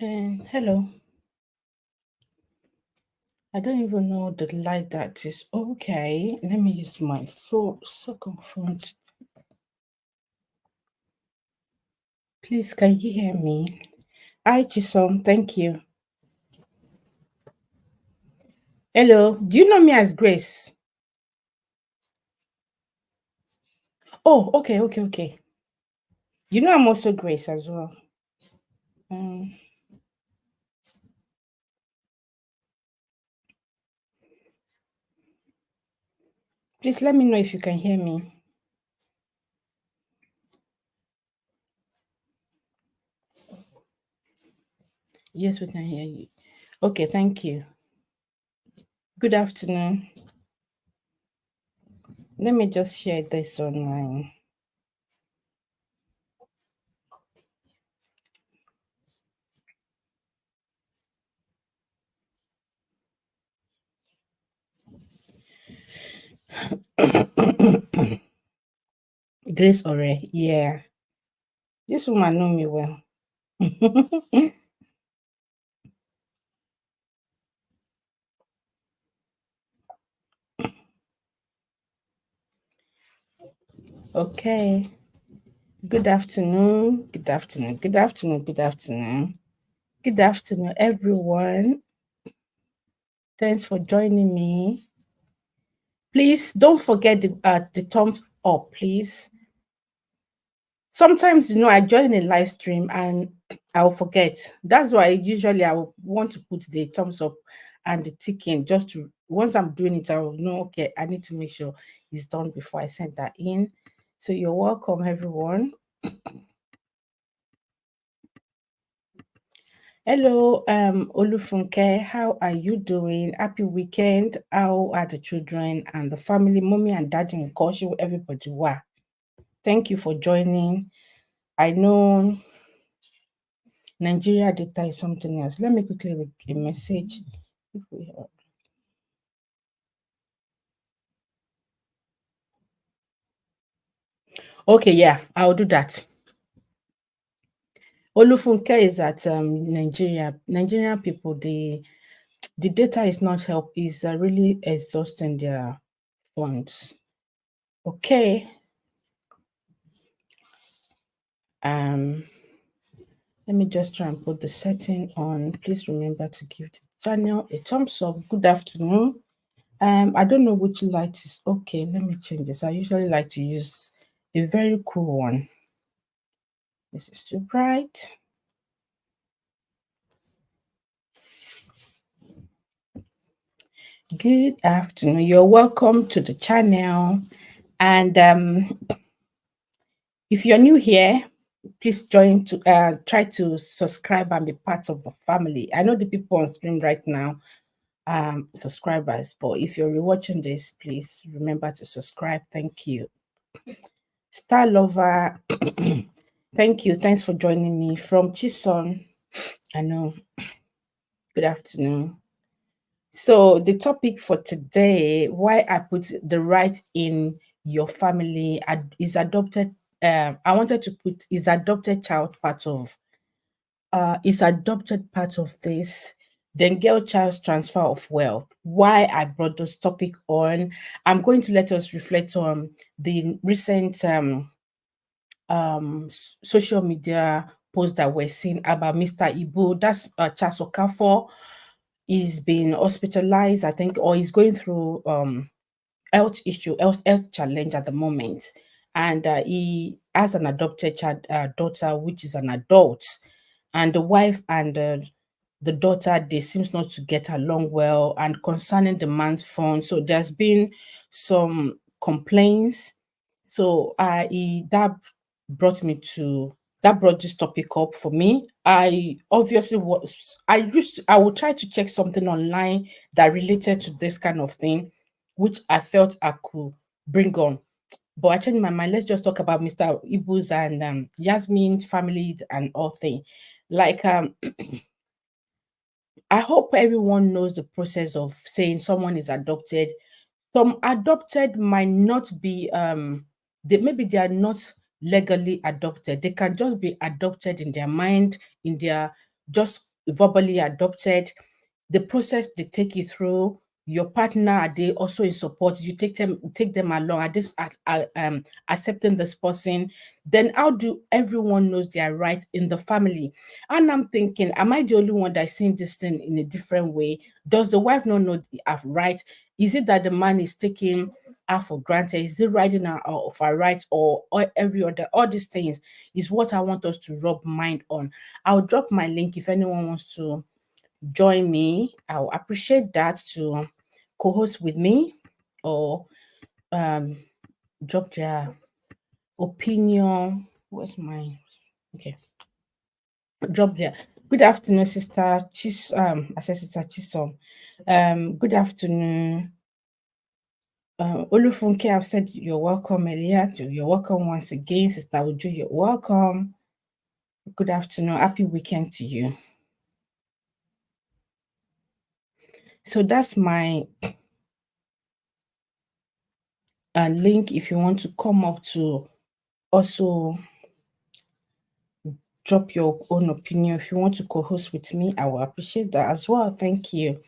And hello, I don't even know the light that is okay. Let me use my full second phone. Please, can you hear me? Hi, Chisom. Thank you. Hello. Do you know me as Grace? Oh, okay. You know I'm also Grace as well. Um, please let me know if you can hear me. Yes, we can hear you. Okay, thank you. Good afternoon. Let me just share this online. Grace Ore, yeah. This woman know me well. Okay. Good afternoon. Good afternoon. Good afternoon. Good afternoon. Good afternoon, everyone. Thanks for joining me. Please don't forget the thumbs up, please. Sometimes, I join a live stream and I'll forget. That's why usually I will want to put the thumbs up and the ticking just to, once I'm doing it, I will know, okay, I need to make sure it's done before I send that in. So you're welcome, everyone. Hello, Olufunke. How are you doing? Happy weekend. How are the children and the family, mommy and daddy and Koshi, everybody were? Thank you for joining. I know Nigeria data is something else. Let me quickly read a message. Okay, yeah, I'll do that. Olufunke is at Nigeria. Nigerian people, the data is not help, is really exhausting their funds. Okay. Let me just try and put the setting on. Please remember to give the channel a thumbs up. Good afternoon. I don't know which light is okay. Let me change this. I usually like to use a very cool one. This is too bright. Good afternoon. You're welcome to the channel. And if you're new here, please join to try to subscribe and be part of the family. I know the people on stream right now subscribers, but if you're rewatching this, please remember to subscribe. Thank you. Star Lover, thank you. Thanks for joining me from Chison. I know. Good afternoon. So the topic for today, why I put the right in your family is adopted. I wanted to put is adopted child part of is adopted part of this. Then girl child's transfer of wealth. Why I brought this topic on. I'm going to let us reflect on the recent social media post that we're seeing about Mr. Ibu. That's Charles Okafor. He's been hospitalized, I think, or he's going through health issue, health challenge at the moment. And he has an adopted child, daughter, which is an adult. And the wife and the daughter, they seems not to get along well. And concerning the man's phone, so there's been some complaints. So that brought me to that brought this topic up for me. I obviously was I would try to check something online that related to this kind of thing, which I felt I could bring on. But I changed my mind. Let's just talk about Mr. Ibu's and Yasmin family and all thing. Like I hope everyone knows the process of saying someone is adopted. Some adopted might not be maybe they are not legally adopted. They can just be adopted in their mind, in their just verbally adopted, the process they take you through, your partner, are they also in support? You take them along, are they accepting this person? Then how do everyone knows their rights in the family? And I'm thinking, am I the only one that's seeing this thing in a different way? Does the wife not know her rights? Is it that the man is taking her for granted? Is it riding her of her rights, or every other? All these things is what I want us to rub mind on. I'll drop my link if anyone wants to join me. I'll appreciate that, to co-host with me, or um drop their opinion. Where's my okay? Drop there. Good afternoon, sister I said sister Chisom. Good afternoon. Olufunke, I've said you're welcome earlier. You're welcome once again. Sister Uju, you're welcome. Good afternoon. Happy weekend to you. So that's my link if you want to come up to also drop your own opinion. If you want to co-host with me, I will appreciate that as well. Thank you.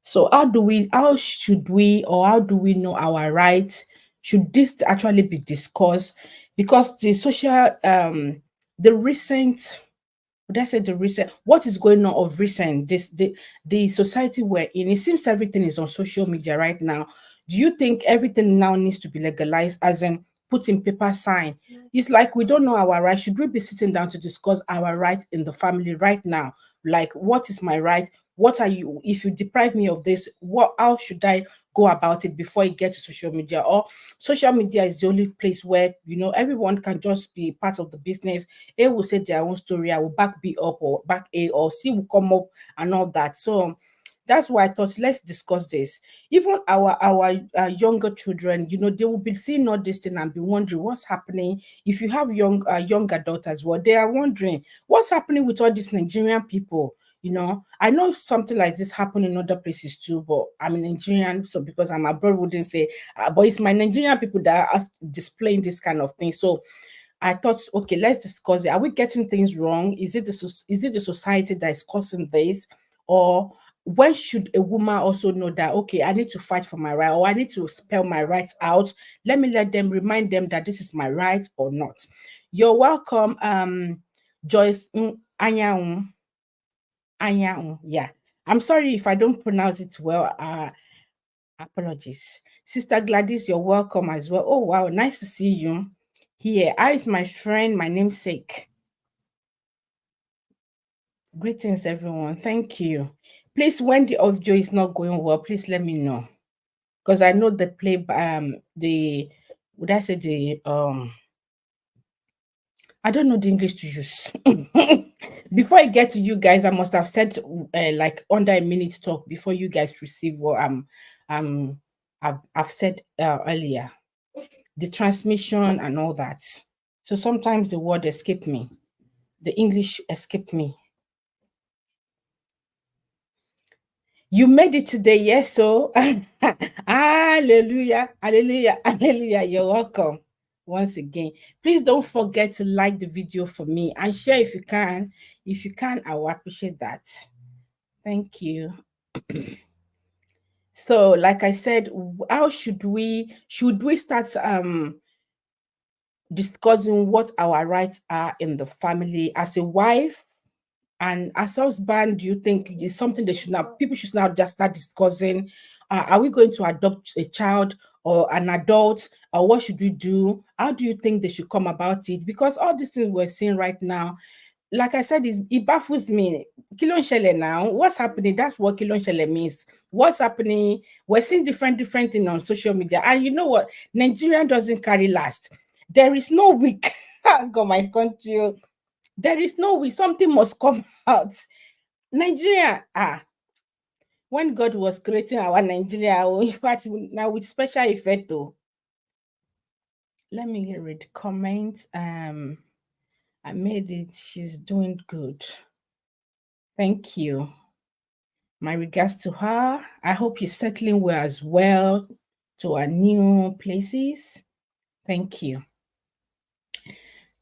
So how should we, or how do we know our rights? Should this actually be discussed? Because the recent, would I say the recent, what is going on of recent, the society we're in, it seems everything is on social media right now. Do you think everything now needs to be legalized, as in put in paper sign? It's like we don't know our rights. Should we be sitting down to discuss our rights in the family right now? Like, what is my right? What are you, if you deprive me of this, how should I go about it before it gets to social media? Or social media is the only place where, everyone can just be part of the business. A will say their own story, I will back B up, or back A, or C will come up and all that. So that's why I thought, let's discuss this. Even our younger children, they will be seeing all this thing and be wondering what's happening. If you have younger daughters, well, they are wondering what's happening with all these Nigerian people. I know something like this happen in other places too, but I'm Nigerian, so because I'm abroad, wouldn't say, but it's my Nigerian people that are displaying this kind of thing. So I thought, okay, let's discuss it. Are we getting things wrong? Is it the society that is causing this, or when should a woman also know that, okay, I need to fight for my right, or I need to spell my rights out? Let them remind them that this is my right or not. You're welcome, Joyce Anyanwu. Anyanwu. Yeah, I'm sorry if I don't pronounce it well. Apologies. Sister Gladys, you're welcome as well. Oh, wow. Nice to see you here. How is my friend, my namesake? Greetings, everyone. Thank you. Please, when the audio is not going well, please let me know. Because I know would I say I don't know the English to use. Before I get to you guys, I must have said like under a minute talk before you guys receive what I've said earlier. The transmission and all that. So sometimes the word escape me. The English escaped me. You made it today, yes. So hallelujah, hallelujah, hallelujah. You're welcome once again. Please don't forget to like the video for me and share if you can. If you can, I will appreciate that. Thank you. So, like I said, how should we start discussing what our rights are in the family as a wife? And as husband, do you think it's something they should now, people should now just start discussing? Are we going to adopt a child or an adult, or what should we do? How do you think they should come about it? Because all these things we're seeing right now, like I said, it baffles me. Kilo Shele now, what's happening? That's what Kilo Shele means. What's happening? We're seeing different things on social media. And you know what? Nigerian doesn't carry last. There is no week. God, my country. There is no way, something must come out. Nigeria, when God was creating our Nigeria, in fact, now with special effect though. Let me read comments. I made it. She's doing good. Thank you. My regards to her. I hope you're settling well as well to our new places. Thank you.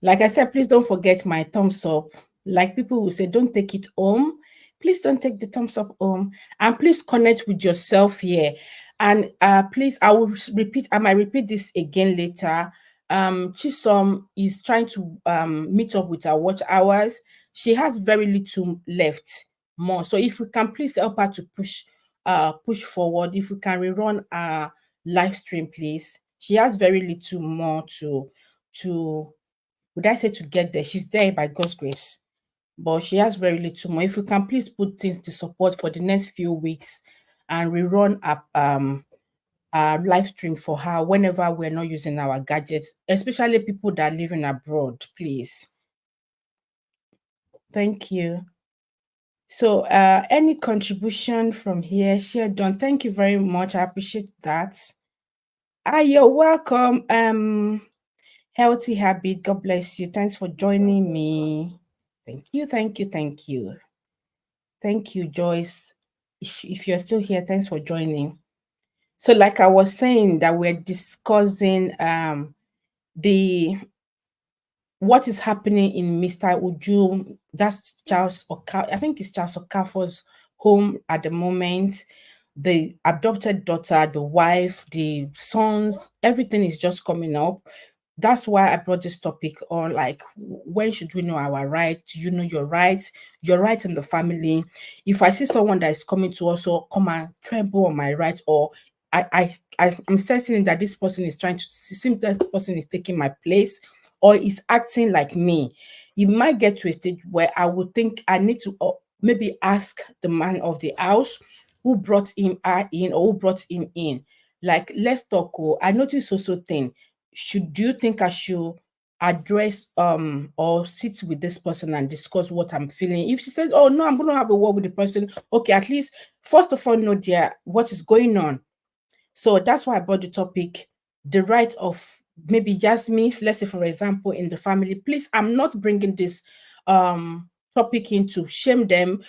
Like I said, please don't forget my thumbs up. Like people will say, don't take it home. Please don't take the thumbs up home, and please connect with yourself here. And please, I will repeat. I might repeat this again later. Chisom is trying to meet up with her watch hours. She has very little left more. So if we can please help her to push forward. If we can rerun our live stream, please. She has very little more to would I say to get there. She's there by God's grace, but she has very little more. If we can please put things to support for the next few weeks and rerun our live stream for her whenever we're not using our gadgets, especially people that are living abroad, please. Thank you. So any contribution from here, share done. Thank you very much. I appreciate that. You're welcome. Healthy Habit, God bless you. Thanks for joining me. Thank you, thank you, thank you. Thank you, Joyce. If you're still here, thanks for joining. So, like I was saying, that we're discussing the what is happening in Mr. Uju. That's Charles I think it's Charles Okafor's home at the moment. The adopted daughter, the wife, the sons, everything is just coming up. That's why I brought this topic on. Like, when should we know our rights? Do you know your rights? Your rights in the family. If I see someone that is coming to also come and trample on my rights, or I'm sensing that this person is trying to, seems that this person is taking my place or is acting like me, it might get to a stage where I would think I need to maybe ask the man of the house who brought him in or who brought him in. Like, let's talk. Oh, I noticed also thing. Do you think I should address or sit with this person and discuss what I'm feeling? If she says, oh no, I'm gonna have a word with the person, okay, at least first of all know what is going on. So that's why I brought the topic, the right of maybe Yasmin, let's say for example, in the family. Please, I'm not bringing this topic in to shame them.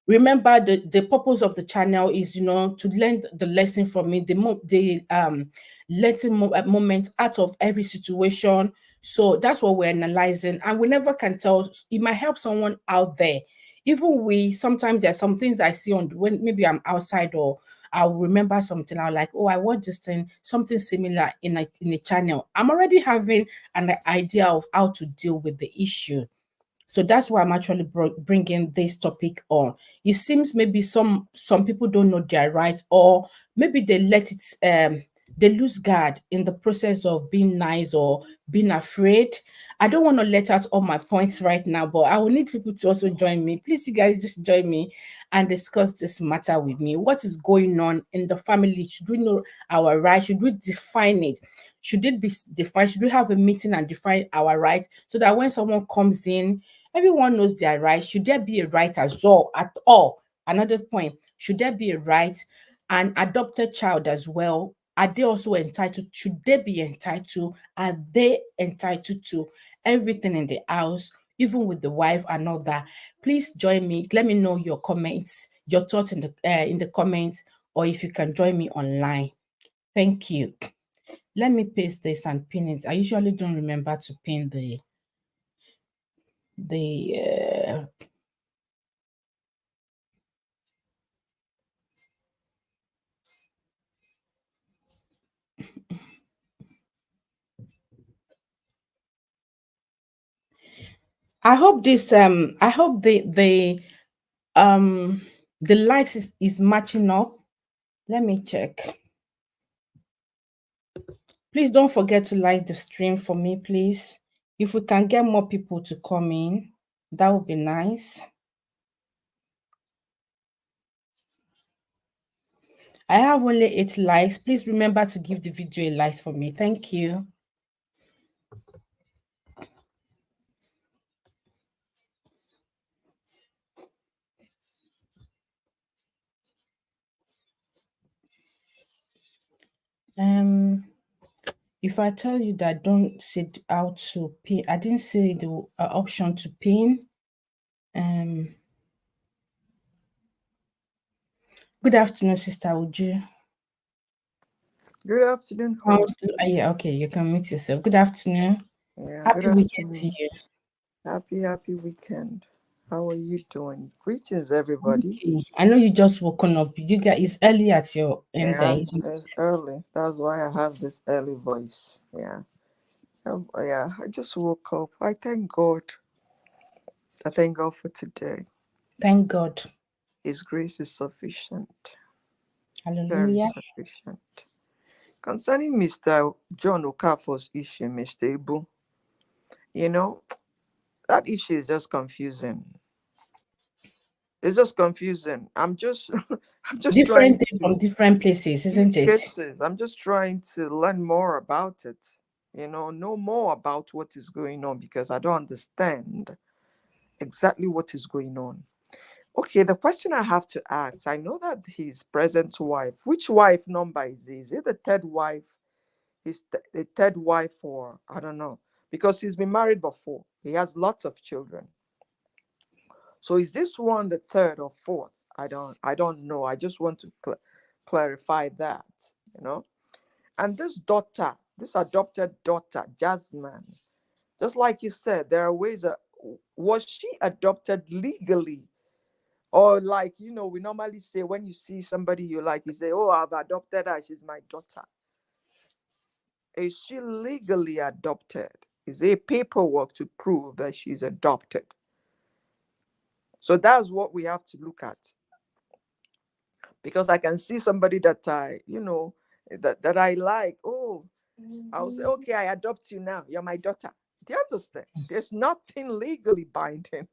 Remember, the purpose of the channel is, to learn the lesson from it, the lesson moments out of every situation. So that's what we're analyzing, and we never can tell. It might help someone out there. Even sometimes there's some things I see on when maybe I'm outside, or I'll remember something. I'll like, oh, I watched this thing, something similar in a channel. I'm already having an idea of how to deal with the issue. So that's why I'm actually bringing this topic on. It seems maybe some people don't know their rights, or maybe they let it they lose guard in the process of being nice or being afraid. I don't want to let out all my points right now, but I will need people to also join me. Please, you guys, just join me and discuss this matter with me. What is going on in the family? Should we know our rights? Should we define it? Should it be defined? Should we have a meeting and define our rights so that when someone comes in, everyone knows their rights? Should there be a right as well at all? Another point, should there be a right? An adopted child as well, are they also entitled? Should they be entitled? Are they entitled to everything in the house, even with the wife and all that? Please join me. Let me know your comments, your thoughts in the comments, or if you can join me online. Thank you. Let me paste this and pin it. I usually don't remember to pin the I hope the likes is matching up. Let me check. Please don't forget to like the stream for me, please. If we can get more people to come in, that would be nice. I have only 8 likes. Please remember to give the video a like for me. Thank you. If I tell you that don't see how to pin, I didn't see the option to pin. Good afternoon, Sister Uju. Good afternoon, host. Yeah, okay, you can mute yourself. Good afternoon. Yeah, Happy good weekend to afternoon. you. Happy weekend. How are you doing? Greetings, everybody. Okay. I know you just woken up. You guys, it's early at your end there, Yeah, isn't it's it? early. That's why I have this early voice. Yeah. Yeah, I just woke up. I thank God. I thank God for today. Thank God. His grace is sufficient, very Hallelujah. sufficient. Concerning Mr. John Okafor's issue, Mr. Ibu, you know, that issue is just confusing. It's just confusing. I'm just Different trying thing to from different places, isn't it? cases. I'm just trying to learn more about it, know more about what is going on because I don't understand exactly what is going on. Okay, the question I have to ask, I know that his present wife, which wife number is he? Is it the third wife? The third wife, or I don't know, because he's been married before. He has lots of children. So is this one the third or fourth? I don't know. I just want to clarify that, you know. And this daughter, this adopted daughter, Jasmine, just like you said, there are ways was she adopted legally? Or like, we normally say when you see somebody you like, you say, oh, I've adopted her, she's my daughter. Is she legally adopted? Is there paperwork to prove that she's adopted? So that's what we have to look at. Because I can see somebody that that I like. Oh, I'll say, okay, I adopt you now. You're my daughter. Do you understand? There's nothing legally binding.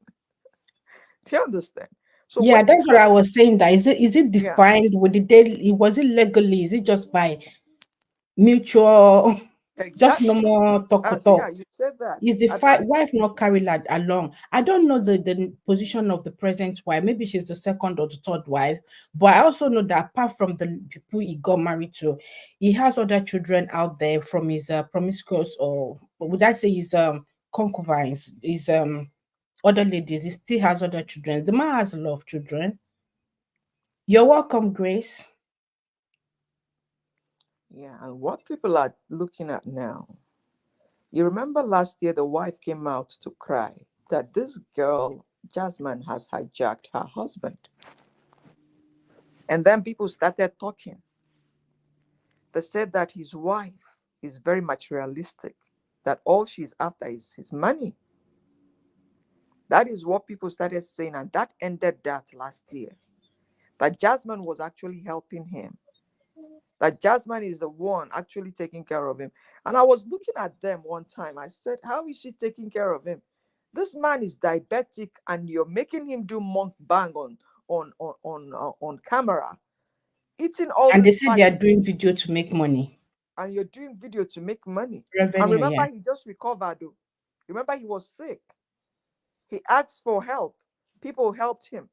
Do you understand? So Yeah, when you that's what get, I was saying. That is it yeah, defined with the daily? Was it legally? Is it just by mutual, just exactly. normal talk Yeah, talk? you said that. Is the And wife not carry that along? I don't know the position of the present wife. Maybe she's the second or the third wife. But I also know that apart from the people he got married to, he has other children out there from his promiscuous, or would I say his concubines, his other ladies. He still has other children. The man has a lot of children. You're welcome, Grace. yeah, and what people are looking at now, you remember last year the wife came out to cry that this girl, Jasmine, has hijacked her husband. And then people started talking. They said that his wife is very materialistic, that all she's after is his money. That is what people started saying, and that ended that last year. That Jasmine was actually helping him, that Jasmine is the one actually taking care of him. And I was looking at them one time. I said, how is she taking care of him? This man is diabetic, and you're making him do mukbang on camera, eating all And they this said they are spicy doing food, video to make money, and you're doing video to make money. And revenue. remember, Yeah. he just recovered, though. Remember, he was sick. He asked for help. People helped him.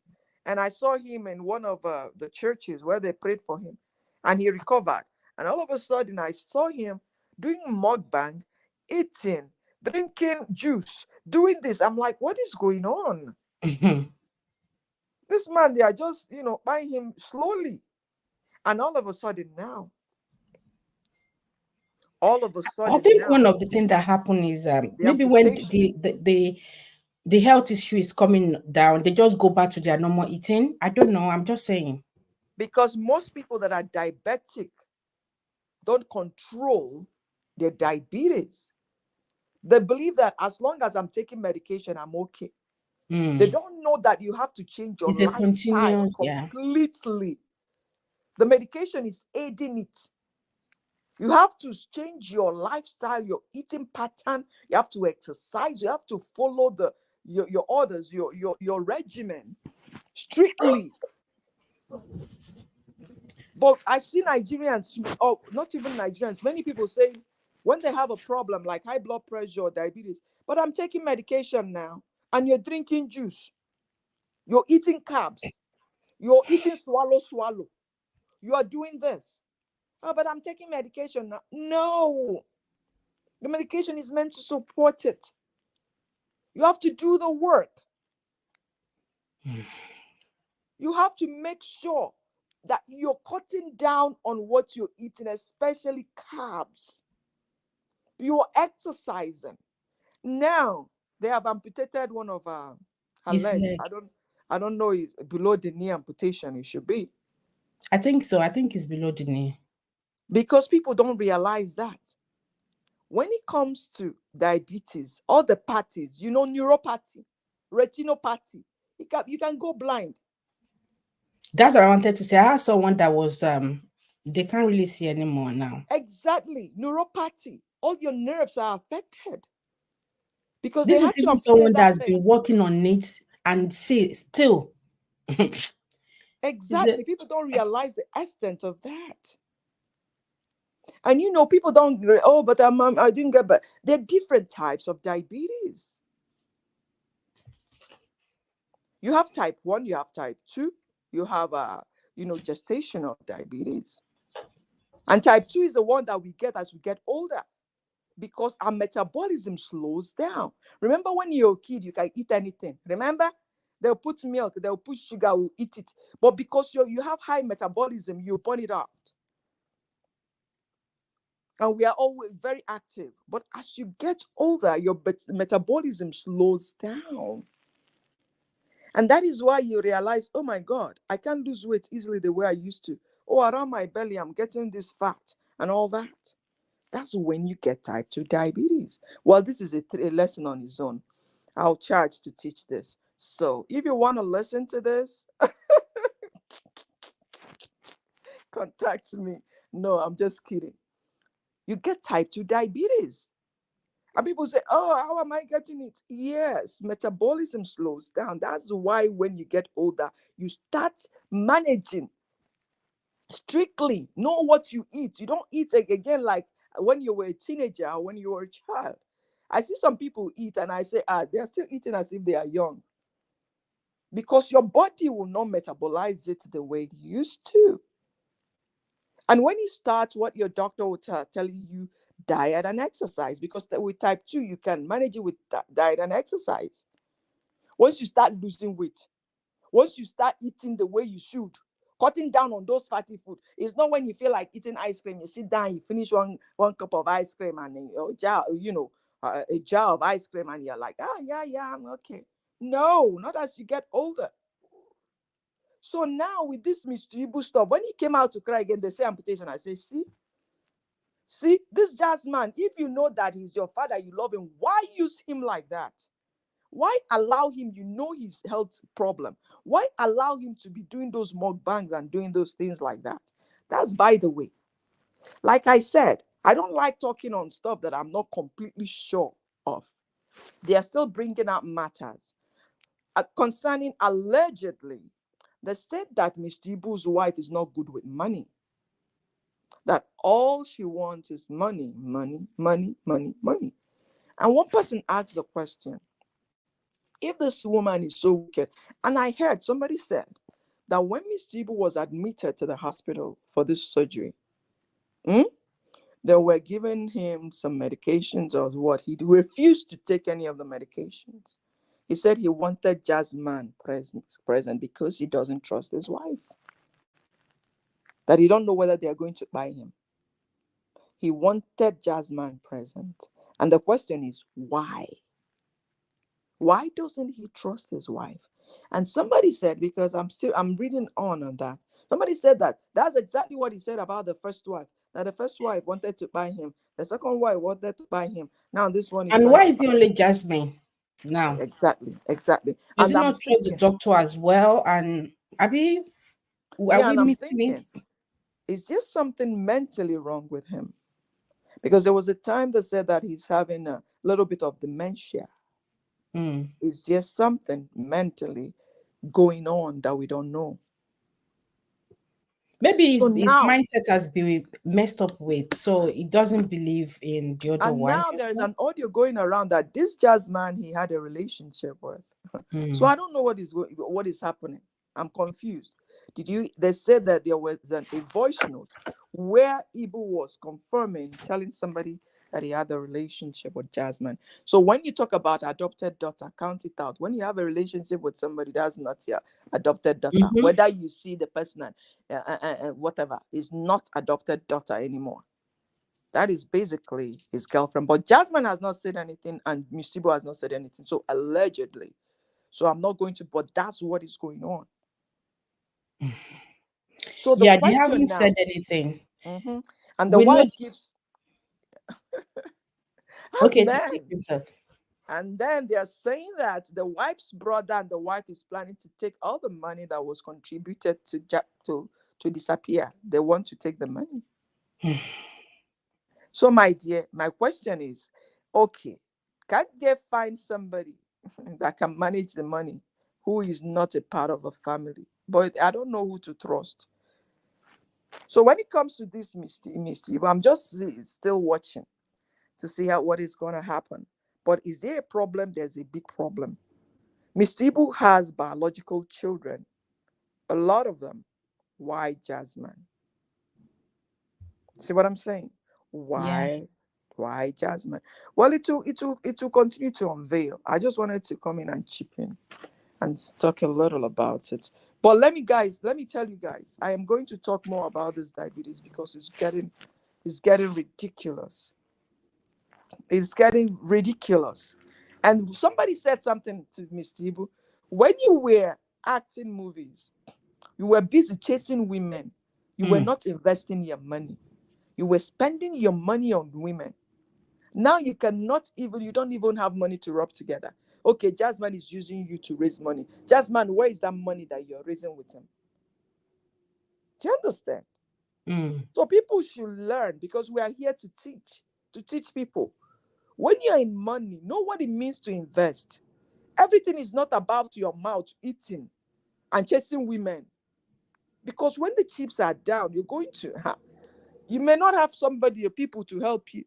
And I saw him in one of the churches where they prayed for him, and he recovered. And all of a sudden, I saw him doing mukbang, eating, drinking juice, doing this. I'm like, what is going on? This man, they are just, buying him slowly. And I all of a sudden think one now, of the things that happen is the maybe when amputation. the health issue is coming down, they just go back to their normal eating. I don't know. I'm just saying. Because most people that are diabetic don't control their diabetes. They believe that as long as I'm taking medication, I'm okay. They Mm. don't know that you have to change your It's a lifestyle continuous, yeah. completely. The medication is aiding it. You have to change your lifestyle, your eating pattern. You have to exercise. You have to follow your orders, your regimen strictly. But I see Nigerians, or not even Nigerians, many people say when they have a problem like high blood pressure or diabetes, but I'm taking medication now, and you're drinking juice, you're eating carbs, you're eating swallow. You are doing this. Oh, but I'm taking medication now. No, the medication is meant to support it. You have to do the work. You have to make sure that you're cutting down on what you're eating, especially carbs. You're exercising. Now, they have amputated one of His Alleged. leg. I don't know. Is below the knee amputation. It should be, I think so. I think it's below the knee. because people don't realize that when it comes to diabetes, all the parties, neuropathy, retinopathy, you can go blind. That's what I wanted to say. I had someone that was they can't really see anymore now. Exactly, neuropathy. All your nerves are affected because they This is had to even amputate someone that that's leg. been working on it and see still. Exactly. People don't realize the extent of that. And people don't, oh, but I didn't get, but there are different types of diabetes. You have type 1, you have type 2, you have gestational diabetes. And type 2 is the one that we get as we get older, because our metabolism slows down. Remember when you're a kid, you can eat anything. Remember? They'll put milk, they'll put sugar, we'll eat it. But because you have high metabolism, you burn it out. And we are always very active. But as you get older, your metabolism slows down. And that is why you realize, oh my God, I can't lose weight easily the way I used to. Oh, around my belly, I'm getting this fat and all that. That's when you get type 2 diabetes. Well, this is a lesson on its own. I'll charge to teach this. So if you want to listen to this, contact me. No, I'm just kidding. You get type 2 diabetes. And people say, oh, how am I getting it? Yes, metabolism slows down. That's why when you get older, you start managing strictly. Know what you eat. You don't eat again like when you were a teenager or when you were a child. I see some people eat and I say, they're still eating as if they are young. Because your body will not metabolize it the way it used to. And when you start, what your doctor will tell you, diet and exercise, because with type 2, you can manage it with diet and exercise. Once you start losing weight, once you start eating the way you should, cutting down on those fatty food. It's not when you feel like eating ice cream, you sit down, you finish one cup of ice cream and a jar of ice cream, and you're like, yeah, I'm okay. No, not as you get older. So now with this Mr. Ibu stuff, when he came out to cry again, they say amputation. I say, see, this jazz man, if you know that he's your father, you love him, why use him like that? Why allow him, his health problem? Why allow him to be doing those mukbangs and doing those things like that? That's by the way. Like I said, I don't like talking on stuff that I'm not completely sure of. They are still bringing up matters concerning allegedly. They said that Mr. Ibu's wife is not good with money. That all she wants is money, money, money, money, money. And one person asked the question, if this woman is so wicked, and I heard somebody said that when Mr. Ibu was admitted to the hospital for this surgery, they were giving him some medications or what. He refused to take any of the medications. He said he wanted Jasmine present because he doesn't trust his wife. That he don't know whether they are going to buy him. He wanted Jasmine present. And the question is, why? Why doesn't he trust his wife? And somebody said, because I'm reading on that. Somebody said that's exactly what he said about the first wife. That the first wife wanted to buy him. The second wife wanted to buy him. Now this one is And trying why to is buy he only Jasmine now? Exactly. Does And he I'm not trust the thinking, doctor as well? And are we and I'm missing it? thinking, is there something mentally wrong with him? Because there was a time that said that he's having a little bit of dementia. Is there something mentally going on that we don't know? Maybe So his now, mindset has been messed up with, so he doesn't believe in the other and wife. now there is an audio going around that this jazz man he had a relationship with. So I don't know what is happening. I'm confused. They said that there was a voice note where Ibu was confirming, telling somebody that he had a relationship with Jasmine. So when you talk about adopted daughter, count it out. When you have a relationship with somebody that's not your adopted daughter, whether you see the person and whatever, is not adopted daughter anymore. That is basically his girlfriend. But Jasmine has not said anything and Musibo has not said anything. So allegedly. So I'm not going to, but that's what is going on. So the Yeah, they question haven't said now, anything. and the We know. wife gives, Okay, and you then can talk. they're saying that the wife's brother and the wife is planning to take all the money that was contributed to disappear. They want to take the money. So, my dear, my question is, okay, can they find somebody that can manage the money who is not a part of a family? But I don't know who to trust. So when it comes to this Misty, I'm just still watching to see what is going to happen. But is there a problem? There's a big problem. Miss Ibu has biological children, a lot of them. Why Jasmine? See what I'm saying? Yeah. Why? Why Jasmine? Well, it will continue to unveil. I just wanted to come in and chip in and talk a little about it. But let me tell you guys, I am going to talk more about this diabetes because it's getting ridiculous. It's getting ridiculous. And somebody said something to Mr. Ibu. When you were acting movies, you were busy chasing women. You were not investing your money. You were spending your money on women. Now you don't even have money to rub together. Okay, Jasmine is using you to raise money. Jasmine, where is that money that you're raising with him? Do you understand? Mm. So people should learn because we are here to teach people. When you're in money, know what it means to invest. Everything is not about your mouth eating and chasing women. Because when the chips are down, you're going to have, you may not have somebody or people to help you.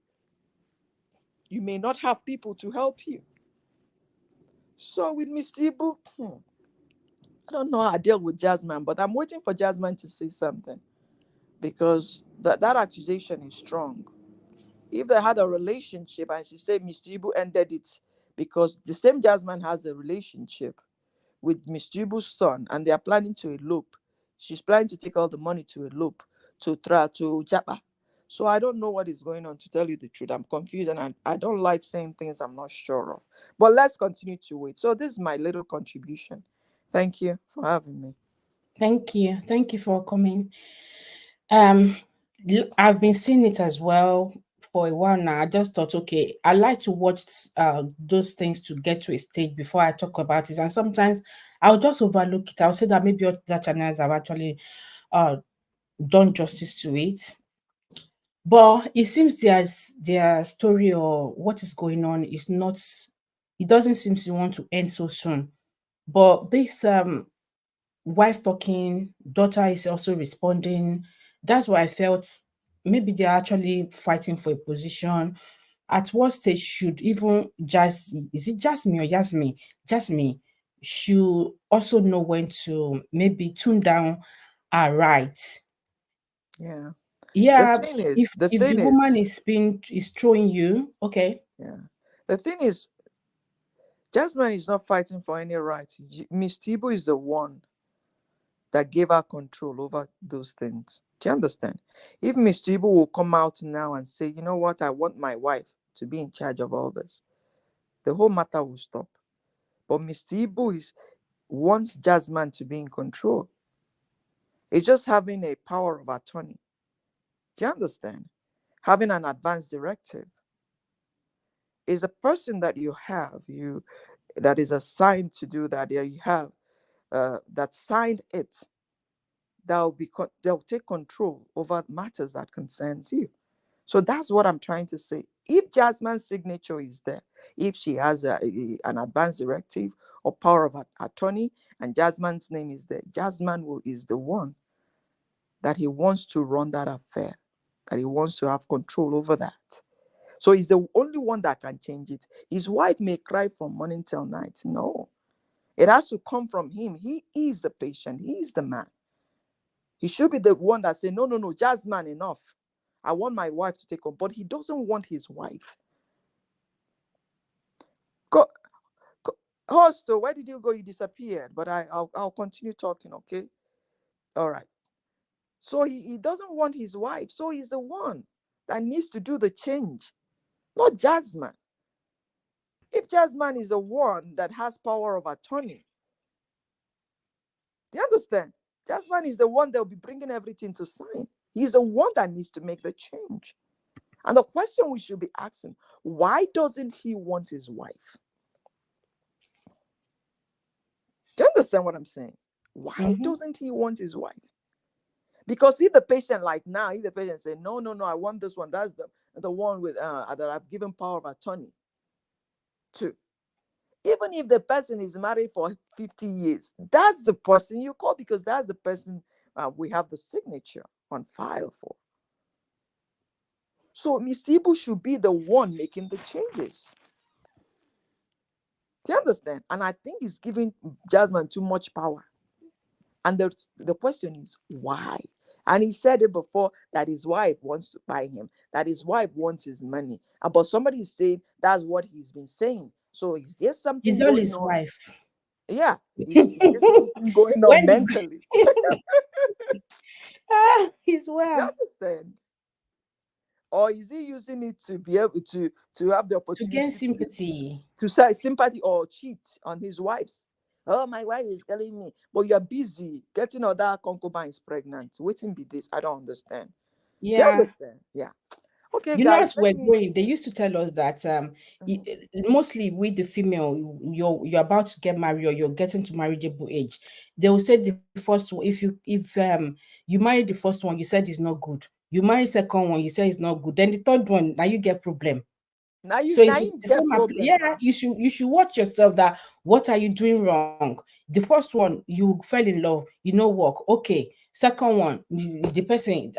You may not have people to help you. So with Mr. Ibu, I don't know how I deal with Jasmine, but I'm waiting for Jasmine to say something because that accusation is strong. If they had a relationship and she said Mr. Ibu ended it because the same Jasmine has a relationship with Mr. Ibu's son and they are planning to elope. She's planning to take all the money to elope to try to Japa. So I don't know what is going on, to tell you the truth. I'm confused and I don't like saying things I'm not sure of. But let's continue to wait. So this is my little contribution. Thank you for having me. Thank you. Thank you for coming. Um, I've been seeing it as well for a while now. I just thought, okay, I like to watch those things to get to a stage before I talk about it. And sometimes I'll just overlook it. I'll say that maybe other channels have actually uh done justice to it. But it seems their story or what is going on is not, it doesn't seem to want to end so soon. But this wife talking, daughter is also responding. That's why I felt maybe they're actually fighting for a position. At what stage should even just, is it just me or Jasmine? Jasmine should also know when to maybe tune down her rights. Yeah. The Yeah, thing if is, the if the thing is, woman is throwing you, okay. yeah. The thing is, Jasmine is not fighting for any right. Miss Tibo is the one that gave her control over those things. Do you understand? If Miss Tibo will come out now and say, you know what, I want my wife to be in charge of all this, the whole matter will stop. But Mr. Ibu wants Jasmine to be in control. It's just having a power of attorney. Do you understand? Having an advance directive is a person that you have, you that is assigned to do that. There you have that signed it. They'll take control over matters that concerns you. So that's what I'm trying to say. If Jasmine's signature is there, if she has an advance directive or power of attorney, and Jasmine's name is there, is the one that he wants to run that affair, that he wants to have control over that. So he's the only one that can change it. His wife may cry from morning till night. No, it has to come from him. He is the patient. He is the man. He should be the one that say, no, no, no, Jasmine, enough. I want my wife to take on, but he doesn't want his wife. Go, host, where did you go? You disappeared, but I'll continue talking, okay? All right. So he doesn't want his wife. So he's the one that needs to do the change, not Jasmine. If Jasmine is the one that has power of attorney, do you understand? Jasmine is the one that will be bringing everything to sign. He's the one that needs to make the change. And the question we should be asking, why doesn't he want his wife? Do you understand what I'm saying? Why doesn't he want his wife? Because if the patient, like now, if the patient say, no, I want this one, that's the one with that I've given power of attorney to. Even if the person is married for 50 years, that's the person you call, because that's the person we have the signature on file for. So Mr. Ibu should be the one making the changes. Do you understand? And I think he's giving Jasmine too much power. And the question is, why? And he said it before, that his wife wants to buy him, that his wife wants his money. But somebody is saying that's what he's been saying. So is there something He's all going his on? wife. Yeah. Is there something going on mentally? He's You well. understand? Or is he using it to be able to have the To opportunity gain sympathy. to say sympathy or cheat on his wives? Oh, my wife is killing me. But you're busy getting other concubines pregnant. Waiting be this. I don't understand. Do you Yeah. understand? Yeah. Okay, You know, guys. as we're going, they used to tell us that mostly with the female, you're about to get married or you're getting to marriageable age. They will say the first one, if you marry the first one, you said it's not good. You marry second one, you say it's not good. Then the third one, now you get problem. Now you So it's the get same. problem. Yeah, Now. you should watch yourself. That what are you doing wrong? The first one you fell in love, you know, work. Okay. Second one, the person.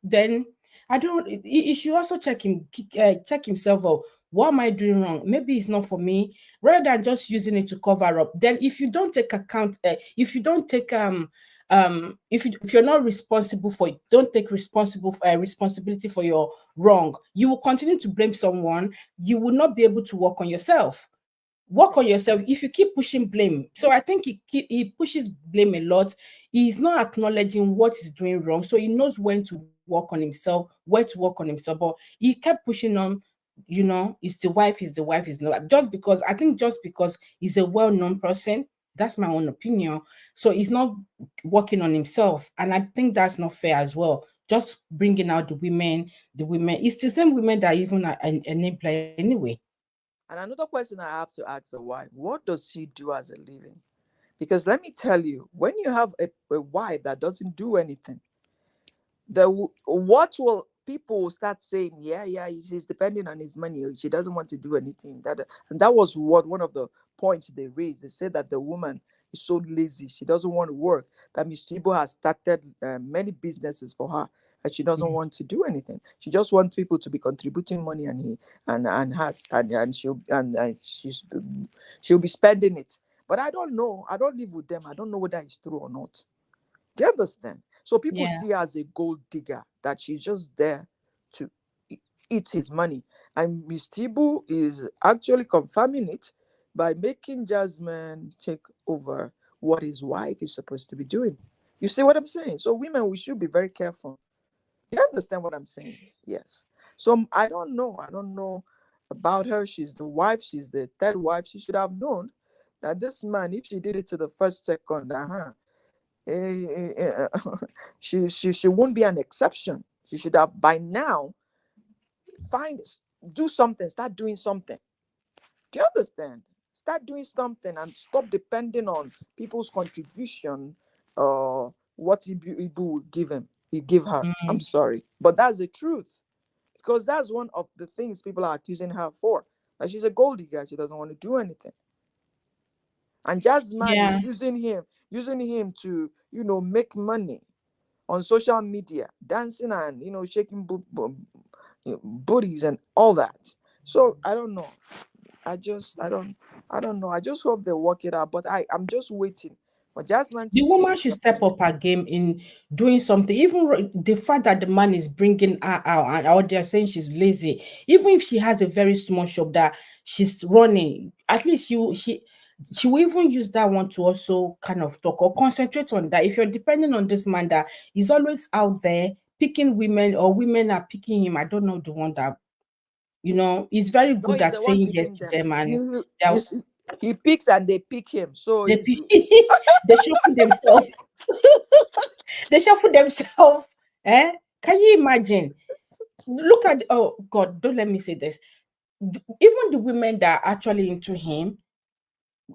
Then I don't. He should also check himself out. What am I doing wrong? Maybe it's not for me. Rather than just using it to cover up. Then if you don't take account, if you don't take if you're not responsible for it, don't take responsibility for your wrong, you will continue to blame someone. You will not be able to work on yourself. Work on yourself if you keep pushing blame. So I think he pushes blame a lot. He's not acknowledging what he's doing wrong, so he knows when to work on himself, where to work on himself. But he kept pushing on, it's the wife, is the wife, is not, just because he's a well-known person. That's my own opinion. So he's not working on himself, and I think that's not fair as well. Just bringing out the women, it's the same women that even are an enabler anyway. And another question I have to ask the wife: what does she do as a living? Because let me tell you, when you have a wife that doesn't do anything, what will people will start saying? Yeah, she's depending on his money. She doesn't want to do anything. And that was what one of the points they raised. They said that the woman is so lazy. She doesn't want to work. That Miss Tibo has started many businesses for her, and she doesn't want to do anything. She just wants people to be contributing money, and she'll be spending it. But I don't know. I don't live with them. I don't know whether it's true or not. Do you understand? So people Yeah. see her as a gold digger, that she's just there to eat his money. And Miss Tibu is actually confirming it by making Jasmine take over what his wife is supposed to be doing. You see what I'm saying? So women, we should be very careful. Do you understand what I'm saying? Yes. So I don't know. I don't know about her. She's the wife. She's the third wife. She should have known that this man, if she did it to the first, second, she won't be an exception. She should have by now find do something, start doing something. Do you understand? Start doing something and stop depending on people's contribution or what Ibu will give him. He give her. I'm sorry, but that's the truth, because that's one of the things people are accusing her for. That she's a gold digger. She doesn't want to do anything. And Jasmine Yeah. is using him to make money on social media, dancing and shaking booties and all that. So I don't know. I don't know. I just hope they work it out. But I'm just waiting for Jasmine to The say woman should step something. up her game in doing something. Even the fact that the man is bringing her out, and or they're saying she's lazy. Even if she has a very small shop that she's running, at least she will even use that one to also kind of talk or concentrate on that. If you're depending on this man that is always out there picking women, or women are picking him, I don't know the one that. You know, he's very No, good he's at the one saying yes picking to them. them, and You, they you see, he picks and they pick him. So they, he's they shuffle themselves. They shuffle themselves. Eh? Can you imagine? Look at, oh God, don't let me say this. Even the women that are actually into him,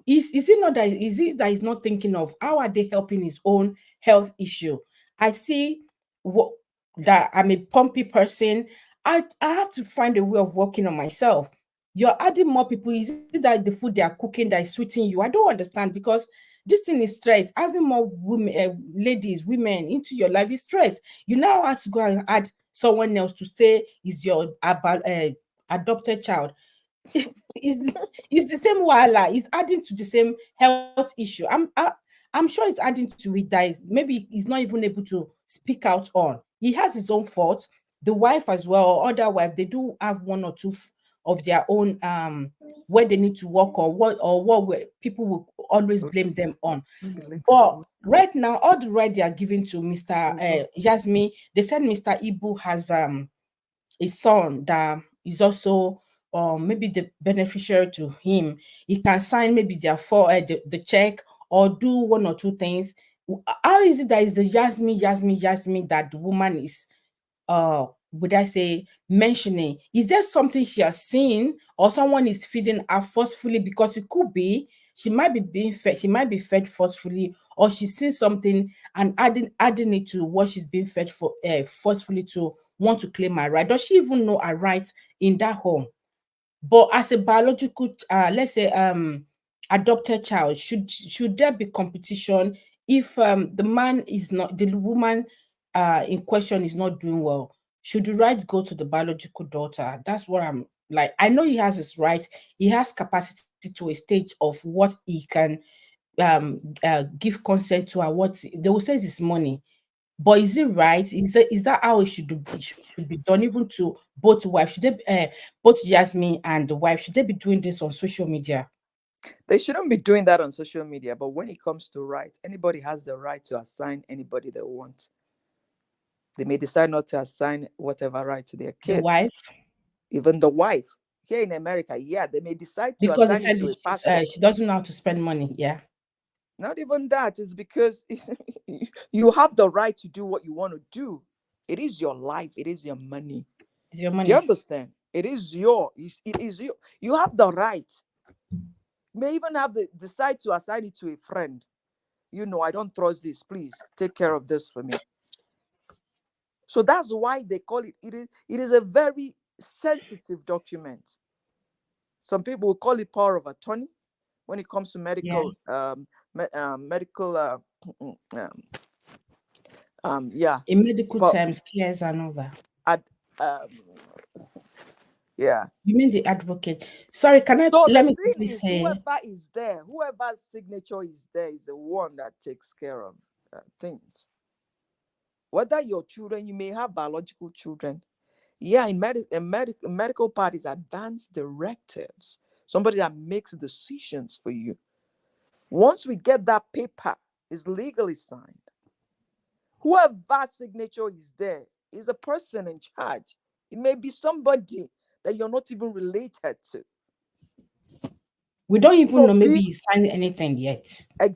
is it not that, is it that he's not thinking of how are they helping his own health issue? I see what, that I'm a pumpy person. I have to find a way of working on myself. You're adding more people. Is it that the food they are cooking that is sweetening you? I don't understand, because this thing is stress. Having more women, ladies, women into your life is stress. You now have to go and add someone else to say is your adopted child. It's the same wala. It's adding to the same health issue. I'm sure it's adding to it that is maybe he's not even able to speak out on. He has his own faults. The wife as well, or other wife, they do have one or two of their own where they need to work on, what people will always blame them on. But right now, all the right they are giving to Mr. Yasmi, they said Mr. Ibu has a son that is also maybe the beneficiary to him. He can sign maybe their the check, or do one or two things. How is it that is the Yasmi that the woman is would I say mentioning? Is there something she has seen, or someone is feeding her forcefully? Because it could be she might be being fed, she might be fed forcefully, or she's seen something and adding it to what she's being fed for forcefully to want to claim her right. Does she even know her rights in that home? But as a biological, let's say, adopted child, should there be competition if the man is not, the woman in question is not doing well? Should the right go to the biological daughter? That's what I'm like. I know he has his right. He has capacity to a stage of what he can give consent to, and what they will say is his money. But is it right? Is that how it should be done? Even to both wives, should they, both Jasmine and the wife, should they be doing this on social media? They shouldn't be doing that on social media. But when it comes to right, anybody has the right to assign anybody they want. They may decide not to assign whatever right to their The kids. wife, Even the wife here in America, yeah, they may decide to because they assign it said to a pastor. she doesn't know how to spend money. Yeah, Not even that. It's because you have the right to do what you want to do. It is your life. It is your money. it's your Do you money. understand? It is your. It is you. You have the right. You may even have the decide to assign it to a friend. I don't trust this. Please take care of this for me. So that's why they call it. It is a very sensitive document. Some people will call it power of attorney when it comes to Yeah, medical medical yeah, in medical but terms, cares and all that. ad, um yeah. You mean the advocate? Sorry, can I So let the me thing quickly is, say, whoever's signature is there is the one that takes care of things. Whether your children, you may have biological children. Yeah, in medical parties, advanced directives, somebody that makes decisions for you. Once we get that paper, is legally signed. Whoever signature is there is the person in charge. It may be somebody that you're not even related to. we don't even So know, maybe be he signed anything yet.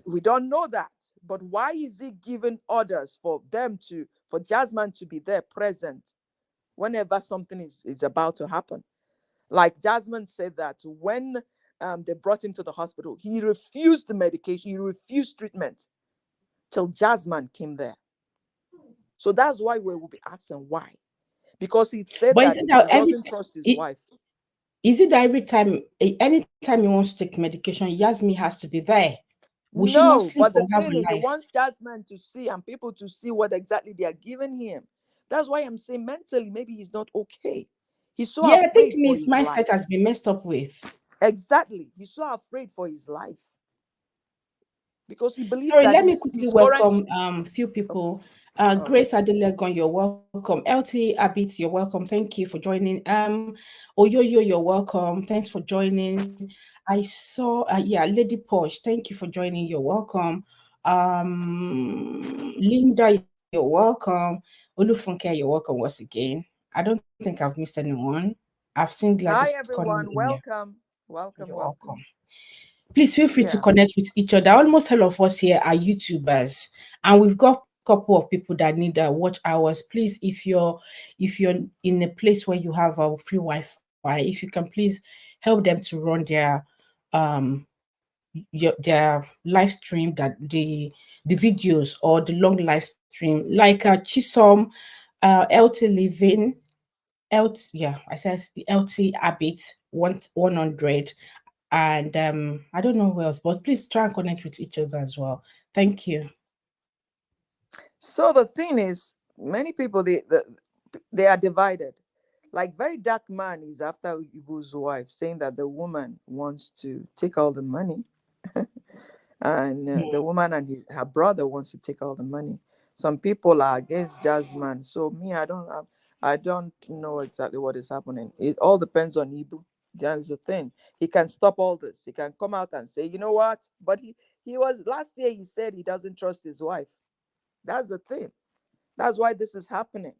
we don't know that. But why is he giving orders for Jasmine to be there present whenever something is about to happen? Like Jasmine said that when they brought him to the hospital, he refused the medication, he refused treatment till Jasmine came there. So that's why we will be asking why. Because he said But that is it he that doesn't trust his i- wife. is it that every time, anytime he wants to take medication, Yasmi has to be there? Will she not No, sleep but the or have thing a is, he life? wants Jasmine to see and people to see what exactly they are giving him. That's why I'm saying mentally, maybe he's not okay. He's so Yeah, I think afraid for his his mindset life. has been messed up with. Exactly. He's so afraid for his life because he believes Sorry, that let me his quickly current. welcome few Okay. people. All right. Grace Adelegon, you're welcome. LT Abit, you're welcome. Thank you for joining. Oyoyo, you're welcome. Thanks for joining. I saw yeah, Lady Posh, thank you for joining. You're welcome. Linda, you're welcome. Olufunke, you're welcome once again. I don't think I've missed anyone. I've seen Hi, Gladys Conman everyone. in here. Welcome, You're welcome. welcome. Please feel free to Yeah. connect with each other. Almost all of us here are YouTubers, and we've got a couple of people that need watch hours. Please, if you're in a place where you have a free Wi-Fi, if you can please help them to run um their live stream, that the videos or the long live stream, like Chisom, LT Living, I said LT Habit 100, and I don't know who else, but please try and connect with each other as well. Thank you. So the thing is, many people they are divided. Like very dark man is after Ibu's wife, saying that the woman wants to take all the money, and the woman and her brother wants to take all the money. Some people are against Jasmine. So me, I don't know exactly what is happening. It all depends on Ibu. That's the thing. He can stop all this. He can come out and say, you know what? But he was last year. He said he doesn't trust his wife. That's the thing. That's why this is happening.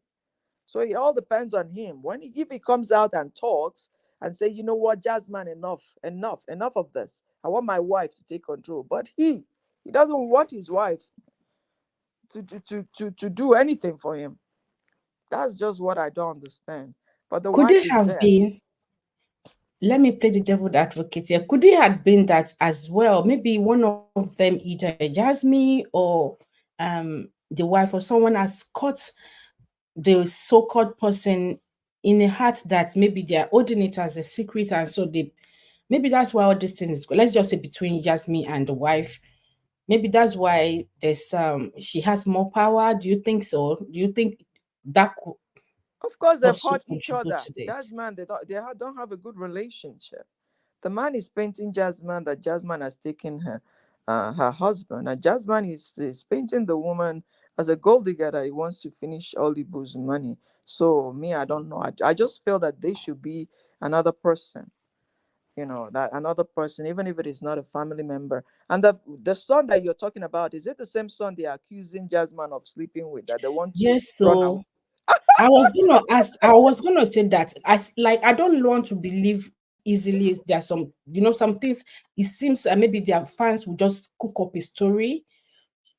So it all depends on him. If he comes out and talks and say, you know what, Jasmine, enough of this. I want my wife to take control. But he doesn't want his wife to do anything for him. That's just what I don't understand. But the Could wife it is have there. been, let me play the devil's advocate here, could it have been that as well? Maybe one of them, either Jasmine or the wife or someone, has caught the so-called person in a heart that maybe they're holding it as a secret, and so maybe that's why all these things, let's just say between Jasmine and the wife, maybe that's why there's she has more power. Do you think so? Do you think that could Of course, they've also hurt each contribute other. to this? Jasmine, don't have a good relationship. The man is painting Jasmine that Jasmine has taken her husband, and Jasmine is painting the woman as a gold digger that he wants to finish all Ibu's money. So me, I don't know. I just feel that they should be another person. That another person, even if it is not a family member. And the son that you're talking about, is it the same son they are accusing Jasmine of sleeping with, that they want to Yes, run away? so I was gonna say that, I don't want to believe easily. There's some things, it seems maybe their fans will just cook up a story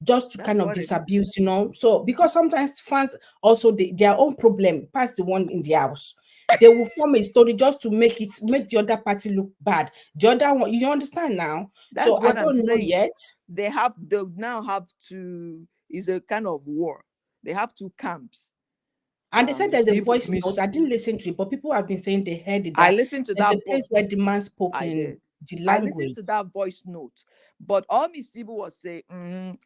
just to That's kind of what it is. disabuse, so because sometimes fans also, their own problem past the one in the house, they will form a story just to make the other party look bad, the other one, you understand now. So That's I what I'm don't know saying. yet. They now have to, is a kind of war. They have two camps. And they said there's Miss a Ibu, voice note. I didn't listen to it, but people have been saying they heard it, I that listened to there's a that. place where the man spoke I in did. the I listened language. to that voice note, but all Miss Ibu was saying,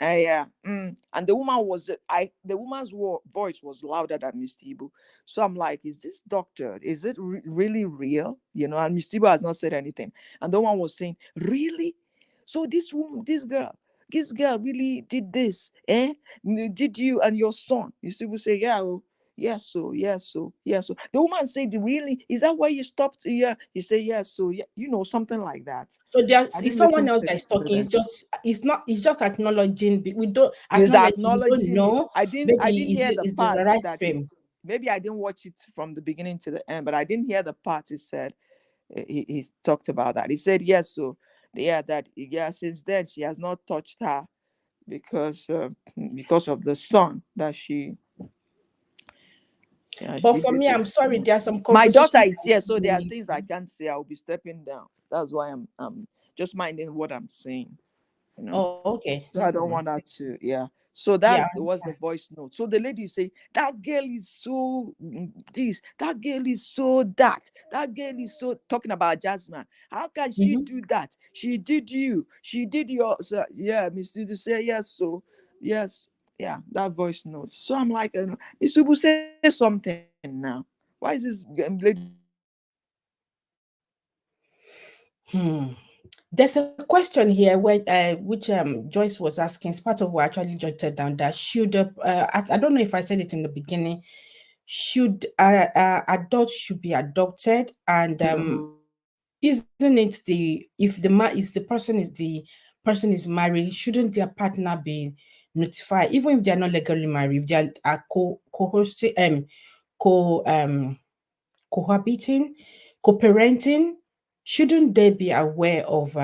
yeah, and the woman's voice was louder than Miss Ibu. So I'm like, is this doctor? Is it really real? And Miss Ibu has not said anything, and the one was saying, really? So this woman, this girl really did this, eh? Did you and your son? Miss Ibu say, yeah. Oh, yes, so yes, so yes, so the woman said, really, is that why you stopped? Yeah, you say yes, so yeah, something like that. So there's I it's didn't someone listen else to, that is to talking. the It's just acknowledging. We don't Is acknowledge. We don't acknowledging it. know. I didn't Maybe hear the is the part right that stream. maybe I didn't watch it from the beginning to the end, but I didn't hear the part he said. He talked about that. He said yes, so yeah, that yeah, since then she has not touched her because of the son that she, yeah, But she for did me, I'm this. sorry. There are some My daughter conversations is that here, so there are we. things I can't say. I'll be stepping down. That's why I'm just minding what I'm saying. You know. Oh, okay, no So I don't problem. want her to, yeah. So Yeah, that's was the voice note. So the lady say, that girl is so this, that girl is so that girl is so, talking about Jasmine. How can she mhm. do that? She did you, she did your, so, yeah, Miss Ubu say yes, so yes, yeah, that voice note. So I'm like, Miss Ubu, say something now. Why is this lady Hmm. There's a question here where which Joyce was asking. It's part of what I actually jotted down. That should I don't know if I said it in the beginning. Should adults should be adopted, and isn't it if the person is married, shouldn't their partner be notified, even if they are not legally married, if they are co-hosting co cohabiting, co-parenting, shouldn't they be aware of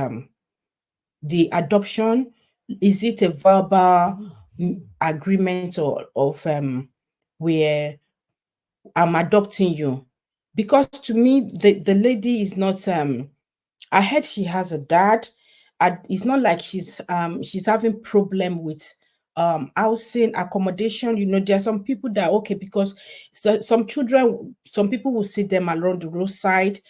the adoption? Is it a verbal agreement or of where I'm adopting you? Because to me, the lady is not I heard she has a dad. It's not like she's having problem with housing accommodation. You know, there are some people that okay because some children, some people will see them along the roadside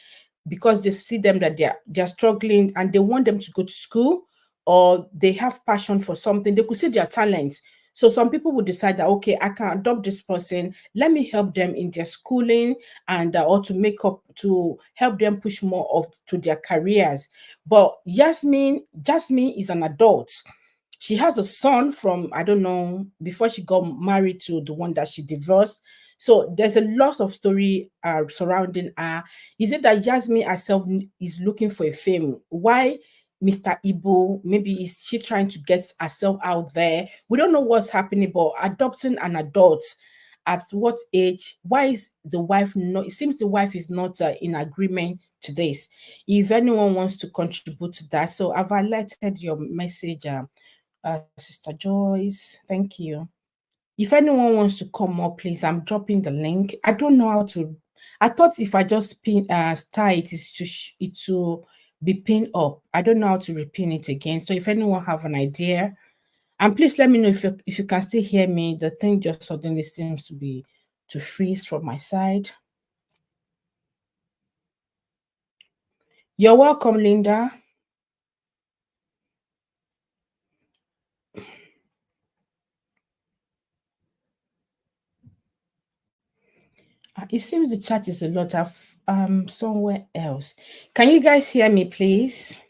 because they see them that they're struggling and they want them to go to school, or they have passion for something. They could see their talents. So some people would decide that okay, I can adopt this person. Let me help them in their schooling and or to make up to help them push more of to their careers. But Jasmine is an adult. She has a son from I don't know before she got married to the one that she divorced. So there's a lot of story surrounding her. Is it that Jasmine herself is looking for a fame? Why Mr. Ibo? Maybe is she trying to get herself out there? We don't know what's happening, but adopting an adult at what age? Why is the wife not? It seems the wife is not in agreement to this. If anyone wants to contribute to that, so I've highlighted your message, Sister Joyce. Thank you. If anyone wants to come up, please, I'm dropping the link. I don't know how to. I thought if I just pin star it is it to be pinned up. I don't know how to repin it again. So if anyone have an idea, and please let me know if you can still hear me. The thing just suddenly seems to be to freeze from my side. You're welcome, Linda. It seems the chat is a lot of somewhere else. Can you guys hear me, please?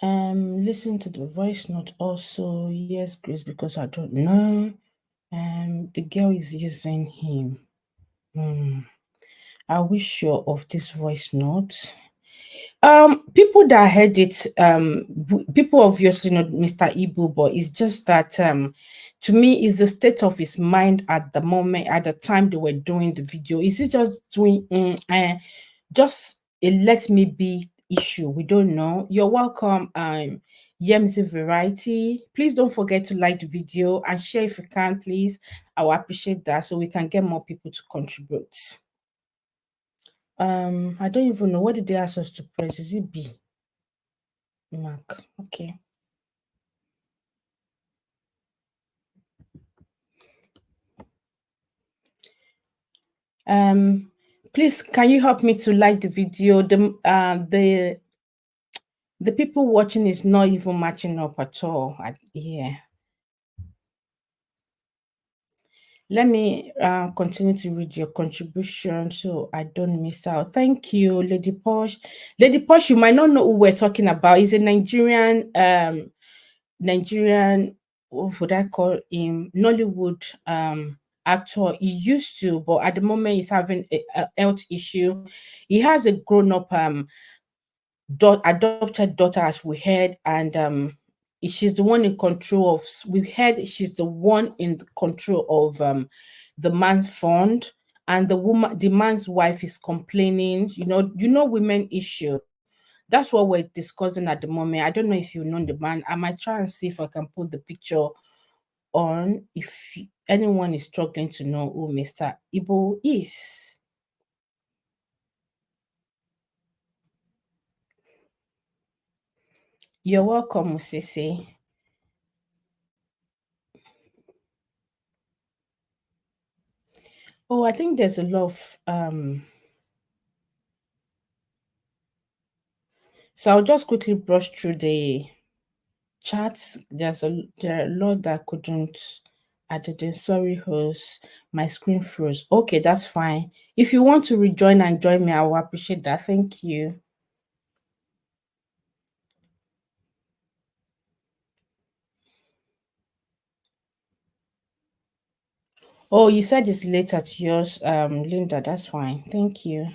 Listen to the voice note also. Yes, Grace, because I don't know. The girl is using him. Are we sure of this voice note? People that heard it, people obviously know Mr. Ibu, but it's just that to me is the state of his mind at the moment, at the time they were doing the video. Is it just doing just a let me be issue? We don't know. You're welcome, Yemzi Variety. Please don't forget to like the video and share if you can, please. I will appreciate that so we can get more people to contribute. I don't even know. What did they ask us to press? Is it B? Mark. Okay. Please can you help me to like the video? The people watching is not even matching up at all. Yeah. Let me continue to read your contribution so I don't miss out. Thank you, Lady Posh. Lady Posh, you might not know who we're talking about. He's a Nigerian, what would I call him? Nollywood actor. He used to, but at the moment he's having a health issue. He has a grown-up adopted daughter, as we heard, and she's the one in control of. We heard she's the one in control of the man's fund, and the man's wife is complaining. Women issue. That's what we're discussing at the moment. I don't know if you know the man. I might try and see if I can put the picture on if anyone is struggling to know who Mr. Ibo is. You're welcome, Musisi. Oh, I think there's a lot of so I'll just quickly brush through the chats. There are a lot that couldn't I didn't. Sorry, host. My screen froze. Okay, that's fine. If you want to rejoin and join me, I will appreciate that. Thank you. Oh, you said it's late at yours, Linda. That's fine. Thank you.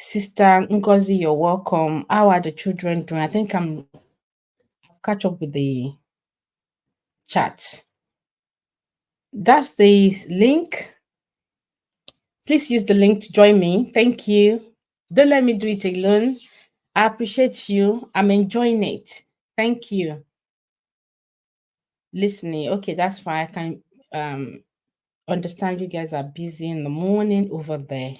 Sister Ngozi, you're welcome. How are the children doing? I think I've catch up with the chat. That's the link. Please use the link to join me. Thank you. Don't let me do it alone. I appreciate you. I'm enjoying it. Thank you. Listening. Okay, that's fine. I can understand you guys are busy in the morning over there.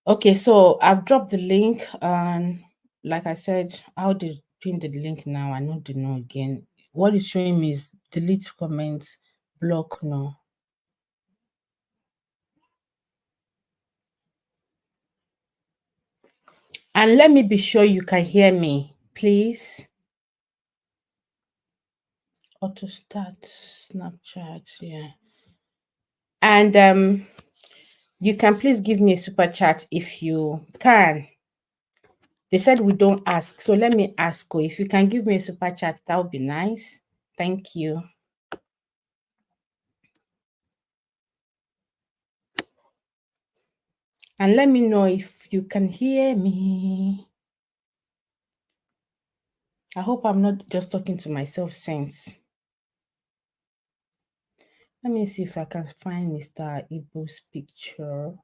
Okay, so I've dropped the link, and like I said, how to pin the link now? I don't know again. What is showing me is delete comments, block no. And let me be sure you can hear me, please. Auto start Snapchat, yeah. And you can please give me a super chat if you can. They said we don't ask, so let me ask. If you can give me a super chat, that would be nice. Thank you. And let me know if you can hear me. I hope I'm not just talking to myself since. Let me see if I can find Mr. Ibu's picture.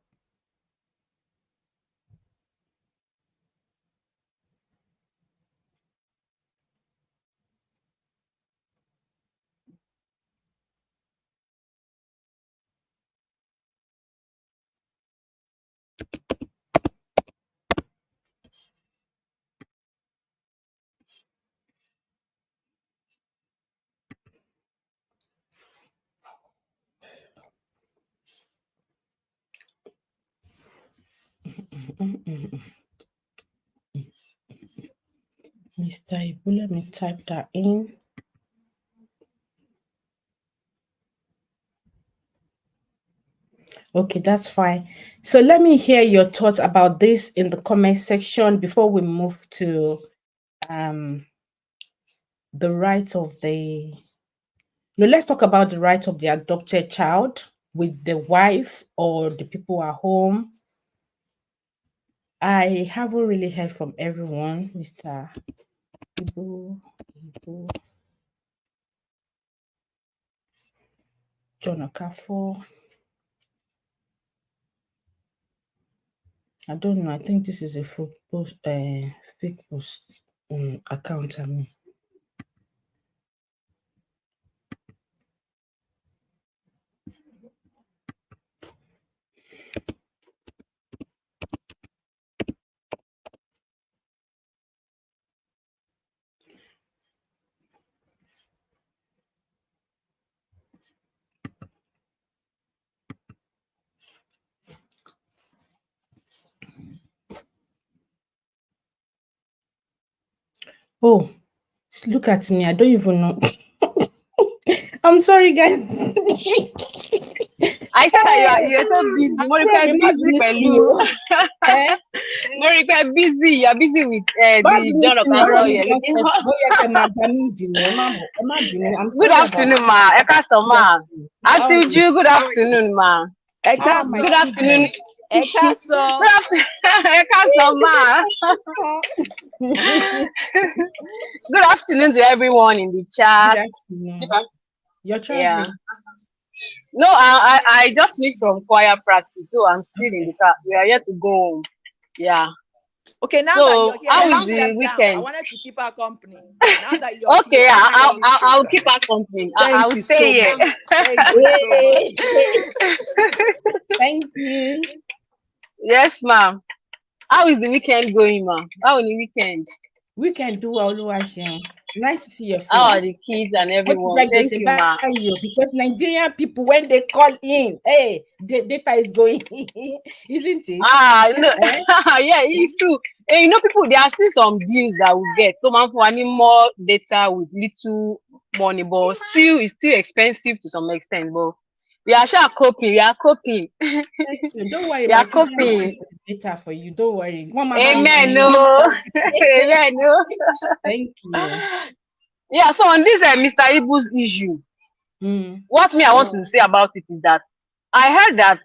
Mr. Ibu, let me type that in. Okay, that's fine. So let me hear your thoughts about this in the comment section before we move to the rights of the... No, let's talk about the rights of the adopted child with the wife or the people at home. I haven't really heard from everyone, Mr. Ibu, John Okafor. I don't know. I think this is a fake post account. I mean. Oh, look at me. I don't even know. I'm sorry, guys. I said that you're so busy. Moripe busy. You're busy with the John Okafor you're looking for. Good afternoon, ma. Ekaso, ma. Auntie Ju, good afternoon, ma. Ekaso. Good afternoon. Ekaso. Ekaso, ma. Good afternoon to everyone in the chat. Good afternoon. You're traveling? Yeah. No, I just finished from choir practice, so I'm still in the car. We are yet to go home. Yeah. Okay, now so that you're here, how is the weekend? I wanted to keep our company. Now that you're okay, here, I'll keep our company. I'll stay here. Thank you so much. Thank you. Yes, ma'am. How is the weekend going, ma'am? How is the weekend? Weekend do well, nice to see your face. How are the kids and everyone? Thank you, ma'am. Because Nigerian people, when they call in, hey, the data is going, isn't it? No. Yeah, it's true. And you know, people, there are still some deals that we get. So, man, for any more data with little money, but still, it's still expensive to some extent. But we are sure coping. We are coping. Don't worry. We are coping. Data for you. Don't worry. Amen. No. Amen. No. Thank you. Yeah. So on this Mr. Ibu's issue, what I want to say about it is that I heard that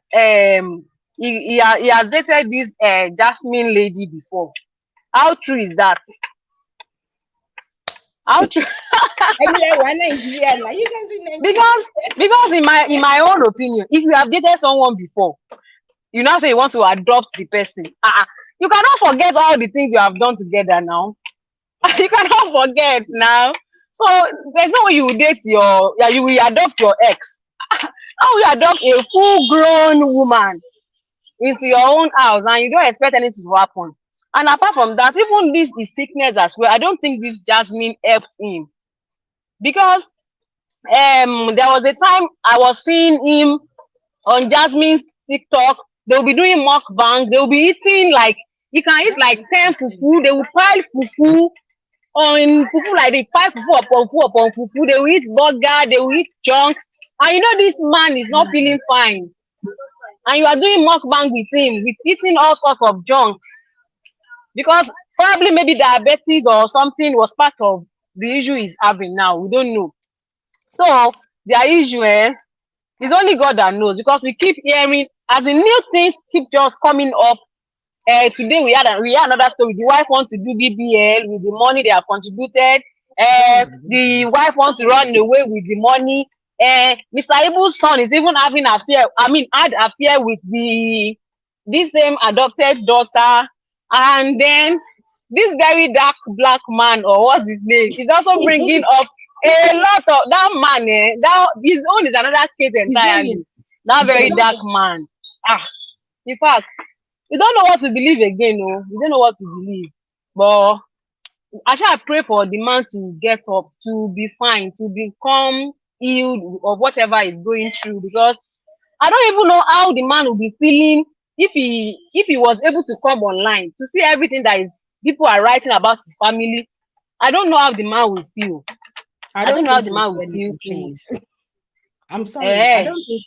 he has dated this Jasmine lady before. How true is that? How true? Anyway, one Nigeria now. You guys in Nigeria. because in my own opinion, if you have dated someone before, you now say you want to adopt the person. You cannot forget all the things you have done together now. You cannot forget now. So there's no way you will date you will adopt your ex. How will you adopt a full-grown woman into your own house and you don't expect anything to happen? And apart from that, even this is sickness as well. I don't think this Jasmine helps him because there was a time I was seeing him on Jasmine's TikTok. They'll be doing mukbang. They'll be eating like you can eat like 10 fufu. They will pile fufu on fufu like they pile fufu upon fufu. They will eat burger. They will eat junks. And you know this man is not feeling fine. And you are doing mukbang with him, with eating all sorts of junks. Because probably maybe diabetes or something was part of the issue he's having now. We don't know. So their issue is only God that knows, because we keep hearing as the new things keep just coming up. Today we had another story. The wife wants to do BBL with the money they have contributed. The wife wants to run away with the money. Mr. Ibu's son is even having affair. Had affair with this same adopted daughter. And then this very dark black man, or what's his name, is also bringing up a lot of that man. That his own is another case entirely. That very dark man. In fact, you don't know what to believe again. No, you don't know what to believe. But I shall pray for the man to get up, to be fine, to become healed of whatever is going through. Because I don't even know how the man will be feeling if he was able to come online to see everything that is people are writing about his family. I don't know how the man will feel. I don't know how the man will feel, please. I'm sorry. I don't think.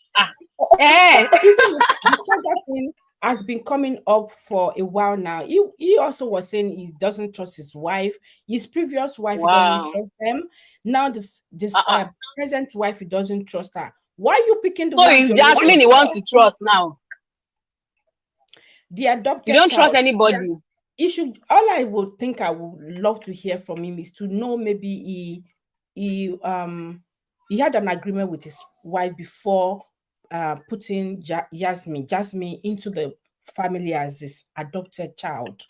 The saga thing has been coming up for a while now. He also was saying he doesn't trust his wife. His previous wife, he doesn't trust them. Now this present wife, he doesn't trust her. Why are you picking the? So it's Jasmine he wants to trust now. The adopted. You don't trust anybody. He should. All I would think I would love to hear from him is to know maybe he had an agreement with his wife before putting Jasmine into the family as his adopted child.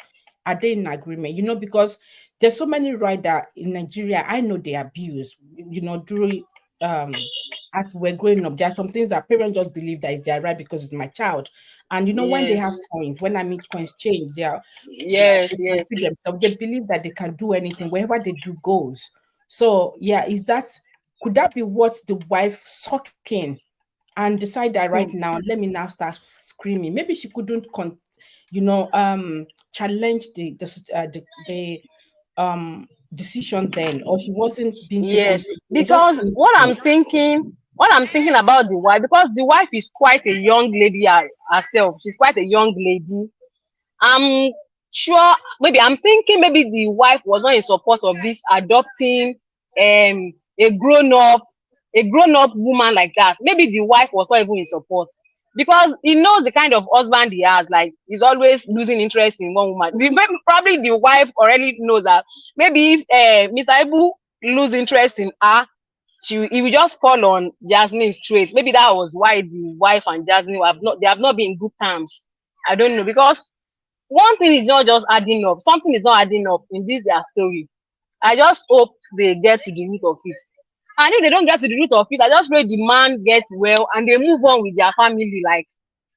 Are they in agreement? You know, because there's so many rights in Nigeria. I know they abuse. You know, during as we're growing up, there are some things that parents just believe that it's their right because it's my child. And you know, when they have coins, when coins change, they themselves. They believe that they can do anything, wherever they do goes. So yeah, could that be what the wife sucking and decide that right now, let me now start screaming? Maybe she couldn't challenge the decision then, or she wasn't being because what I'm thinking about the wife, because the wife is quite a young lady herself. She's quite a young lady. I'm sure I'm thinking maybe the wife was not in support of this adopting a grown-up woman like that. Maybe the wife was not even in support, because he knows the kind of husband he has. Like, he's always losing interest in one woman. Probably the wife already knows that maybe if Mr. Ibu lose interest in her, he will just fall on Jasmine's trait. Maybe that was why the wife and Jasmine have not been in good terms. I don't know, because one thing is not just adding up. Something is not adding up in their story. I just hope they get to the root of it. And if they don't get to the root of it, I just pray the man gets well and they move on with their family. Like,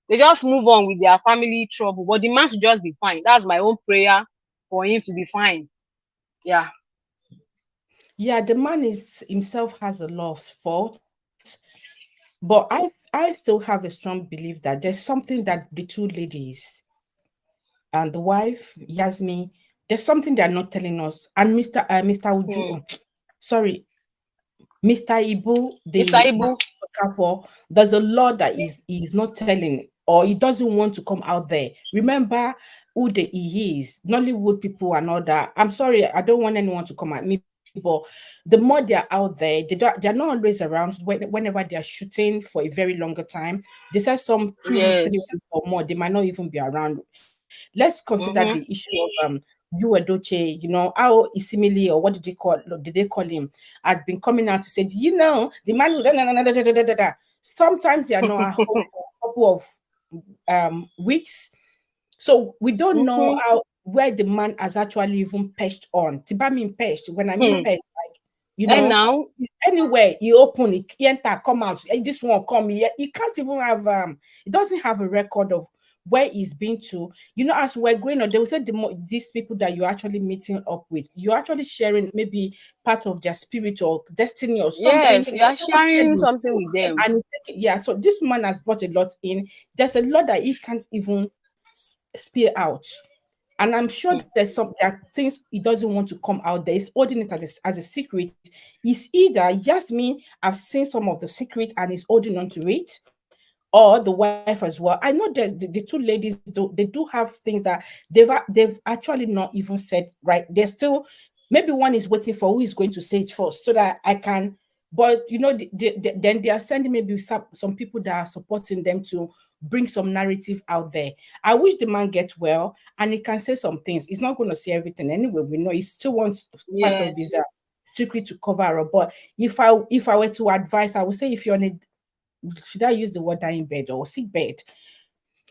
they just move on with their family trouble. But the man should just be fine. That's my own prayer, for him to be fine. Yeah. Yeah, the man himself has a lot of faults. But I still have a strong belief that there's something that the two ladies and the wife, Yasmin, there's something they're not telling us. And Mr. Uju, sorry, Mr. Ibu, there's a lot that he's not telling, or he doesn't want to come out there. Remember who he is, Nollywood people and all that. I'm sorry, I don't want anyone to come at me but the more they're out there, they're not always around whenever they're shooting for a very longer time. They said some 2 weeks, 3 weeks or more, they might not even be around. Let's consider the issue of Yul Edochie, how Isimili, or what did they call him, has been coming out to say, the man will sometimes they are not at home for a couple of weeks. So we don't know where the man has actually even perched on. Tiba mean perched. When I mean perched, like, And now, anywhere he open, he enter, come out. This one come here. He can't even have he doesn't have a record of where he's been to. As we're going on, they will say these people that you're actually meeting up with, you're actually sharing maybe part of their spirit or destiny or something. Yes, you're sharing something with them. And so this man has brought a lot in. There's a lot that he can't even spill out. And I'm sure there are things he doesn't want to come out there. He's holding it as a secret. It's either Yasmin have seen some of the secret and is holding on to it, or the wife as well. I know that the two ladies they do have things that they've actually not even said, right? They're still, maybe one is waiting for who is going to say it first so that I can. But then they are sending maybe some people that are supporting them to bring some narrative out there. I wish the man gets well and he can say some things. He's not going to say everything anyway. We know he still wants part of his secret to cover up. But if I were to advise, I would say, if you're on a, should I use the word dying bed or sick bed,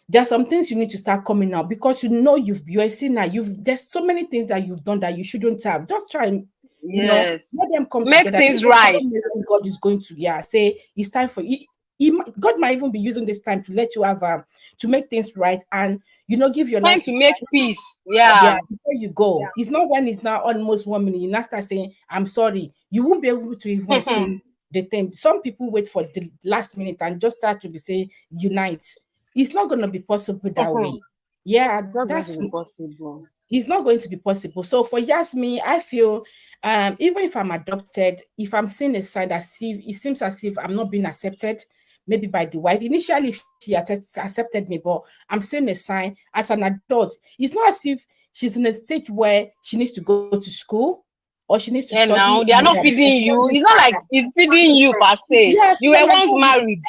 there are some things you need to start coming out, because you're seeing now, there's so many things that you've done that you shouldn't have. Just try and let them come make together. Things right. God is going to say it's time for you. God might even be using this time to let you have to make things right, and give your time life to make peace. Yeah, before you go. It's not when it's now almost 1 minute you now start saying I'm sorry. You won't be able to even explain the thing. Some people wait for the last minute and just start to be saying unite. It's not going to be possible that way. Yeah, that's possible. It's not going to be possible. So for Yasmin, I feel even if I'm adopted, if I'm seeing a sign that it seems as if I'm not being accepted, maybe by the wife. Initially, she accepted me, but I'm seeing a sign as an adult. It's not as if she's in a stage where she needs to go to school or she needs to study. Now they are not feeding you. It's not like it's feeding you per se. Yes, you were once married.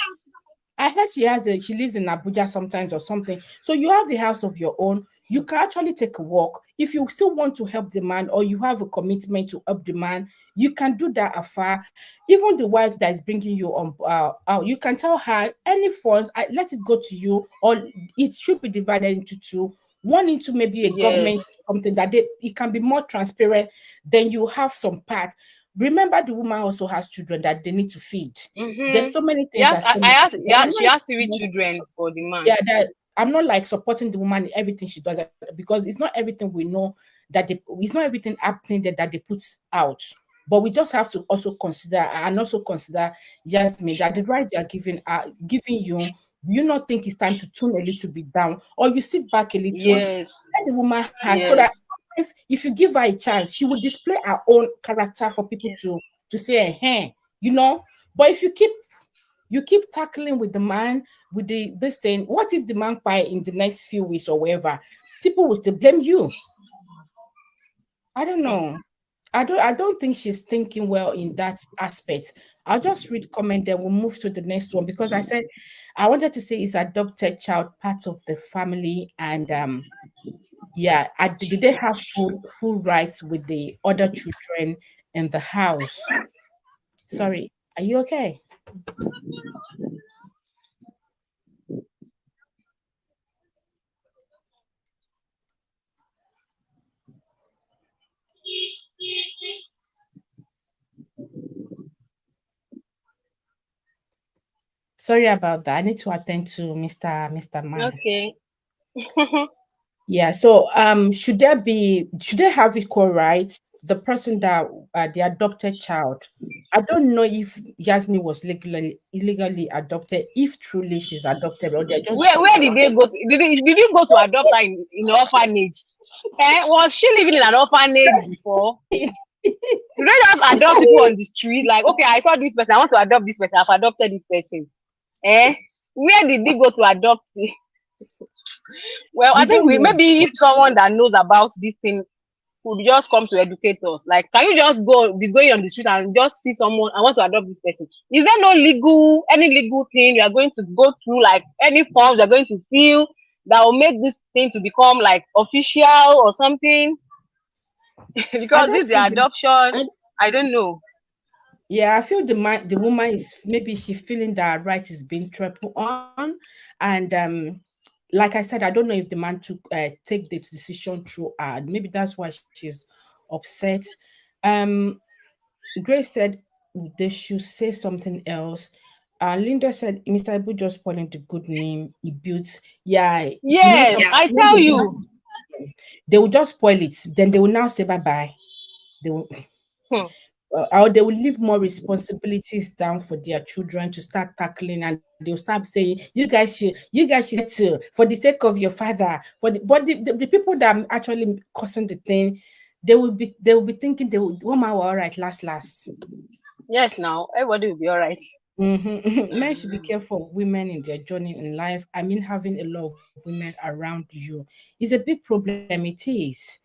I heard she lives in Abuja sometimes or something. So you have a house of your own. You can actually take a walk. If you still want to help the man, or you have a commitment to help the man, you can do that afar. Even the wife that is bringing you on out, you can tell her any funds, let it go to you, or it should be divided into two. One into maybe a government, something that it can be more transparent. Then you have some part. Remember, the woman also has children that they need to feed. There's so many things. She has 3 children for the man. Yeah, I'm not like supporting the woman in everything she does, because it's not everything we know it's not everything happening that they put out. But we just have to also consider Yasmin, that the rights they are giving you. Do you not think it's time to tune a little bit down, or you sit back a little? Yes. Let the woman has so that if you give her a chance, she will display her own character for people to say, hey, But if you keep tackling with the man with this thing, what if the man cry in the next few weeks or whatever? People will still blame you. I don't know. I don't think she's thinking well in that aspect. I'll just read comment, then we'll move to the next one, because I said I wanted to say is adopted child part of the family, and did they have full rights with the other children in the house? Sorry, are you okay? Sorry about that. I need to attend to Mr. Man. Okay. Yeah. So should they have equal rights? The person that the adopted child. I don't know if Yasmin was illegally adopted, if truly she's adopted, or they're just where did they go to? Did you go to adopt her in an orphanage? Was she living in an orphanage before? Did they just adopt people on the street? Like, okay, I saw this person, I want to adopt this person, I've adopted this person. Where did they go to adopt it? Well, I think maybe if someone that knows about this thing would just come to educate us. Like, can you just be going on the street and just see someone, I want to adopt this person? Is there no any legal thing you are going to go through, like any forms you're going to fill that will make this thing to become like official or something? I Because don't this is feel the the adoption. I don't know. Yeah, I feel the woman is maybe she's feeling that her right is being trampled on, and like I said, I don't know if the man took take the decision through her. Maybe that's why she's upset. Um, Grace said they should say something else. Linda said Mr. Ibu just spoiling the good name he built. Yeah, Yes, I when tell you. they will just spoil it. Then they will now say bye bye. They will Hmm. or they will leave more responsibilities down for their children to start tackling, and they'll start saying you guys should for the sake of your father, but the people that are actually causing the thing, they will be thinking they will one man will all right last. Yes, now everybody will be all right. Men should be careful of women in their journey in life. I mean, having a lot of women around you is a big problem. It is.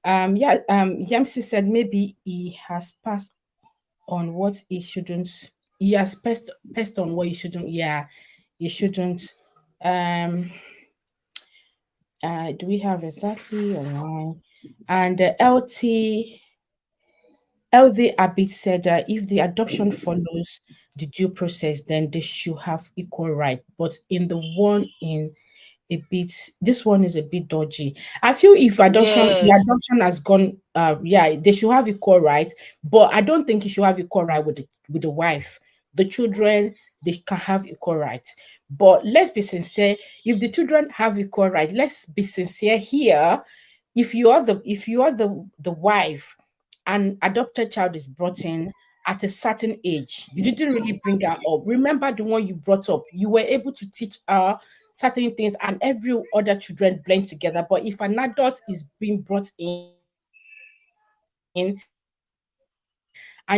Yamsi said maybe he has passed on what he shouldn't. He has passed on what he shouldn't. Yeah, he shouldn't. Um, do we have exactly online? And LD Abid said if the adoption follows the due process, then they should have equal right. But in the one in a bit, this one is a bit dodgy. I feel if the Yes. adoption has gone, yeah, they should have equal right. But I don't think you should have equal right with the wife. The children, they can have equal rights. But let's be sincere. If the children have equal right, let's be sincere here. If you are the wife, an adopted child is brought in at a certain age, you didn't really bring her up. Remember the one you brought up, you were able to teach her certain things, and every other children blend together. But if an adult is being brought in and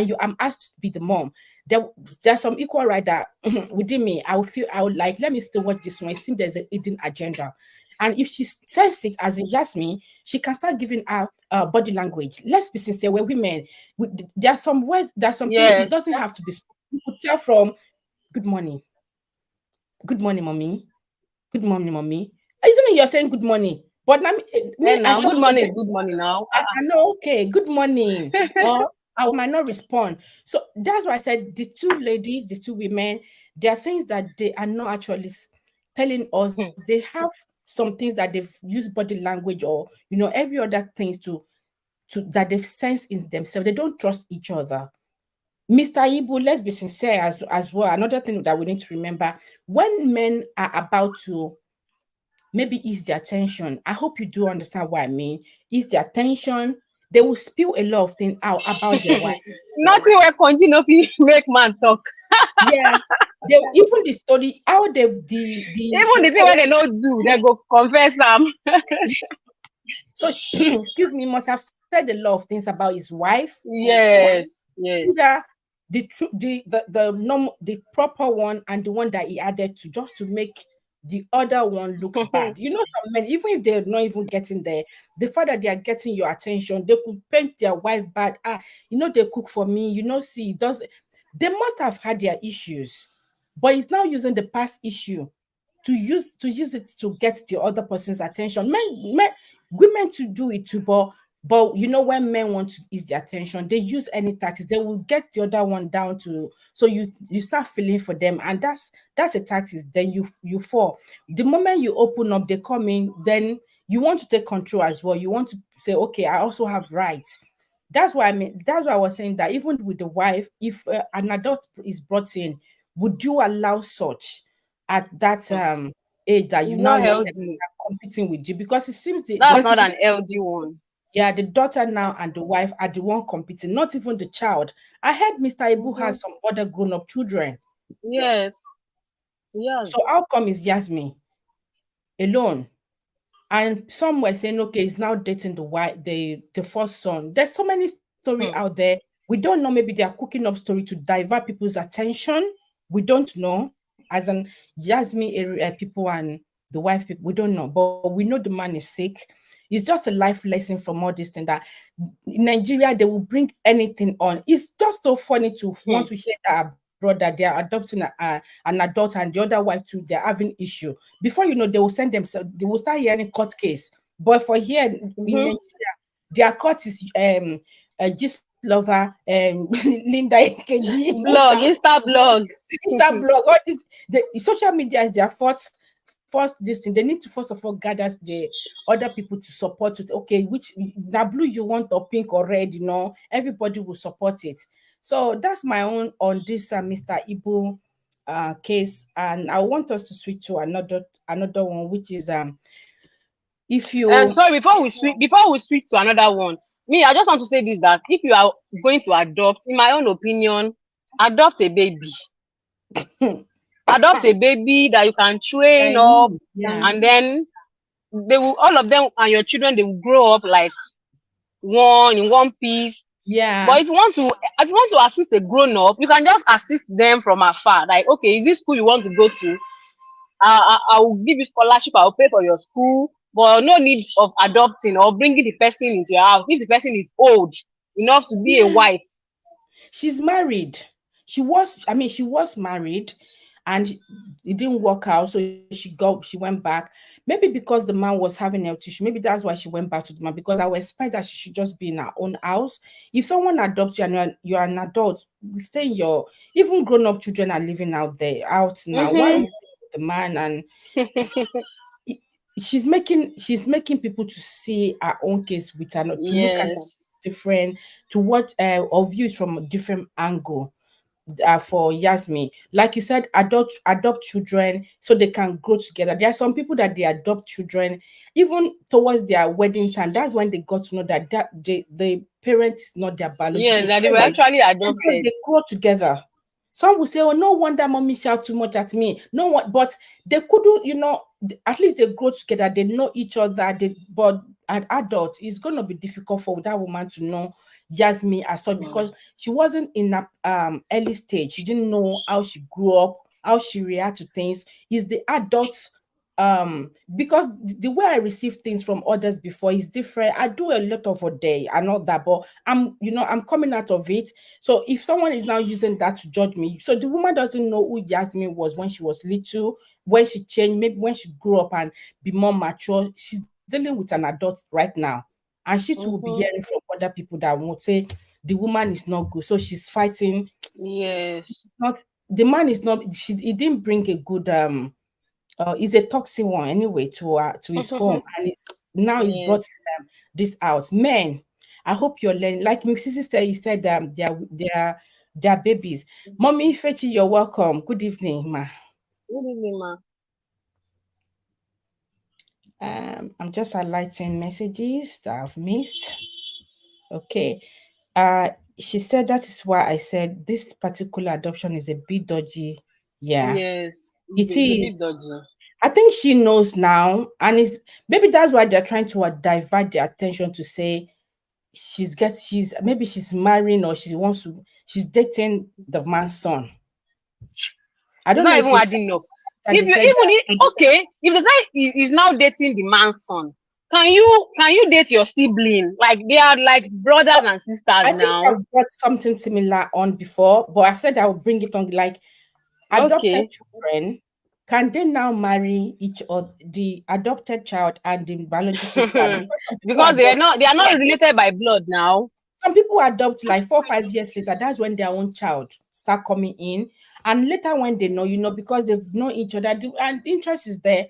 you am asked to be the mom, there's some equal right that within me, I would like, let me still watch this one. It seems there's a hidden agenda. And if she says it as in Yasmin, she can start giving her body language. Let's be sincere, we're women. There are some words, there are some things, it doesn't Yes. have to be spoken. You could tell from good morning, good morning, mommy, good morning, mommy. Isn't it you're saying good morning? But now me, And I now saw good money is good money now. I can know, okay, good morning. Or I might not respond. So that's why I said the two ladies, the two women, there are things that they are not actually telling us. They have some things that they've used body language or every other things to that they've sensed in themselves. They don't trust each other. Mr. Ibu, let's be sincere as well. Another thing that we need to remember, when men are about to maybe ease their tension. I hope you do understand what I mean. Ease their tension. They will spill a lot of things out about their wife. Nothing will continue if make man talk. Yeah. Even the story, how the Even the thing where they don't do, they go confess them. so excuse me, must have said a lot of things about his wife. Yes. Yes. Either the normal, the proper one, and the one that he added to just to make the other one looks bad. Some men, even if they're not even getting there, the fact that they are getting your attention, they could paint their wife bad. They cook for me. See, it does. They must have had their issues, but he's now using the past issue to use it to get the other person's attention. Women to do it too, but when men want to ease their attention, they use any tactics. They will get the other one down to so you start feeling for them, and that's a tactic. Then you fall. The moment you open up, they come in. Then you want to take control as well. You want to say, okay, I also have rights. That's why That's why I was saying that even with the wife, if an adult is brought in, would you allow such at that age that you It's now not want them to healthy. start competing with you? Because it seems That's not an healthy one. yeah, the daughter now and the wife are the one competing, not even the child. I heard Mr. Ibu has some other grown-up children. Yes. Yes. So how come is Yasmin alone? And some were saying, okay, he's now dating the wife, the first son. There's so many stories out there. We don't know. Maybe they are cooking up story to divert people's attention. We don't know. As in Yasmin area people and the wife people, we don't know. But we know the man is sick. It's just a life lesson from all this thing that in Nigeria they will bring anything on. It's just so funny to want to hear that brother they are adopting an adult and the other wife too, they're having issue. Before you know, they will send themselves, they will start hearing court case. But for here in Nigeria, their court is Gist Lover, Linda Ikeji. Blog, Insta blog. Insta blog, all this, the social media is their first this thing. They need to first of all gather the other people to support it. Okay, which now blue you want or pink or red, everybody will support it. So that's my own on this Mr. Ibu case, and I want us to switch to another one, which is if you Sorry, before we switch to another one, me, I just want to say this, that if you are going to adopt, in my own opinion, adopt a baby. Adopt a baby that you can train up, and then they will, all of them and your children, they will grow up like in one piece. Yeah. But if you want to assist a grown up, you can just assist them from afar. Like, okay, is this school you want to go to? I will give you scholarship. I will pay for your school, but no need of adopting or bringing the person into your house if the person is old enough to be a wife. She's married. She was married, and it didn't work out. So she went back. Maybe because the man was having health issue. Maybe that's why she went back to the man, because I would expect that she should just be in her own house. If someone adopts you and you're an adult, say even grown up children are living out now. Why are you staying with the man? And she's making people to see her own case with her, to look at it different, to what or view it from a different angle. For Yasmin, like you said, adopt children so they can grow together. There are some people that they adopt children even towards their wedding time. That's when they got to know that the parent is not their biological. Yeah, that they were actually adopted. They grow together. Some will say, "Oh, no wonder mommy shout too much at me." No one, but they couldn't. At least they grow together. They know each other. But an adult, it's going to be difficult for that woman to know Yasmin as such, because she wasn't in that early stage. She didn't know how she grew up, how she react to things. Is the adults because the way I receive things from others before is different. I do a lot of a day and all that, but I'm coming out of it. So if someone is now using that to judge me, so the woman doesn't know who Yasmin was when she was little, when she changed, maybe when she grew up and be more mature. She's dealing with an adult right now, and she too will be hearing from other people that won't say the woman is not good, so she's fighting. Yes, the man is not. He didn't bring a good he's a toxic one anyway to his home, and now he's brought this out. Men, I hope you're learning. Like Mrs. Sister, he said their babies. Mommy Fechi, you're welcome. Good evening, ma. Good evening, ma. I'm just highlighting messages that I've missed. Okay. She said that is why I said this particular adoption is a bit dodgy. Yeah. Yes, it is. A bit dodgy. I think she knows now, and maybe that's why they're trying to divert their attention to say she's marrying, or she's dating the man's son. I don't know. Not even adding up. If they say he's now dating the man's son, can you date your sibling? Like they are like brothers and sisters now. I think I've got something similar on before, but I've said I will bring it on. Like adopted children, can they now marry each other, the adopted child and the biological child? Because they are not related by blood now. Some people adopt like 4 or 5 years later. That's when their own child start coming in, and later when they know, because they've known each other and interest is there.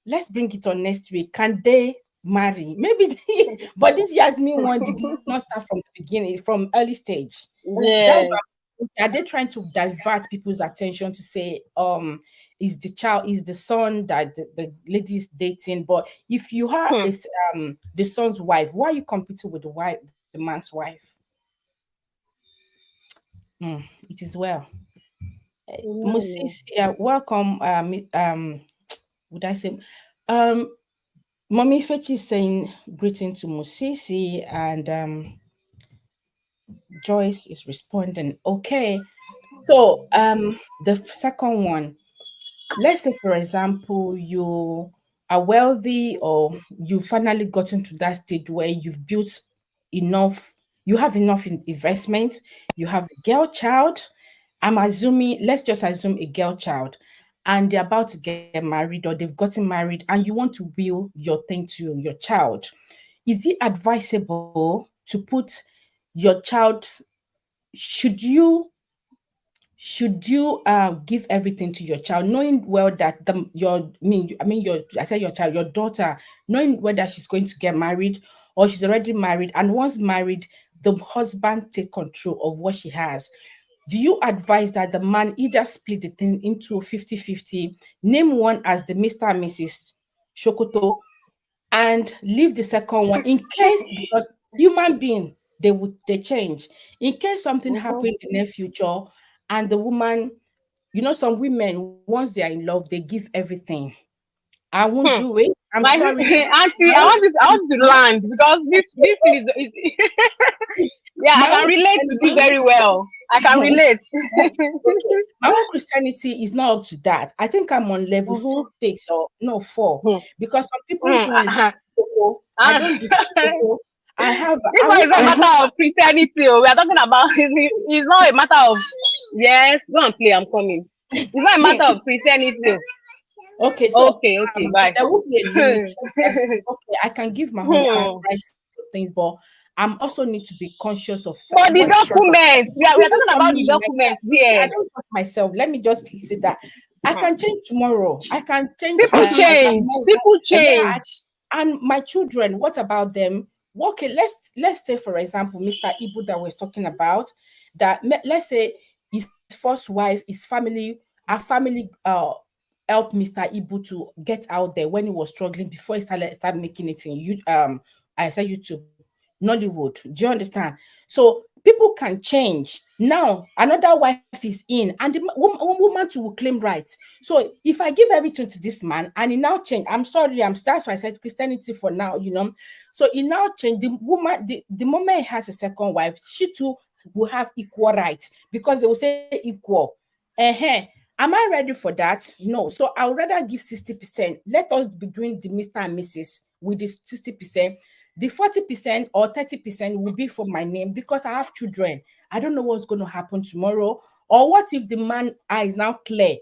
Let's bring it on next week. Can they marry? Maybe, but this Yasmin one did not start from the beginning, from early stage. Yeah. Are they trying to divert people's attention to say, is the son that the lady is dating? But if you are the son's wife, why are you competing with the man's wife? It is well. Moses, welcome. Would I say, Mommy Fechi is saying greeting to Musisi, and Joyce is responding. Okay, so the second one, let's say for example you are wealthy, or you've finally gotten to that stage where you've built enough, you have enough investment, you have a girl child. I'm assuming, let's just assume a girl child, and they're about to get married or they've gotten married, and you want to will your thing to your child. Is it advisable to put your child, should you give everything to your child, knowing well that your I said your child, your daughter, knowing whether she's going to get married or she's already married, and once married, the husband take control of what she has? Do you advise that the man either split the thing into 50-50, name one as the Mr. and Mrs. Shokoto, and leave the second one in case, because human being, they change, in case something Mhm. happened in the near future, and the woman, some women, once they are in love, they give everything. I won't Hmm. do it. I'm My sorry. auntie, My own, I want to land because this thing is yeah, I my can own relate to this very well. I can Christianity, relate. okay, my own Christianity is not up to that. I think I'm on level Mhm. 6 or no 4, Hmm. because some people's Hmm. one is cocoa. I Ah. don't do cocoa. I have, This I one is won't, not a matter of Christianity. Oh. We are talking about it's not a matter of yes. Go and play. I'm coming. It's not a matter of Christianity. okay, so Okay, okay, bye. there will be a limit. Yes, okay, I can give my husband Hmm. rights to things, but I'm also need to be conscious of For the what, document, we are even talking for about the me myself. document You see, I here. don't trust myself. Let me just say that I Hmm. can change tomorrow. I can change. People change. People Yeah, change. and my children, what about them? Okay, let's say, for example, Mr. Ibu that we're talking about, that let's say his first wife, his family, our family helped Mr. Ibu to get out there when he was struggling before he started making it in I said YouTube, Nollywood. Do you understand? So people can change. Now another wife is in, and the woman too will claim rights. So if I give everything to this man and he now change, I'm sorry, that's why I said Christianity for now. So he now change, the woman, the moment he has a second wife, she too will have equal rights, because they will say equal. Am I ready for that? No. So I would rather give 60%. Let us be doing the Mr. and Mrs. with the 60%. The 40% or 30% will be for my name, because I have children. I don't know what's going to happen tomorrow. Or what if the man eye is now clear?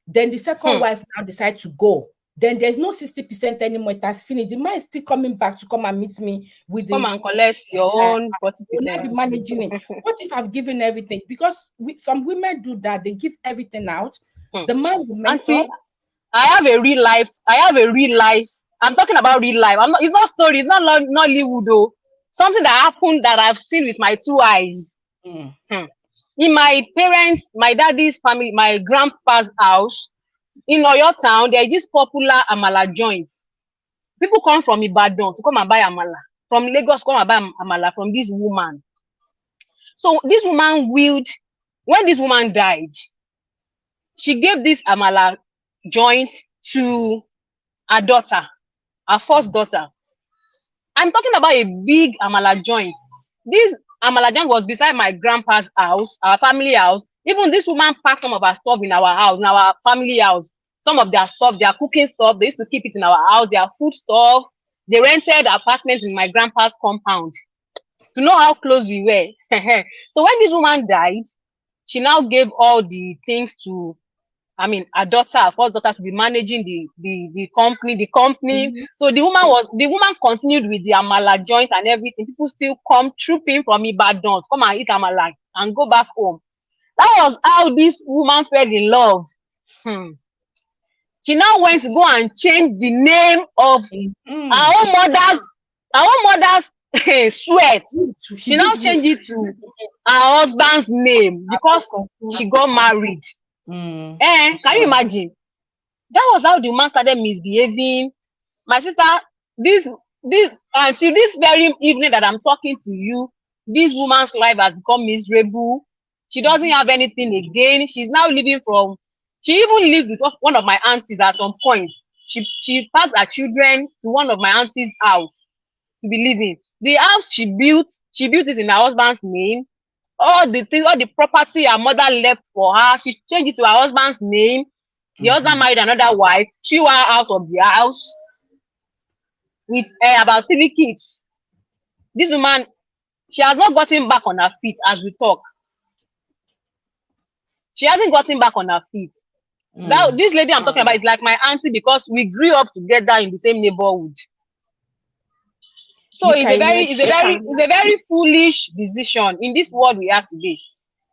Then the second Hmm. wife now decides to go. Then there's no 60% anymore. It has finished. The man is still coming back to come and meet me with Come the and collect your own will not be 40%. managing it. What if I've given everything? Because some women do that, they give everything out. Hmm. The man will mess Auntie, up. I have a real life. I have a real life. I'm talking about real life. I'm not. It's not story. It's not Nollywood though. Something that happened that I've seen with my two eyes. Mm. Hmm. In my parents, my daddy's family, my grandpa's house in Oyo town, there is this popular amala joint. People come from Ibadan to come and buy amala. From Lagos, come and buy amala from this woman. So this woman willed. When this woman died, she gave this amala joint to her daughter, her first daughter. I'm talking about a big amala joint. This amala joint was beside my grandpa's house, our family house. Even this woman packed some of her stuff in our house, in our family house. Some of their stuff, their cooking stuff, they used to keep it in our house, their food stuff. They rented apartments in my grandpa's compound to know how close we were. So when this woman died, she now gave all the things to her daughter, her first daughter, to be managing the company, Mhm. So the woman continued with the amala joint and everything. People still come trooping from Ibadan to come and eat amala and go back home. That was how this woman fell in love. Hmm. She now went to go and change the name of Mhm. her own mother's sweat. She She now did good. changed it to her husband's name because Mm. she got married. Can you imagine? That was how the man started misbehaving. My sister, this until this very evening that I'm talking to you, this woman's life has become miserable. She doesn't have anything again. She's now living from. She even lived with one of my aunties at some point. She passed her children to one of my auntie's house to be living. The house she built it in her husband's name. All the things, all the property her mother left for her, she changed it to her husband's name. The husband married another wife, threw her out of the house with about 3 kids. This woman, she has not gotten back on her feet as we talk. She hasn't gotten back on her feet. Now, this lady I'm talking about is like my auntie because we grew up together in the same neighborhood. So it's a very foolish decision in this world we have today.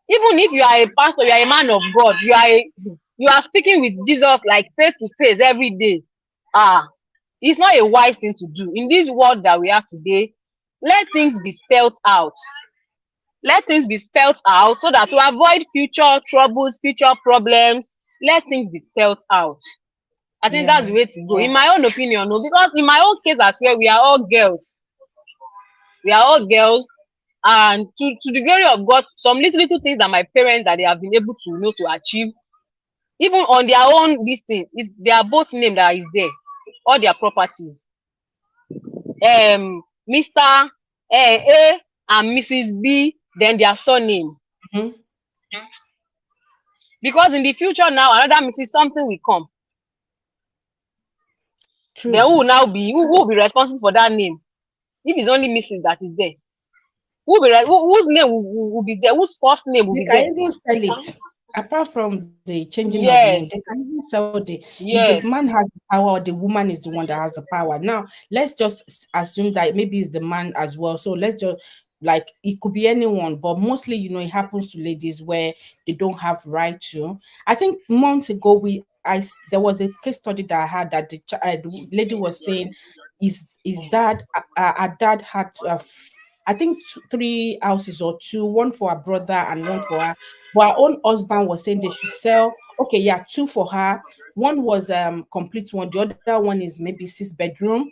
Even if you are a pastor, you are a man of God, you are speaking with Jesus like face to face every day. It's not a wise thing to do. In this world that we have today, let things be spelled out. Let things be spelled out so that to avoid future troubles, future problems, let things be spelled out. I think that's the way to go. In my own opinion, no, because in my own case as well, we are all girls. We are all girls, and to the glory of God, some little things that my parents that they have been able to to achieve, even on their own this thing, they are both named that is there, all their properties. Mr. A and Mrs. B, then their surname. Because in the future now, another Mrs. something will come. True. Then who will now be who will be responsible for that name? If it's only Mrs. that is there, whose name will be there? Whose first name will be there? They can even sell it. Apart from the changing of name, they can even sell the. If the man has the power, or the woman is the one that has the power. Now, let's just assume that maybe it's the man as well. So let's just like it could be anyone, but mostly, it happens to ladies where they don't have right to. I think months ago there was a case study that I had that the lady was saying his dad, her dad had I think 3 houses or 2, one for her brother and one for her. But her own husband was saying they should sell. Okay, 2 for her. One was complete one. The other one is maybe 6 bedroom.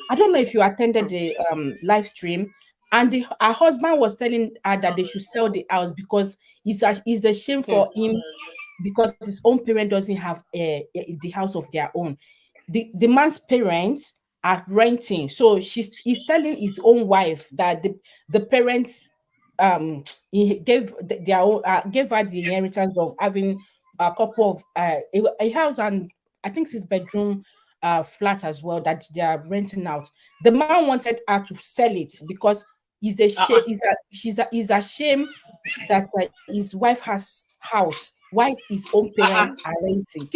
I don't know if you attended the live stream. And her husband was telling her that they should sell the house because it's a shame for him because his own parent doesn't have the house of their own. The man's parents are renting, so he's telling his own wife that the parents he gave their own gave her the inheritance of having a couple of a house and I think 6 bedroom flat as well that they are renting out. The man wanted her to sell it because he's ashamed that his wife has house while his own parents are renting.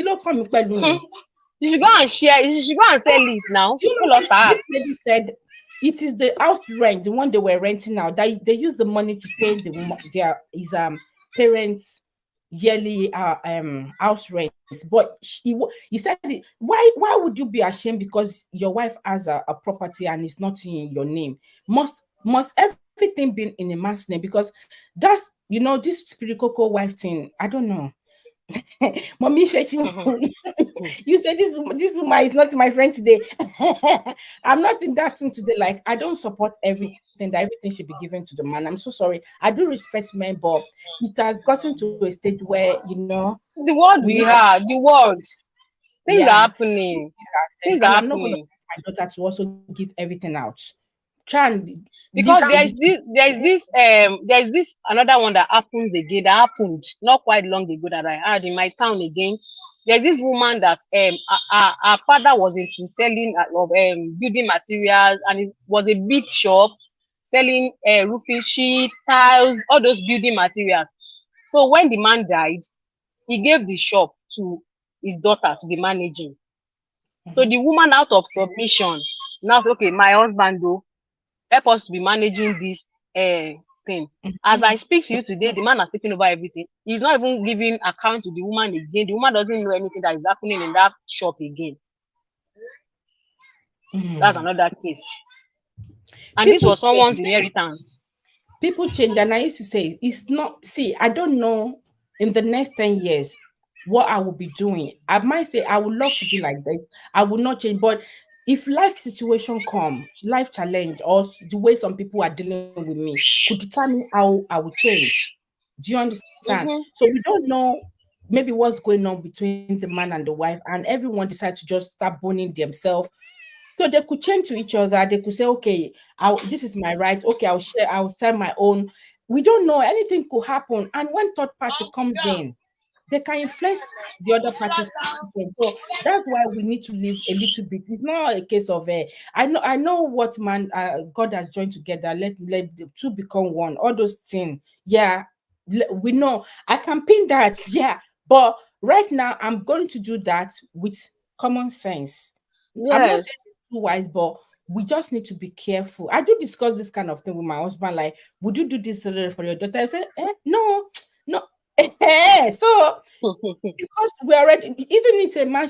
You should go and share. You should go and sell it now. This lady said it is the house rent, the one they were renting now. They use the money to pay his parents yearly house rent. But he said, why would you be ashamed because your wife has a property and it's not in your name? Must everything be in a man's name? Because that's this spiritual wife thing. I don't know. Mommy, you said this woman is not my friend today. I'm not in that thing today. Like, I don't support everything that everything should be given to the man. I'm so sorry. I do respect men, but it has gotten to a stage where the world the world things are happening. Things are I'm not going to put my daughter to also give everything out. Because there's this another one that happened not quite long ago that I heard in my town again. There's this woman that her father was into selling of building materials, and it was a big shop selling roofing sheets, tiles, all those building materials. So when the man died, he gave the shop to his daughter to be managing. So the woman, out of submission, now said, okay, my husband though, help us to be managing this thing. As I speak to you today, the man has taken over everything. He's not even giving account to the woman again. The woman doesn't know anything that is happening in that shop again. That's another case. And this was someone's inheritance. People change, and I used to say, it's not, I don't know in the next 10 years what I will be doing. I might say I would love to be like this. I will not change, but if life situation comes, life challenge, or the way some people are dealing with me could determine how I will change. Do you understand? So we don't know maybe what's going on between the man and the wife, and everyone decides to just start burning themselves. So they could change to each other. They could say, okay, this is my right. Okay, I'll sell my own. We don't know. Anything could happen. And when third party comes in, they can influence the other party's decision. So that's why we need to live a little bit. It's not a case of I know what man God has joined together. Let the two become one. All those things, yeah, we know. I can pin that, yeah. But right now, I'm going to do that with common sense. I'm not Yes. saying it's too wise, but we just need to be careful. I do discuss this kind of thing with my husband. Like, would you do this for your daughter? I say, no, no. So because we already, isn't it a man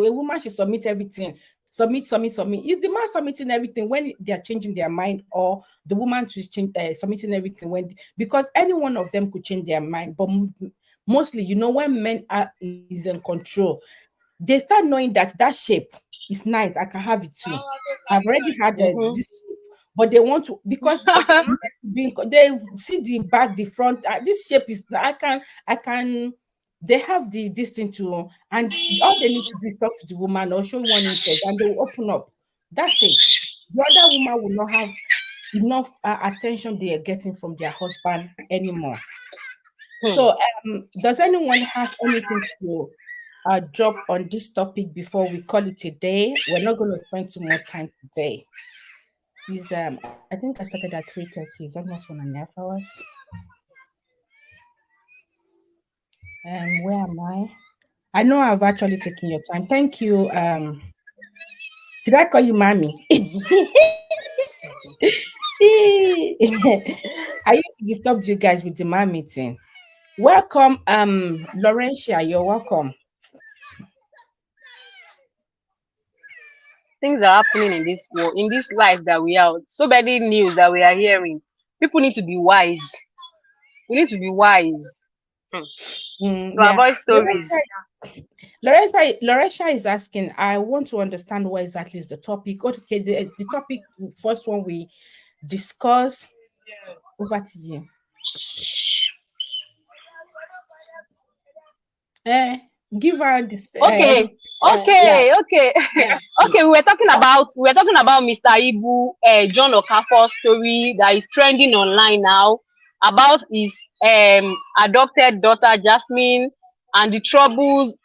a woman should submit everything, submit. Is the man submitting everything when they are changing their mind, or the woman is submitting everything when, because any one of them could change their mind, but mostly, when men is in control, they start knowing that that shape is nice. I can have it too. I've already had Mhm. this shape, but they want to, because they see the back, the front. This shape is, I can. They have this thing to, and all they need to do is talk to the woman or show one interest, and they will open up. That's it. The other woman will not have enough attention they are getting from their husband anymore. Hmm. So, does anyone has anything to drop on this topic before we call it a day? We're not going to spend too much time today. Is I think I started at 3:30. It's almost 1.5 hours. Where am I? I know I've actually taken your time. Thank you. Should I call you mommy? I used to disturb you guys with the mommy thing. Welcome, Laurentia. You're welcome. Things are happening in this world, in this life that we are. So many news that we are hearing. People need to be wise. We need to be wise to Yeah. avoid stories. Lorenza is asking, I want to understand what exactly is the topic. Okay, the topic, first one we discuss. Over to you. Eh, give her this. Okay, Yeah, okay. yes. Okay, we were talking about Mr. Ibu, John Okafor's story that is trending online now about his adopted daughter Jasmine and the troubles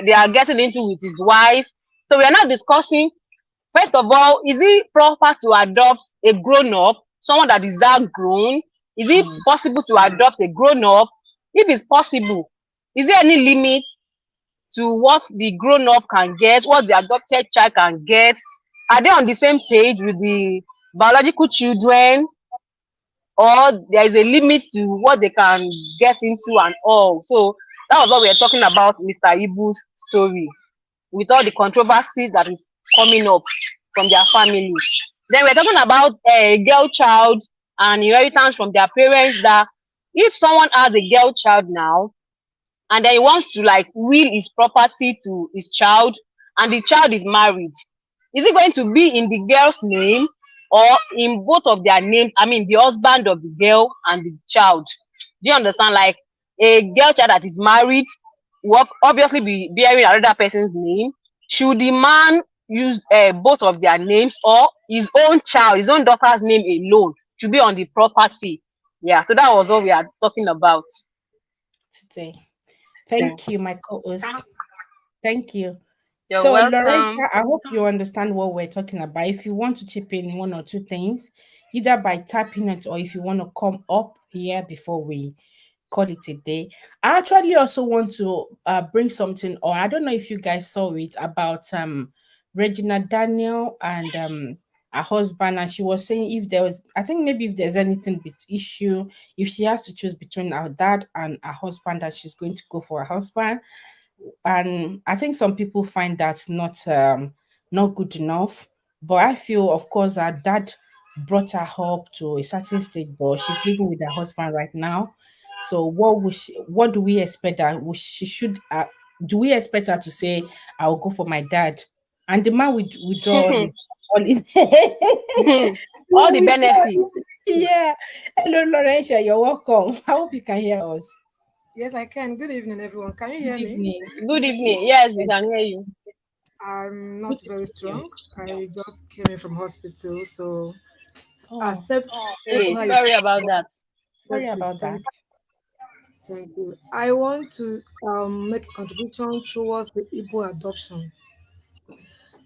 they are getting into with his wife. So we are now discussing, first of all, is it proper to adopt a grown up, someone that is that grown? Is it possible to adopt a grown up? If it's possible, is there any limit to what the grown up can get, what the adopted child can get? Are they on the same page with the biological children, or there is a limit to what they can get into and all? So that was what we were talking about, Mr. Ibu's story, with all the controversies that is coming up from their family. Then we're talking about a girl child and inheritance from their parents, that if someone has a girl child now and then he wants to like will his property to his child and the child is married, is it going to be in the girl's name or in both of their names? I mean, the husband of the girl and the child. Do you understand? Like a girl child that is married will obviously be bearing another person's name. Should the man use both of their names, or his own child, his own daughter's name alone should be on the property? Yeah, so that was what we are talking about Today. today. Thank you, my co-host. Thank you. You're So, welcome. Lorenza, I hope you understand what we're talking about. If you want to chip in one or two things, either by tapping it or if you want to come up here before we call it a day. I actually also want to bring something on. I don't know if you guys saw it about Regina Daniel and her husband, and she was saying if there was, I think maybe if there's anything issue, if she has to choose between her dad and her husband, that she's going to go for her husband. And I think some people find that not good enough. But I feel, of course, her dad brought her up to a certain stage, but she's living with her husband right now. So what do we expect that she should? Do we expect her to say, "I'll go for my dad," and the man would withdraw all his All the benefits. yeah. Hello, Laurentia. You're welcome. I hope you can hear us. Yes, I can. Good evening, everyone. Can you Good hear me? evening. Good evening. Yes, we Yes, can hear you. I'm good not to very see you. strong. I just came in from hospital, so Oh, accept Hey, how you sorry about that. sorry accept it. about that. Thank you. I want to make a contribution towards the Igbo adoption.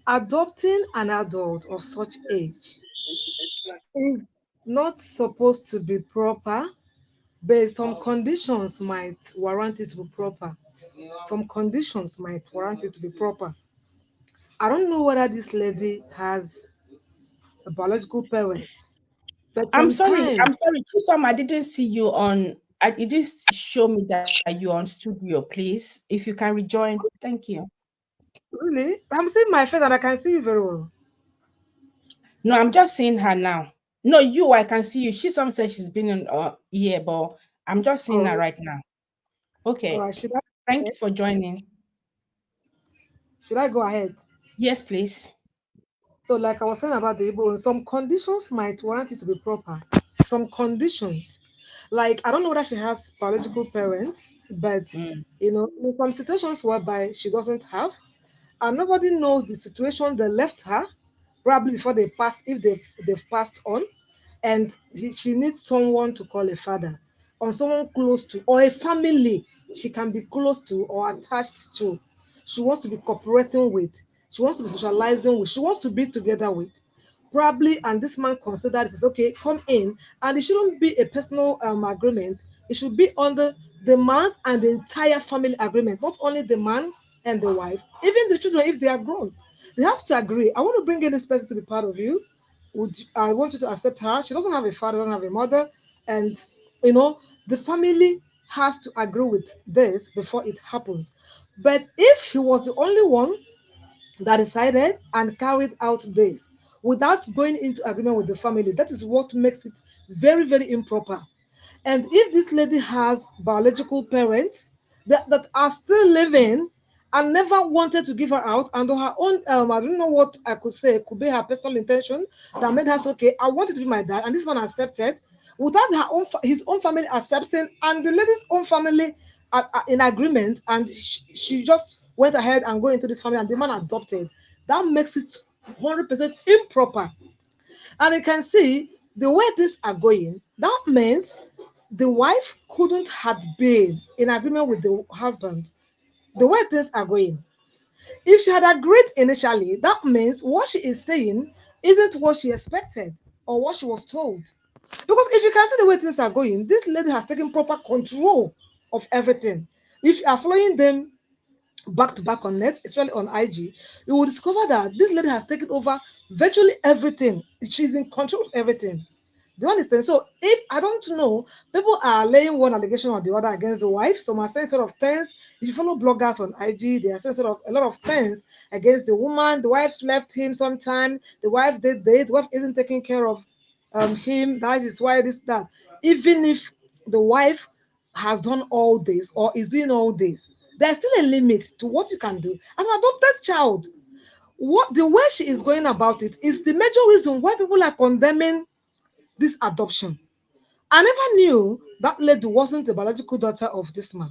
Adopting an adult of such age is not supposed to be proper, but some conditions might warrant it to be proper. Some conditions might warrant it to be proper. I don't know whether this lady has a biological parent, but sometimes, I'm sorry, Chisom, I didn't see you on. It didn't show me that you're on studio, please. If you can rejoin, thank you. really, I'm seeing my face and I can see you very well. No, I'm just seeing her now. No, you, I can see you. Chisom says she's been in here, but I'm just seeing her Oh, right now. all Okay, right. thank you for joining. Should I go ahead? Yes, please. So, like I was saying about the Igbo, some conditions might warrant it to be proper. Some conditions, like I don't know whether she has biological parents, but Mm. in some situations whereby she doesn't have, and nobody knows the situation they left her, probably before they passed, if they've passed on, and she needs someone to call a father, or someone close to, or a family she can be close to or attached to. She wants to be cooperating with, she wants to be socializing with, she wants to be together with. Probably, and this man considered it as okay, come in, and it shouldn't be a personal agreement. It should be under the man's and the entire family agreement, not only the man and the wife, even the children if they are grown. They have to agree. I want to bring in this person to be part of you. I want you to accept her. She doesn't have a father, doesn't have a mother, and the family has to agree with this before it happens. But if he was the only one that decided and carried out this without going into agreement with the family, that is what makes it very, very improper. And if this lady has biological parents that are still living and never wanted to give her out, and her own, I don't know what I could say, could be her personal intention that made her say, okay, I want you to be my dad, and this man accepted without his own family accepting, and the lady's own family are in agreement, and she just went ahead and go into this family, and the man adopted. That makes it 100% improper. And you can see the way these are going. That means the wife couldn't have been in agreement with the husband. The way things are going, if she had agreed initially, that means what she is saying isn't what she expected or what she was told. Because if you can see the way things are going, this lady has taken proper control of everything. If you are following them back to back on net, especially on IG, you will discover that this lady has taken over virtually everything. She's in control of everything. Do you understand? So if I don't know, people are laying one allegation or the other against the wife. Some are saying sort of things. If you follow bloggers on IG, they are saying sort of a lot of things against the woman. The wife left him sometime. The wife did this. The wife isn't taking care of him. That is why this that. Even if the wife has done all this or is doing all this, there's still a limit to what you can do as an adopted child. What the way she is going about it is the major reason why people are condemning this adoption. I never knew that lady wasn't the biological daughter of this man.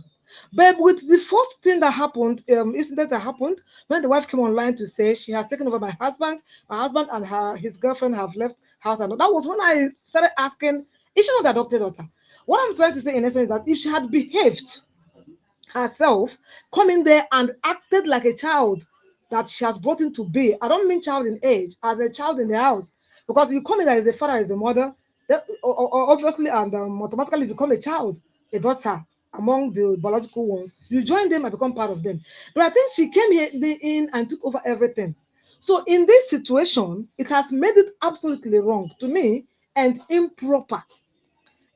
But with the first thing that happened, incident that happened when the wife came online to say she has taken over my husband and his girlfriend have left house, and that was when I started asking, is she not the adopted daughter? What I'm trying to say in essence is that if she had behaved herself, come in there and acted like a child that she has brought into be. I don't mean child in age, as a child in the house. Because you come in as a father, as a mother, obviously, and automatically become a child, a daughter among the biological ones. You join them and become part of them. But I think she came here in and took over everything. So in this situation, it has made it absolutely wrong to me and improper.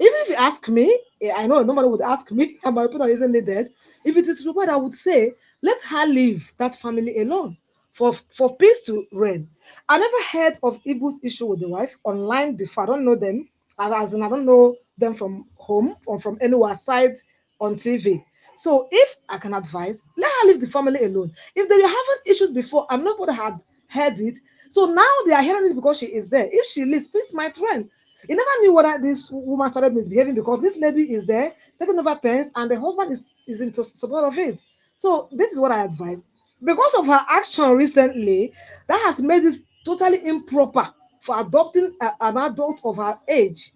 Even if you ask me, I know nobody would ask me, and my opinion isn't needed. If it is required, I would say, let her leave that family alone for peace to reign. I never heard of Ibu's issue with the wife online before. I don't know them. As in, I don't know them from home or from anywhere aside on TV. So if I can advise, let her leave the family alone. If they were having issues before and nobody had heard it, so now they are hearing it because she is there. If she leaves, peace might reign. You never knew whether this woman started misbehaving because this lady is there taking over things and the husband is into support of it. So this is what I advise. Because of her action recently, that has made it totally improper for adopting an adult of her age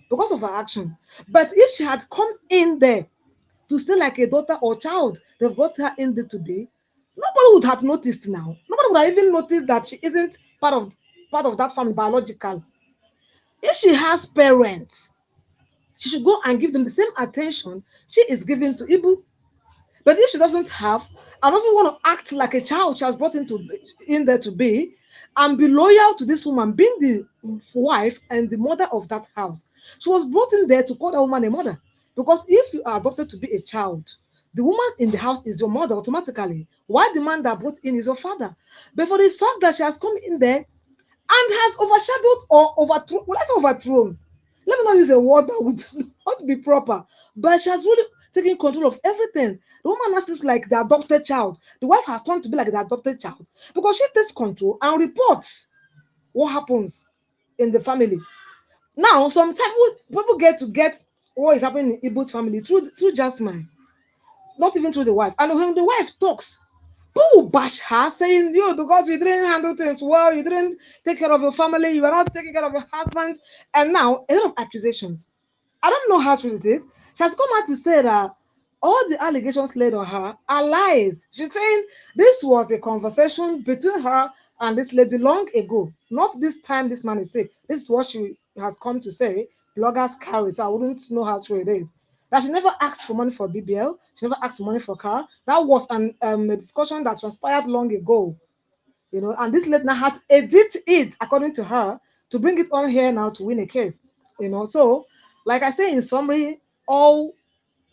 because of her action. But if she had come in there to stay like a daughter or child. They've brought her in there to be. Nobody would have noticed now. Nobody would have even noticed that she isn't part of that family biological. If she has parents, she should go and give them the same attention she is giving to Ibu. But if she doesn't have, and doesn't want to act like a child she has brought in there to be, and be loyal to this woman, being the wife and the mother of that house. She was brought in there to call that woman a mother. Because if you are adopted to be a child, the woman in the house is your mother automatically. Why the man that brought in is your father? But for the fact that she has come in there and has overshadowed or overthrown, well, let's say overthrown. Let me not use a word that would not be proper, but she has really taken control of everything. The woman has seems like the adopted child. The wife has turned to be like the adopted child because she takes control and reports what happens in the family. Now, sometimes people get what is happening in Ibu's family through Jasmine, not even through the wife. And when the wife talks, people bash her, saying, "You, because you didn't handle things well, you didn't take care of your family, you were not taking care of your husband." And now, a lot of accusations. I don't know how true it is. She has come out to say that all the allegations laid on her are lies. She's saying this was a conversation between her and this lady long ago. Not this time this man is sick. This is what she has come to say. Bloggers carry, so I wouldn't know how true it is. That she never asked for money for BBL. She never asked for money for car. That was a discussion that transpired long ago. And this lady now had to edit it, according to her, to bring it on here now to win a case. So like I say, in summary, all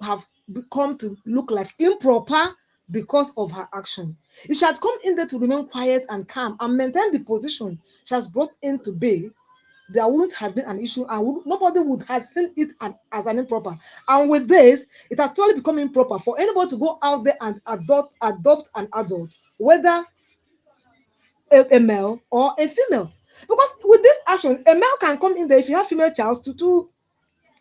have become to look like improper because of her action. If she had come in there to remain quiet and calm and maintain the position she has brought into bay, there wouldn't have been an issue, and nobody would have seen it as an improper. And with this, it has totally become improper for anybody to go out there and adopt an adult, whether a male or a female. Because with this action, a male can come in there if you have female child to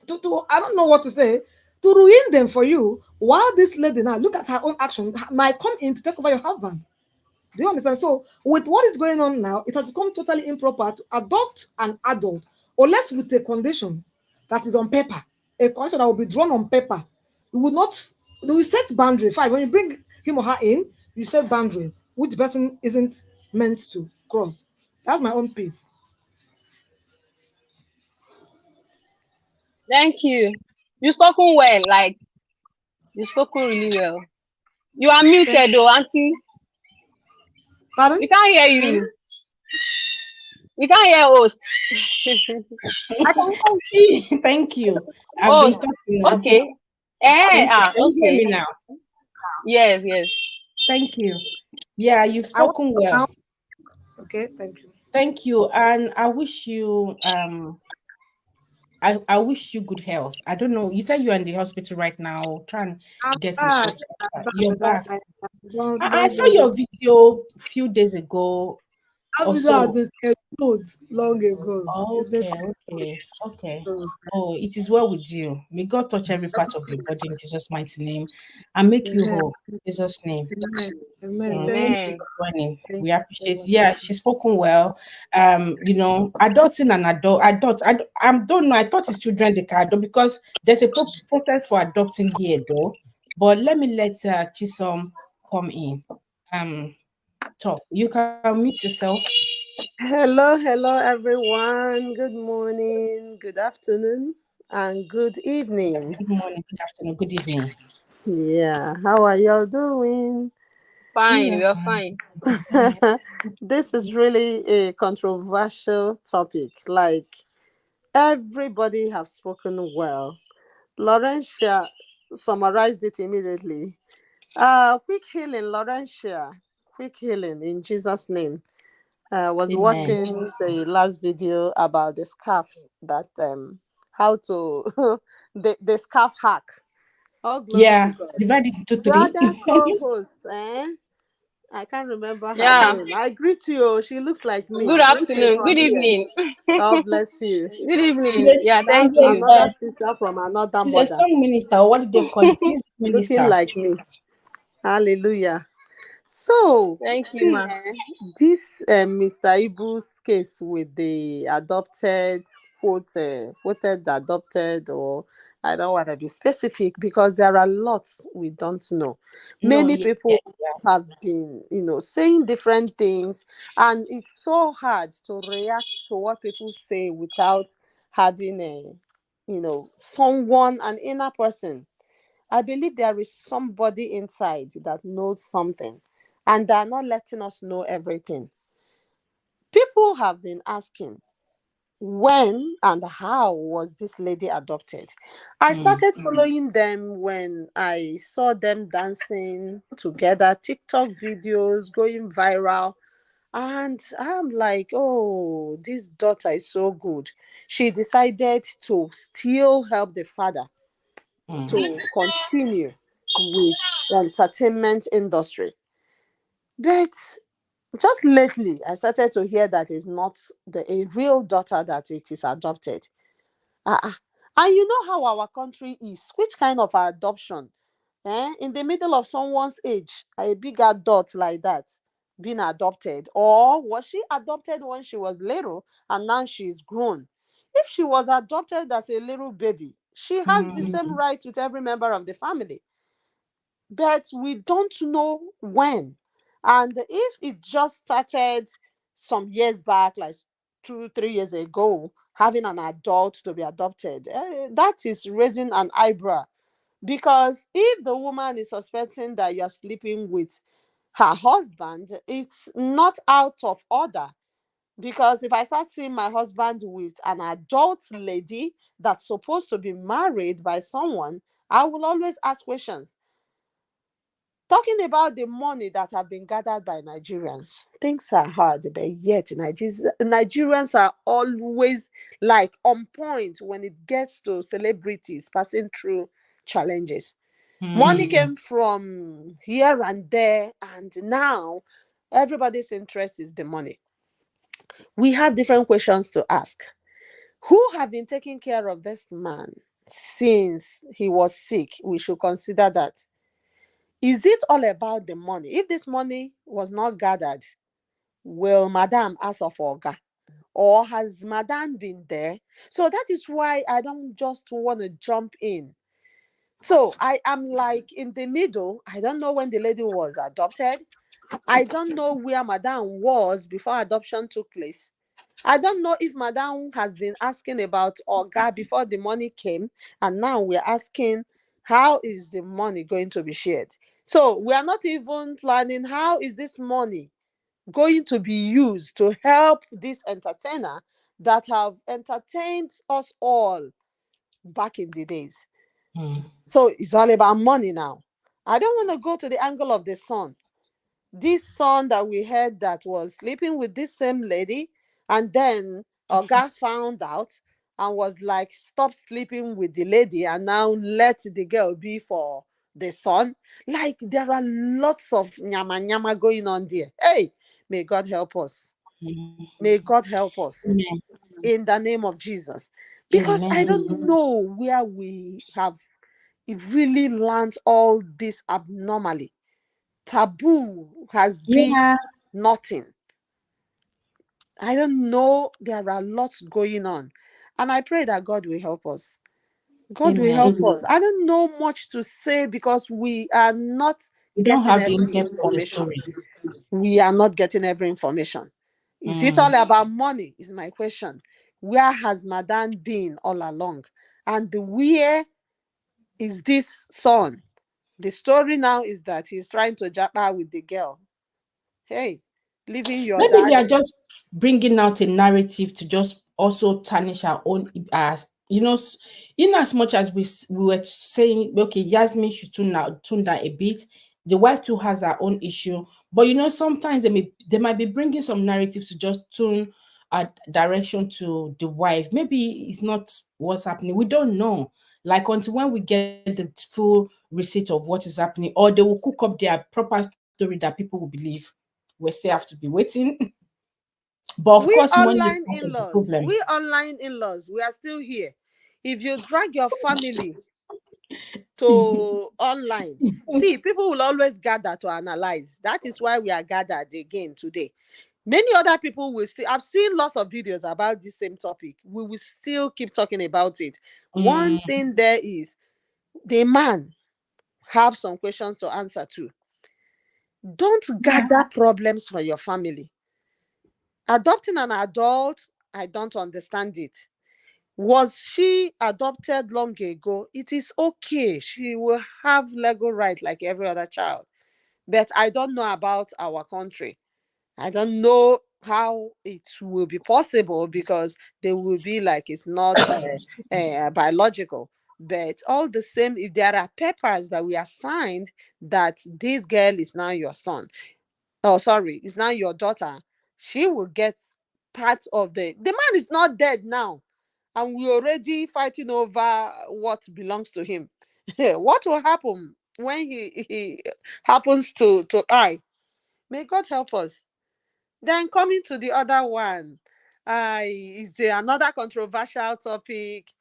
I don't know what to say, to ruin them for you, while this lady now, look at her own action, might come in to take over your husband. Do you understand? So with what is going on now, it has become totally improper to adopt an adult, unless with a condition that is on paper, a condition that will be drawn on paper. You will set boundaries. Fine, when you bring him or her in, you set boundaries which the person isn't meant to cross. That's my own piece. Thank you. You've spoken well. Like, you've spoken really well. You are muted, though, Auntie. Pardon? We can't hear you. We can't hear host. I can Thank you. I've been talking now. Okay. Thank you. Can you hear Okay. me now? Yes. Thank you. Yeah, you've spoken well. Okay, thank you. Thank you. And I wish you I wish you good health. I don't know. You said you're in the hospital right now. Try and get in touch. You're back. I saw your video a few days ago. That video has been scheduled long ago. Okay. Oh, it is well with you. May God touch every part of your body in Jesus' mighty name and make you whole in Jesus' name. Amen. Thank you. We appreciate. Yeah, she's spoken well. Adulting and adult. I don't know. I thought it's children they can adopt because there's a process for adopting here though. But let me let Chisom come in. Talk. You can mute yourself. Hello, everyone. Good morning, good afternoon, and good evening. Good morning, good afternoon, good evening. Yeah, how are y'all doing? Fine, we are fine. This is really a controversial topic. Like, everybody have spoken well. Laurentia summarized it immediately. Quick healing, Laurentia. Quick healing in Jesus' name. Was Amen. watching the last video about the scarf that how to the scarf hack. Divided into three. The other co-host, I can't remember her name. I greet you. She looks like me. Good afternoon. Good evening. God bless you. Good evening. Thank you. Another sister from another She's mother. a song minister. What did they call it? Looking like me. Hallelujah. So, thank you, ma. This Mr. Ibu's case with the adopted, quoted adopted, or I don't want to be specific because there are lots we don't know. No, Many yeah, yeah, people have been, saying different things, and it's so hard to react to what people say without having someone, an inner person. I believe there is somebody inside that knows something, and they're not letting us know everything. People have been asking, when and how was this lady adopted? I started following them when I saw them dancing together, TikTok videos going viral. And I'm like, oh, this daughter is so good. She decided to still help the father to continue with the entertainment industry. But just lately, I started to hear that it's not a real daughter, that it is adopted. Uh-uh. And you know how our country is. Which kind of adoption? In the middle of someone's age, a big adult like that being adopted? Or was she adopted when she was little and now she's grown? If she was adopted as a little baby, she has the same rights with every member of the family. But we don't know when. And if it just started some years back, like 2, 3 years ago, having an adult to be adopted, that is raising an eyebrow. Because if the woman is suspecting that you're sleeping with her husband, it's not out of order. Because if I start seeing my husband with an adult lady that's supposed to be married by someone, I will always ask questions. Talking about the money that have been gathered by Nigerians, things are hard, but yet Nigerians are always like on point when it gets to celebrities passing through challenges. Money came from here and there, and now everybody's interest is the money. We have different questions to ask. Who have been taking care of this man since he was sick? We should consider that. Is it all about the money? If this money was not gathered, will Madam ask of Oga? Or has Madam been there? So that is why I don't just want to jump in. So I am like in the middle. I don't know when the lady was adopted. I don't know where Madam was before adoption took place. I don't know if Madam has been asking about Oga before the money came, and now we're asking how is the money going to be shared. So we are not even planning how is this money going to be used to help this entertainer that have entertained us all back in the days. So it's all about money now. I don't want to go to the angle of the son. This son that we heard that was sleeping with this same lady, and then Oga found out and was like, stop sleeping with the lady and now let the girl be for the son. Like, there are lots of nyama nyama going on there. Hey, may God help us. May God help us Amen. in the name of Jesus. Because I Amen. don't know where we have really learned all this abnormally. Taboo has been Yeah. nothing. I don't know. There are lots going on. And I pray that God will help us. God will help Amen. us. I don't know much to say because we are not We don't getting have the every in-depth of the information. story. We are not getting every information. Is it all about money? Is my question. Where has Madame been all along? And where is this son? The story now is that he's trying to japa with the girl. Hey, leaving your Maybe they dad. are just bringing out a narrative to just also tarnish our own as in as much as we were saying, okay, Yasmin should tune down a bit. The wife too has her own issue, but sometimes they might be bringing some narrative to just tune a direction to the wife. Maybe it's not what's happening. We don't know. Like until when we get the full receipt of what is happening, or they will cook up their proper story that people will believe. We still have to be waiting. But of We course, money is online part of the in-laws, problem. we are still here. If you drag your family to online, see, people will always gather to analyze. That is why we are gathered again today. Many other people will still, I've seen lots of videos about this same topic. We will still keep talking about it. One thing there is the man have some questions to answer to. Don't gather problems for your family. Adopting an adult, I don't understand it. Was she adopted long ago? It is okay. She will have legal right like every other child. But I don't know about our country. I don't know how it will be possible because they will be like it's not biological. But all the same, if there are papers that we are signed that this girl is now your son, oh sorry, is now your daughter, she will get part of the man is not dead now, and we're already fighting over what belongs to him. What will happen when he happens to I? May God help us. Then coming to the other one, is another controversial topic.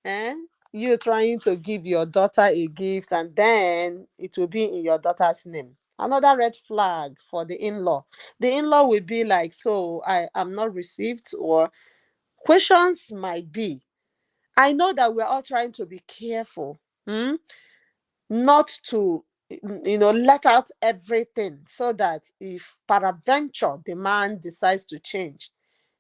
Eh? You trying to give your daughter a gift and then it will be in your daughter's name. Another red flag for the in-law. The in-law will be like, so I am not received, or questions might be. I know that we're all trying to be careful. Not to let out everything, so that if peradventure the man decides to change,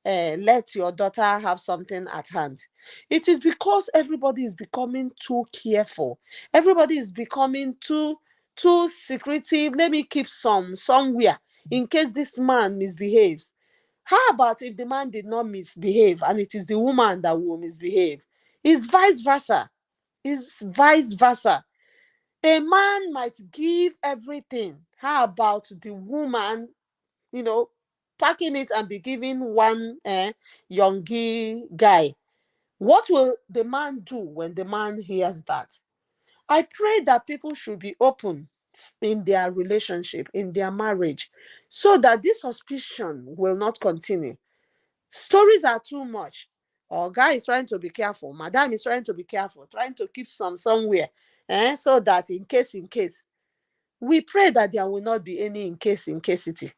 let your daughter have something at hand. It is because everybody is becoming too careful. Everybody is becoming too secretive. Let me keep some somewhere in case this man misbehaves. How about if the man did not misbehave and it is the woman that will misbehave? It's vice versa. It's vice versa. A man might give everything. How about the woman, packing it and be giving one youngy guy? What will the man do when the man hears that? I pray that people should be open in their relationship, in their marriage, so that this suspicion will not continue. Stories are too much. Or guy is trying to be careful, madam is trying to be careful, trying to keep some somewhere, so that in case, we pray that there will not be any in casity.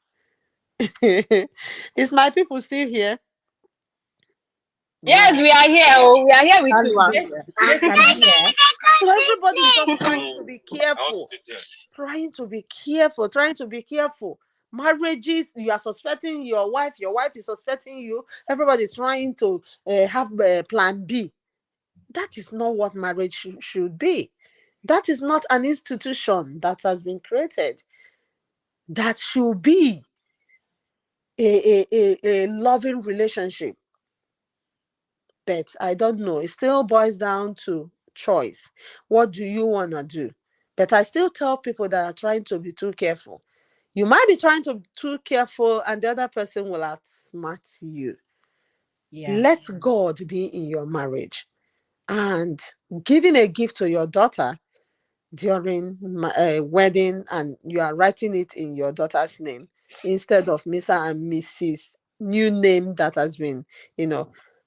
Is my people still here? Yes, we are here. Oh, we are here with you, ma. Yes, yes, I'm here. So everybody is just trying to be careful, trying to be careful. Marriages, you are suspecting your wife is suspecting you. Everybody is trying to have plan B. That is not what marriage should be. That is not an institution that has been created. That should be a loving relationship. But I don't know. It still boils down to choice. What do you want to do? But I still tell people that are trying to be too careful. You might be trying to be too careful and the other person will outsmart you. Yeah. Let God be in your marriage. And giving a gift to your daughter during wedding, and you are writing it in your daughter's name instead of Mr. and Mrs. new name that has been,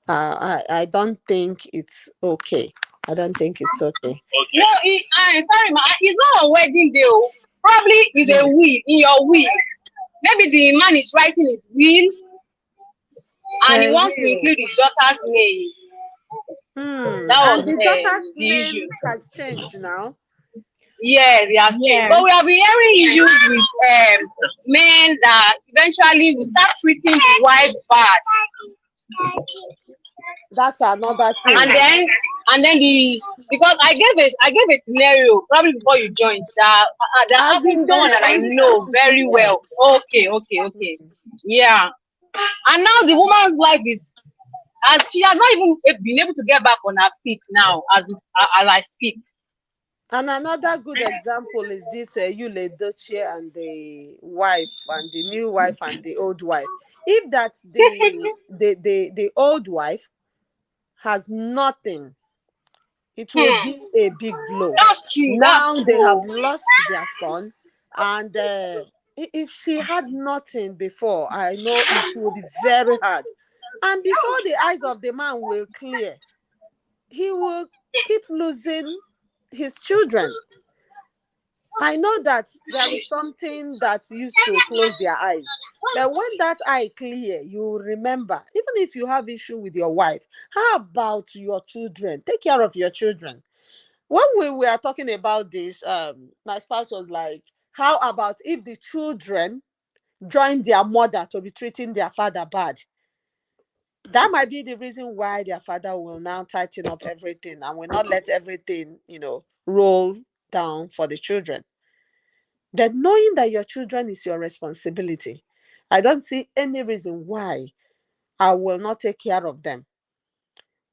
I don't think it's okay. I don't think it's okay. No, sorry, ma. It's not on wedding day. Oh. Probably is a will in your will. Maybe the man is writing his will and he wants to include his daughter's name. That was And the daughter's the name issue. has changed now. Yes, they have changed. But we have been hearing issues with men that eventually will start treating the wife bad. That's another thing. And then because I gave a scenario probably before you joined that happened to someone that I know very well. Okay. Yeah. And now the woman's life is, as she has not even been able to get back on her feet now as I speak. And another good example is this Yule Dochie and the wife, and the new wife and the old wife. If that the old wife has nothing, it will be a big blow. That's true. Now they have lost their son, and if she had nothing before, I know it will be very hard. And before the eyes of the man will clear, he will keep losing his children. I know that there is something that used to close their eyes. But when that eye clear, you will remember, even if you have issue with your wife, how about your children? Take care of your children. When we were talking about this, my spouse was like, how about if the children join their mother to be treating their father bad? That might be the reason why their father will now tighten up everything and will not let everything, roll down for the children. Then knowing that your children is your responsibility, I don't see any reason why I will not take care of them.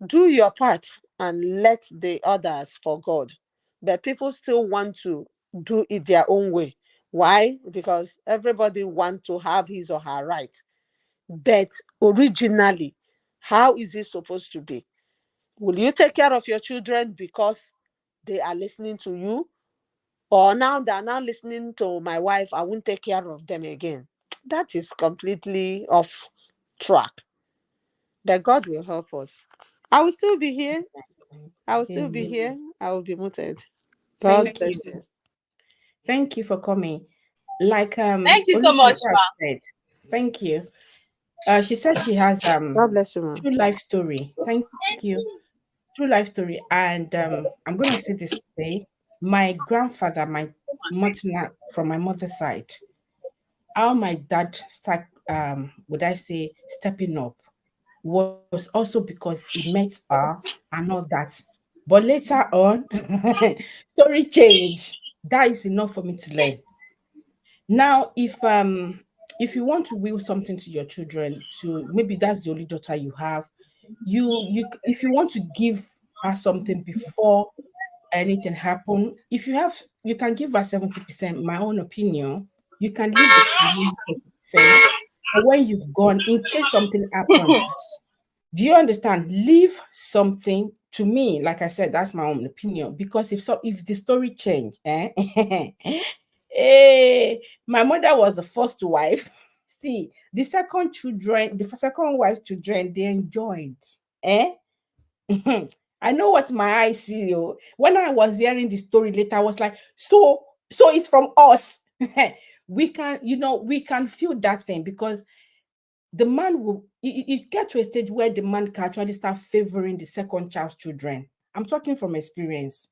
Do your part and let the others for God. But people still want to do it their own way. Why? Because everybody wants to have his or her right. But originally, how is it supposed to be? Will you take care of your children because they are listening to you? Or now they are now listening to my wife, I won't take care of them again. That is completely off track. But God will help us. I will still be here. I will still be Amen. here. I will be muted. God Thank you. bless you. Thank you for coming. Like Thank you so much, Olufunke has said, thank you. She said she has God bless you, man. true life story. Thank you. True life story. And I'm gonna say this today. My grandfather, my from my mother's side, how my dad start would I say stepping up was also because he met her and all that. But later on, story change. That is enough for me to learn. Now, if you want to will something to your children, to maybe that's the only daughter you have, if you want to give her something before anything happen, if you have, you can give her 70%. My own opinion, you can leave the remaining 30%. But when you've gone, in case something happen, do you understand? Leave something to me. Like I said, that's my own opinion. Because if the story change, eh, my mother was the first wife. See, the second wife's children, they enjoyed. Eh? I know what my eyes see. Oh. When I was hearing the story later, I was like, so it's from us. We can feel that thing because the man will it get to a stage where the man can actually start favoring the second child's children. I'm talking from experience.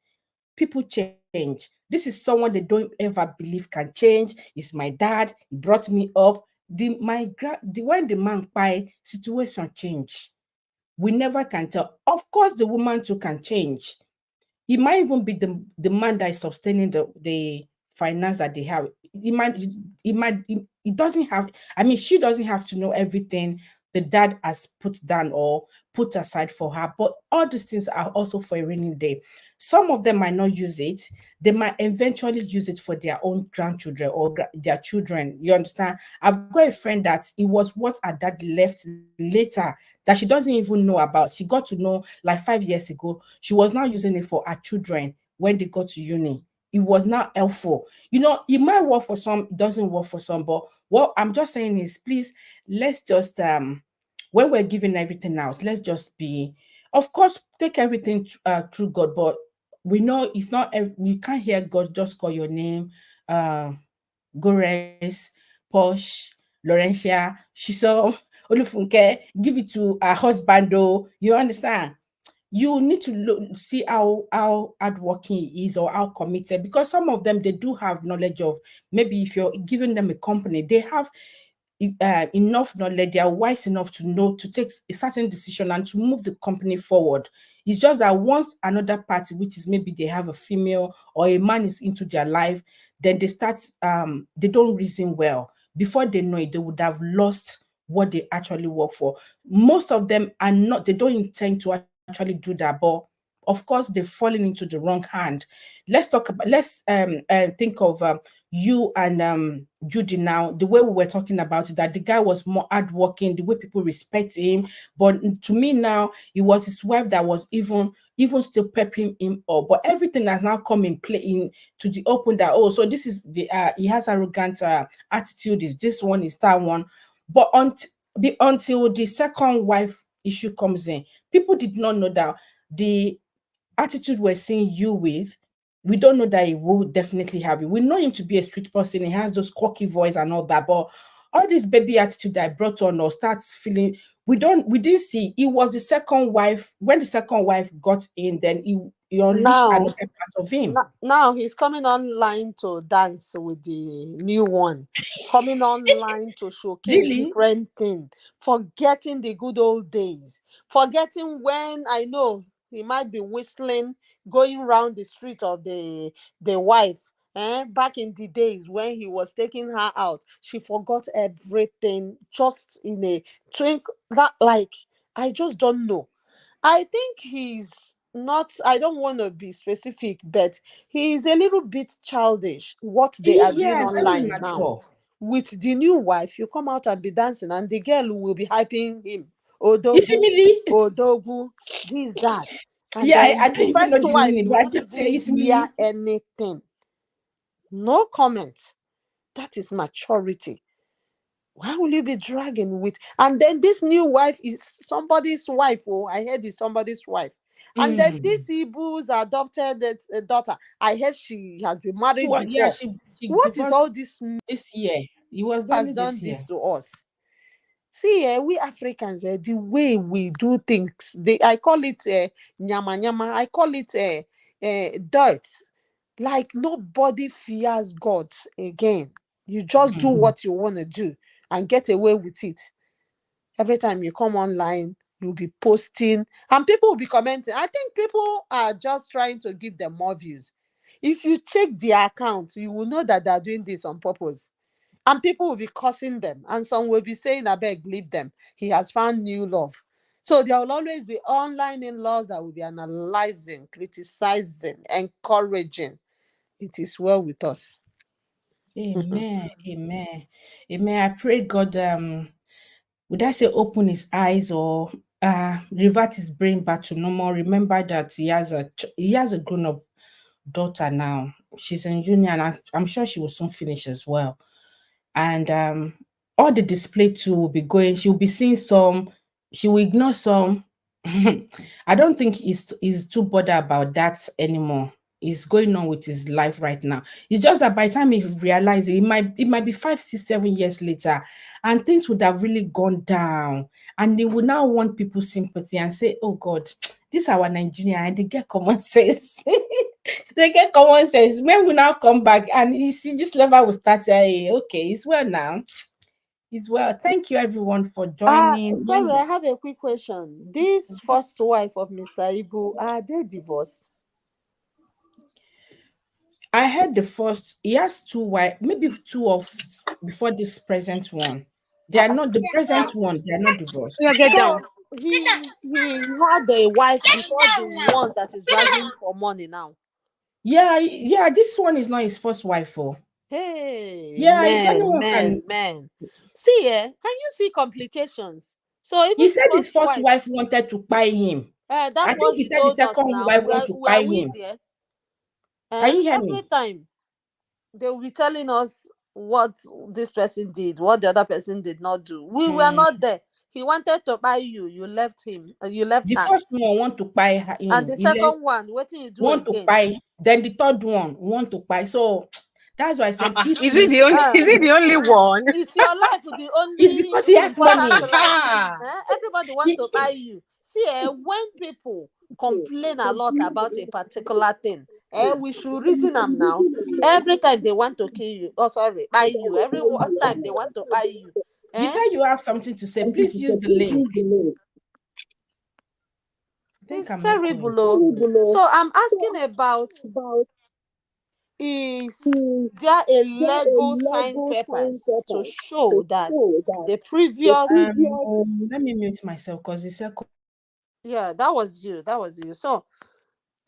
People change. This is someone they don't ever believe can change. It's my dad. He brought me up. When the man by situation change, we never can tell. Of course, the woman too can change. It might even be the man that is sustaining the finance that they have. It doesn't have, I mean, she doesn't have to know everything the dad has put down or put aside for her. But all these things are also for a rainy day. Some of them might not use it. They might eventually use it for their own grandchildren or their children. You understand? I've got a friend that it was what her dad left later that she doesn't even know about. She got to know like 5 years ago. She was now using it for her children when they got to uni. It was not helpful. It might work for some, it doesn't work for some. But what I'm just saying is, please, let's just when we're giving everything out, let's just be, of course, take everything through God. But we know it's not. You can't hear God just call your name, Gores, Posh, Laurentia, Shiso, Olufunke, give it to her husband. Though you understand, you need to see how hardworking he is or how committed, because some of them, they do have knowledge of, maybe if you're giving them a company, they have enough knowledge, they are wise enough to know to take a certain decision and to move the company forward. It's just that once another party, which is maybe they have a female or a man is into their life, then they don't reason well. Before they know it, they would have lost what they actually work for. Most of them are not, they don't intend to actually do that, but of course they've fallen into the wrong hand. Let's think of you and Judy now, the way we were talking about it, that the guy was more hardworking, the way people respect him. But to me now, it was his wife that was even still pepping him up. But everything has now come in play in to the open that, oh, so this is the he has arrogant attitude, is this one, is that one. But until the second wife issue comes in, people did not know that the attitude we're seeing you with we don't know that he will definitely have it. We know him to be a street person. He has those cocky voice and all that, but all this baby attitude that I brought on or starts feeling, we didn't see. He was the second wife. When the second wife got in, then he unleashed Now, another part of him. now he's coming online to dance with the new one, coming online to showcase Really? different things, forgetting the good old days, forgetting when I know he might be whistling, going around the street of the wife. Back in the days when he was taking her out, she forgot everything just in a twink. That, like, I just don't know. I think he's not, I don't want to be specific, but he's a little bit childish what they are doing Yeah, very online now. immature. With the new wife, you come out and be dancing, and the girl will be hyping him. You see Odogu, me? Odogu, this, that. And Yeah, I then don't the even know first the wife meaning, will but I not just say even it's hear me. anything. No comment. That is maturity. Why will you be dragging with? And then this new wife is somebody's wife. Oh, I heard it's somebody's wife. And then this Ibu's adopted daughter. I heard she has been She married was, yeah, before. she What is divorced all this this year. It was has only done this this year. to us? See, we Africans, the way we do things, I call it nyama nyama. I call it dirt. Like nobody fears God again. You just do what you want to do and get away with it. Every time you come online, you'll be posting and people will be commenting. I think people are just trying to give them more views. If you check their account, you will know that they're doing this on purpose. And people will be cursing them. And some will be saying, I beg, leave them. He has found new love. So there will always be online in-laws that will be analyzing, criticizing, encouraging. It is well with us. Amen. Amen. Amen. I pray God would I say open his eyes or revert his brain back to normal. Remember that he has a grown up daughter now. She's in uni and I'm sure she will soon finish as well. And all the display too will be going. She'll be seeing some. She will ignore some. I don't think he's too bothered about that anymore. He's going on with his life right now. It's just that by the time he realizes it might be 5, 6, 7 years later, and things would have really gone down. And they would now want people's sympathy and say, oh God, this our Nigeria, and they get common sense. They get common sense. Men will now come back and you see this level will start saying, okay, it's well now. It's well. Thank you everyone for joining. Sorry, I have a quick question. This first wife of Mr. Ibu, are they divorced? I heard the first, he has two wives, maybe two of before this present one. They are not the present one, they are not divorced. Yeah, get down. So he had a wife before the one that is dragging for money now. Yeah, this one is not his first wife. Oh. Hey, Yeah, if anyone can. man. See, can you see complications? So even He the said his first first wife, wife wanted to buy him. that's I what think he he said the told us second now. wife want to buy Were we him. there? Can you hear Every me? time they will be telling us what this person did, what the other person did not do. We were not there. He wanted to buy you. You left him. You left The her. first one want to buy And him. the He left, second one, what did you do want to again? buy. Then the third one want to buy. So that's why I said it Is will it the only? Is it the only one? Is your life the it's only because he has important money. life? Everybody wants He- to buy you. See, when people complain a lot about a particular thing, we should reason them now. Every time they want to kill you, buy you. Every time they want to buy you. You said you have something to say. Please use the link. I think It's I'm terrible. echoing. So I'm asking about, is there a legal signed papers to show that the previous Let me mute myself because it's echo. yeah, that was you. That was you. So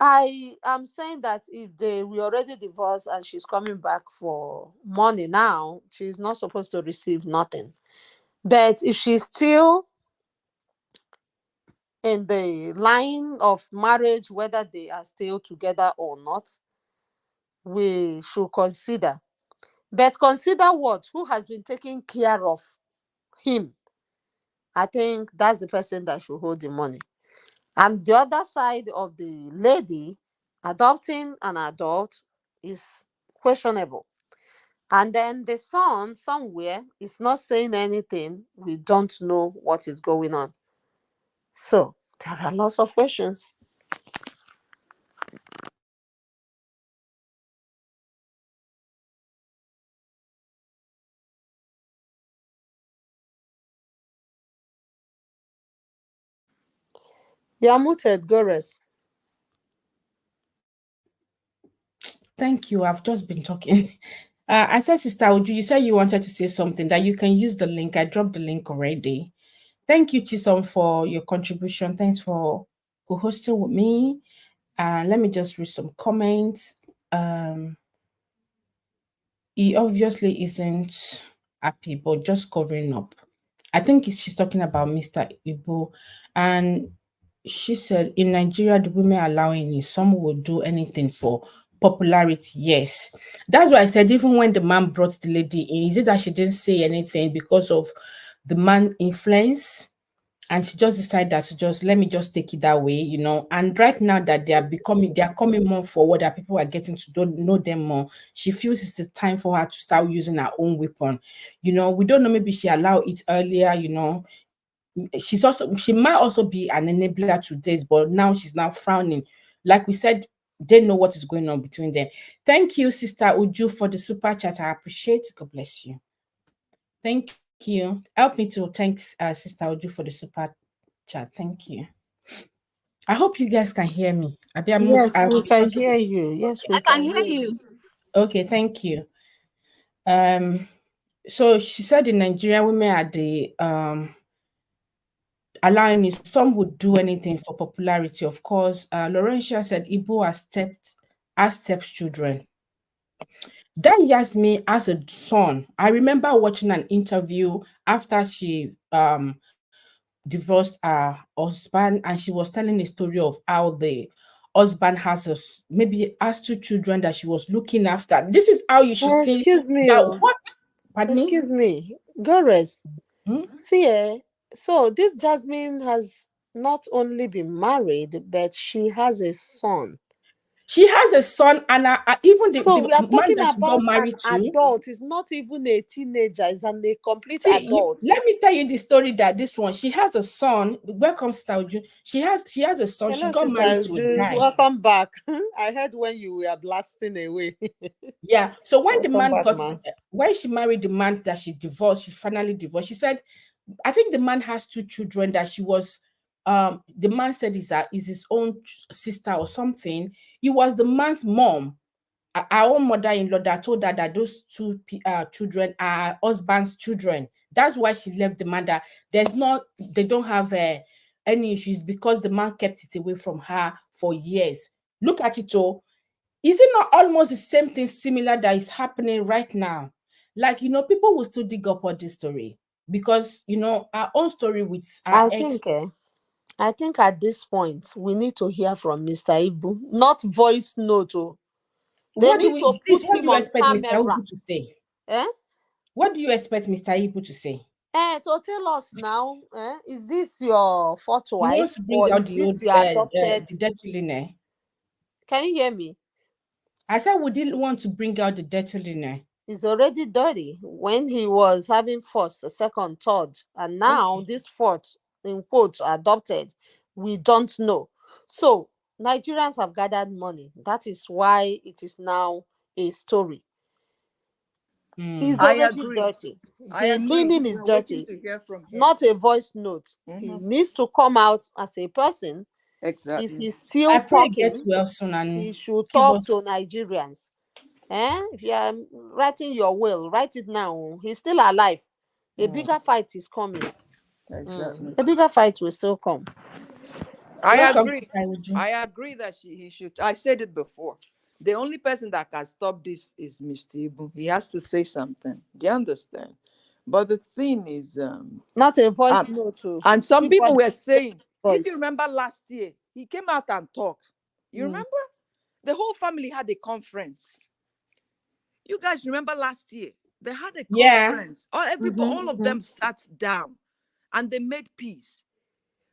I am saying that if they were already divorced and she's coming back for money now, she's not supposed to receive nothing. But if she's still in the line of marriage, whether they are still together or not, we should consider. But consider what? Who has been taking care of him? I think that's the person that should hold the money. And the other side of the lady, Adopting an adult is questionable. And then the son somewhere is not saying anything. We don't know what is going on. So there are lots of questions. You are muted, Gores. Thank you. I've just been talking. I said, Sister Uju, you said you wanted to say something, that you can use the link. I dropped the link already. Thank you, Chisom, for your contribution. Thanks for co-hosting with me. Let me just read some comments. He obviously isn't happy, but just covering up. I think she's talking about Mr. Ibu. And she said, in Nigeria, the women allowing it, some will do anything for popularity. Yes. That's why I said, even when the man brought the lady in, is it that she didn't say anything because of the man influence? And she just decided that to just let me just take it that way, you know. And right now that they are coming more forward, that people are getting to know them more, she feels it's the time for her to start using her own weapon. You know, we don't know, maybe she allowed it earlier, you know. She might also be an enabler to this, but now she's now frowning. Like we said, they know what is going on between them. Thank you, Sister Uju, for the super chat. I appreciate it. God bless you. Thank you. Help me to thank Sister Uju for the super chat. Thank you. I hope you guys can hear me. Yes, we can hear you. Yes, we I can can hear hear you. you. Okay, thank you. So she said in Nigeria, women are the allowing it. Some would do anything for popularity. Of course, Laurentia said Igbo as stepchildren. That Yasmin as a son. I remember watching an interview after she divorced her husband, and she was telling a story of how the husband maybe has 2 children that she was looking after. This is how you should say Excuse me. that. What? Pardon me? Excuse me. Gores. Hmm? See, so this Jasmine has not only been married, but she has a son. She has a son, and even So the we are man talking that she got about an married to. adult. It's not even a teenager. It's a complete See, adult. let me tell you the story that this one. She has a son. Welcome, Sister Uju. She has a son. Hello, She got Sister married to a Uju. guy. Welcome back. I heard when you were blasting away. Yeah. So when the Welcome man back, got, ma. when she married the man that she divorced, she finally divorced. She said, I think the man has 2 children that she was. The man said is his own sister or something. It was the man's mom, our own mother-in-law, that told her that those 2 children are her husband's children. That's why she left the man. That they don't have any issues, because the man kept it away from her for years. Look at it all. Is it not almost the same thing similar that is happening right now? Like, you know, people will still dig up on this story because, you know, our own story with our ex. I think at this point we need to hear from Mr. Ibu, not voice note. Oh. They What do need we, to please, put what do him you on expect Mr. camera. Ibu to say? Eh? What do you expect Mr. Ibu to say? To tell us now, is this your fourth He wants wife to bring or out is the this old, your adopted? the dirty linen. Can you hear me? I said we didn't want to bring out the dirty linen. It's already dirty when he was having first, second, third, and now Okay. this fourth, in quote, adopted. We don't know. So Nigerians have gathered money. That is why it is now a story. He's I already agree. dirty. I The agree. meaning is We're waiting dirty, to hear from him. not a voice note. He Mhm. needs to come out as a person. If Exactly. he's I still pray he gets talking, well soon he and should give talk us. to Nigerians. If you are writing your will, write it now. He's still alive. A bigger fight is coming. Exactly. A bigger fight will still come. I Welcome, agree. Sister Uju. I agree that he should. I said it before. The only person that can stop this is Mr. Ibu. He has to say something. Do you understand? But the thing is, Not a voice note. and some people Everybody were saying, if you voice. remember last year, he came out and talked. You remember? The whole family had a conference. You guys remember last year? They had a Yeah. conference. All of them sat down and they made peace.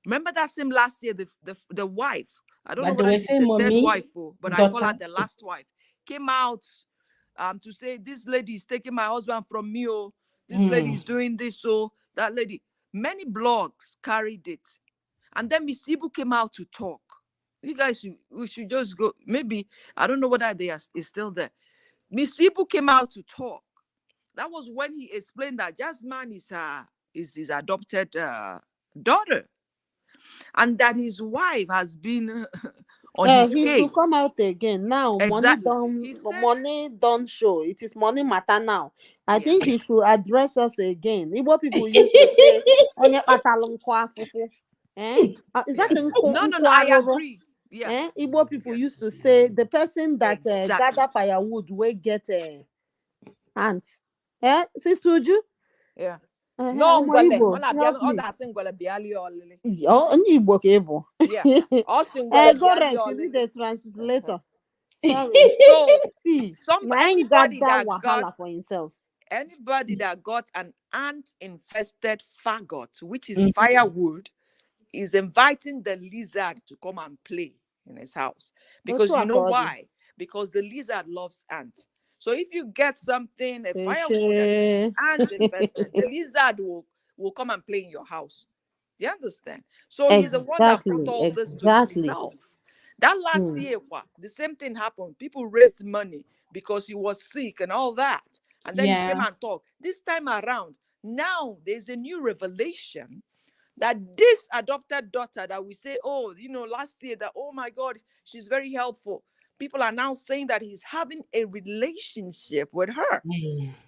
Remember that same last year, the wife I don't know But they whether were she's saying the third mommy, wife, but I call her daughter. the last wife, came out to say this lady is taking my husband from me. Oh, this lady is doing this. So that lady, many blogs carried it. And then Miss Ibu came out to talk. You guys, we should just go. Maybe, I don't know whether they is still there. Miss Ibu came out to talk. That was when he explained that Jasmine is his adopted daughter, and that his wife has been on his He should case. come out again now. Exactly. He said, Money don't show. It is money matter now. I yeah, think he should address us again. Igbo people used to say, "Onye kpatara nkụ afụfụ." Is that no, nkụ I arụrụ? agree. Yeah, Igbo people yes, used to say the person that exactly. gather firewood will get ants. Sister Uju? Yeah. No, No, Igbo. Help me. Onye Igbo ka ị bụ. Yeah. Gorence, you need a translator. Sorry. So See, anybody that wahala got for himself. anybody that got an ant-infested faggot, which is firewood, is inviting the lizard to come and play in his house. Because you know why? Because the lizard loves ants. So if you get something, a firewood that is ant-infested, the lizard will come and play in your house. Do you understand? So he's the one that brought all this to himself. That last year, the same thing happened. People raised money because he was sick and all that. And then he came and talked. This time around, now there's a new revelation that this adopted daughter that we say, oh, last year that, oh my God, she's very helpful. People are now saying that he's having a relationship with her.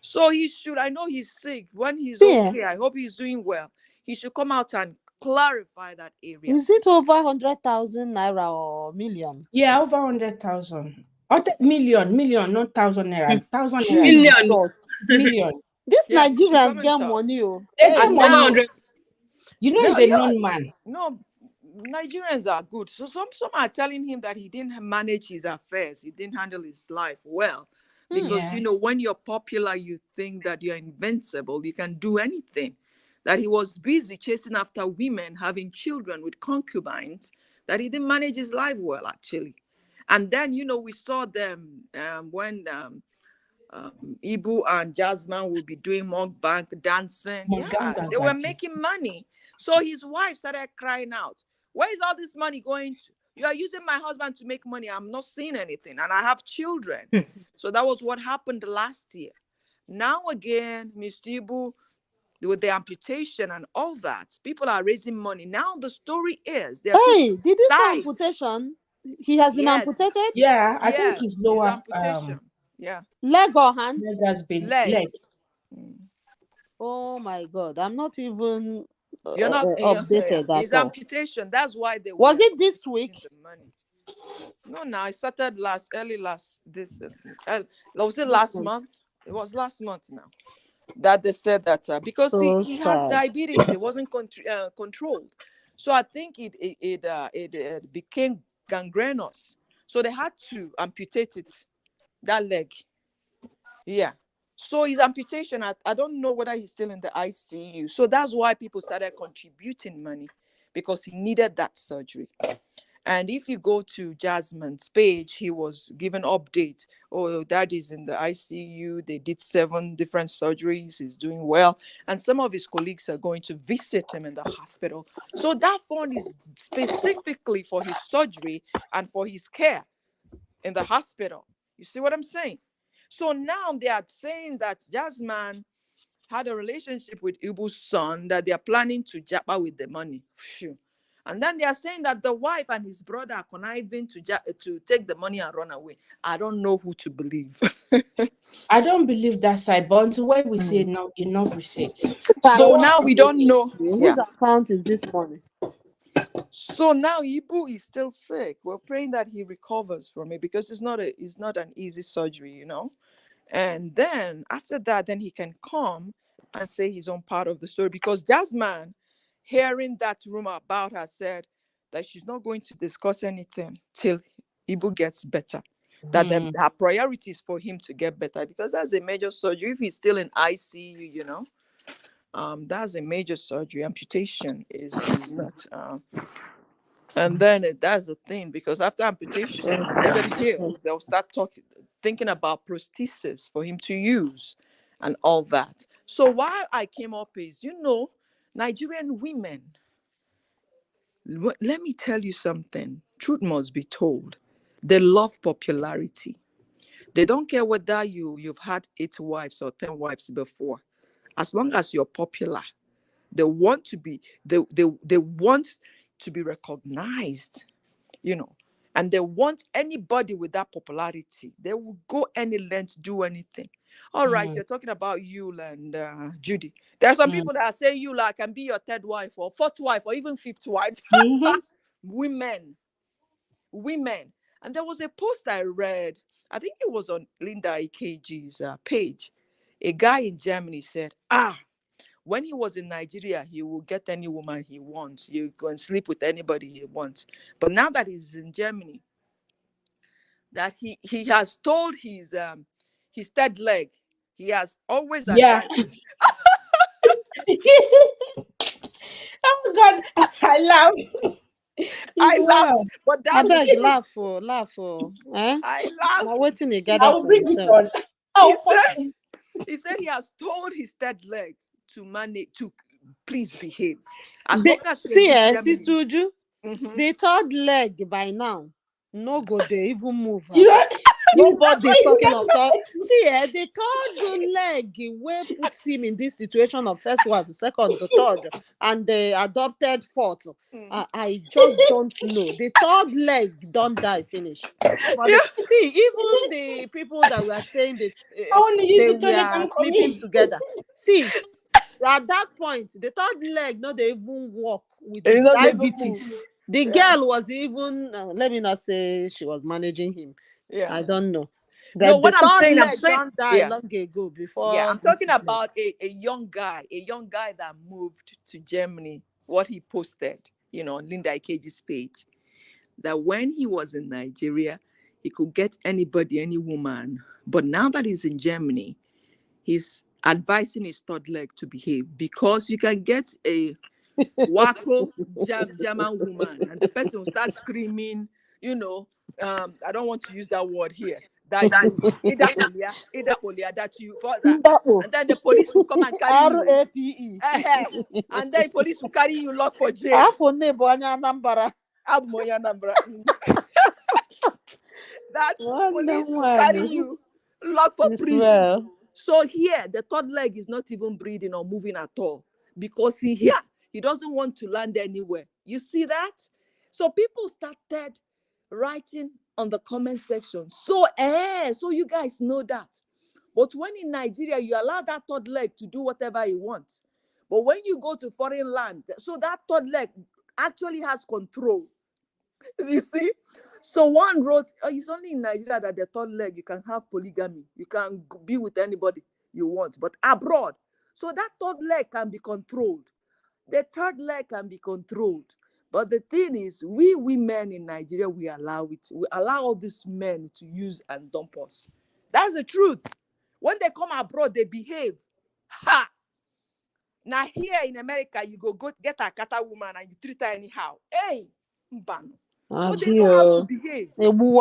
So he should, I know he's sick. When he's okay, I hope he's doing well. He should come out and clarify that area. Is it over 100,000 naira or million? Yeah, over 100,000. Million, not 1,000 naira. 1,000 naira. Million. These Nigerians get money. They get money. He's a non-man. No, Nigerians are good. So some are telling him that he didn't manage his affairs. He didn't handle his life well. Because, when you're popular, you think that you're invincible. You can do anything. That he was busy chasing after women, having children with concubines, that he didn't manage his life well, actually. And then, we saw them when Ibu and Jasmine will be doing mukbang dancing. They were making money. So his wife started crying out, where is all this money going to? You are using my husband to make money. I'm not seeing anything. And I have children. So that was what happened last year. Now again, Mr. Ibu, with the amputation and all that, people are raising money. Now the story is, did you say amputation? He has been amputated? Yeah, I think his lower amputation. Leg or hand? Leg has been leg. Oh my God, I'm not even you're not updated. His amputation. That's why they was it this week? The money. No, it started was it last month? It was last month now. That they said that because he has diabetes, it wasn't controlled. So I think it became gangrenous. So they had to amputate that leg. Yeah. So his amputation, I don't know whether he's still in the ICU. So that's why people started contributing money, because he needed that surgery. And if you go to Jasmine's page, he was given update. Oh, that is in the ICU. They did 7 different surgeries. He's doing well. And some of his colleagues are going to visit him in the hospital. So that fund is specifically for his surgery and for his care in the hospital. You see what I'm saying? So now they are saying that Jasmine had a relationship with Ibu's son, that they are planning to japa with the money. Phew. And then they are saying that the wife and his brother are conniving to take the money and run away. I don't know who to believe. I don't believe that side, but until when we see enough receipts. So now we don't know. Whose account is this money? So now Ibu is still sick. We're praying that he recovers from it, because it's not an easy surgery, And then after that, then he can come and say his own part of the story, because Jasmine, hearing that rumor about her, said that she's not going to discuss anything till Ibu gets better. That her priority is for him to get better, because that's a major surgery. If he's still in ICU, that's a major surgery. Amputation is not. And then that's the thing, because after amputation, after he heals, they'll start thinking about prosthesis for him to use and all that. So while I came up is, Nigerian women, let me tell you something. Truth must be told. They love popularity. They don't care whether you've had 8 wives or 10 wives before. As long as you're popular, they want to be they want to be recognized, and they want anybody with that popularity. They will go any length, do anything. All right, you're talking about Yul and Judy. There are some people that are saying Yul can be your 3rd wife or 4th wife or even 5th wife. Women. And there was a post I read, I think it was on Linda Ikeji's page. A guy in Germany said, when he was in Nigeria, he will get any woman he wants. He go and sleep with anybody he wants. But now that he's in Germany, that he has told his 3rd leg, he has always Yeah. advised. Oh God, I laugh. I Wow. laughed, but I that's beg, the truth. laugh. Eh? I Now laughed. waiting you I gather will for bring it yourself. on. I'll post it. He said he has told his 3rd leg to manage, to please behave. As long as you're in See, this Sister Germany. Uju, the 3rd leg by now, no go they even move. You know, Nobody's talking of exactly. third. See, the 3rd leg where puts him in this situation of 1st wife, 2nd, the 3rd, and the adopted 4th. I just don't know. The 3rd leg don't die finish. But see, even the people that were saying that I want to use they the toilet. were I'm sleeping coming. together. See, at that point, the 3rd leg not they even walk with They even diabetes. move. The Yeah. girl was even let me not say she was managing him. Yeah. I don't know. No, But what the I'm 3rd saying, leg don't die yeah. long ago Yeah, before I'm this talking about sickness. a young guy that moved to Germany. What he posted, on Linda Ikeji's page, that when he was in Nigeria, he could get anybody, any woman. But now that he's in Germany, he's advising his 3rd leg to behave, because you can get a wacko German woman and the person will start screaming, I don't want to use that word here, that you that you and then the police will come and carry you. RAPE. And then police will carry you, lock for jail. That police will carry you, lock for prison. So here, the 3rd leg is not even breathing or moving at all, because he doesn't want to land anywhere. You see that? So people started writing on the comment section. So you guys know that. But when in Nigeria, you allow that 3rd leg to do whatever he wants. But when you go to foreign land, so that 3rd leg actually has control. You see? So one wrote, it's only in Nigeria that the 3rd leg, you can have polygamy. You can be with anybody you want, but abroad. So that 3rd leg can be controlled. The 3rd leg can be controlled. But the thing is, we women in Nigeria, we allow it. We allow all these men to use and dump us. That's the truth. When they come abroad, they behave. Ha! Now here in America, you go get a kata woman and you treat her anyhow. Hey, mbano. So they know how to behave. They will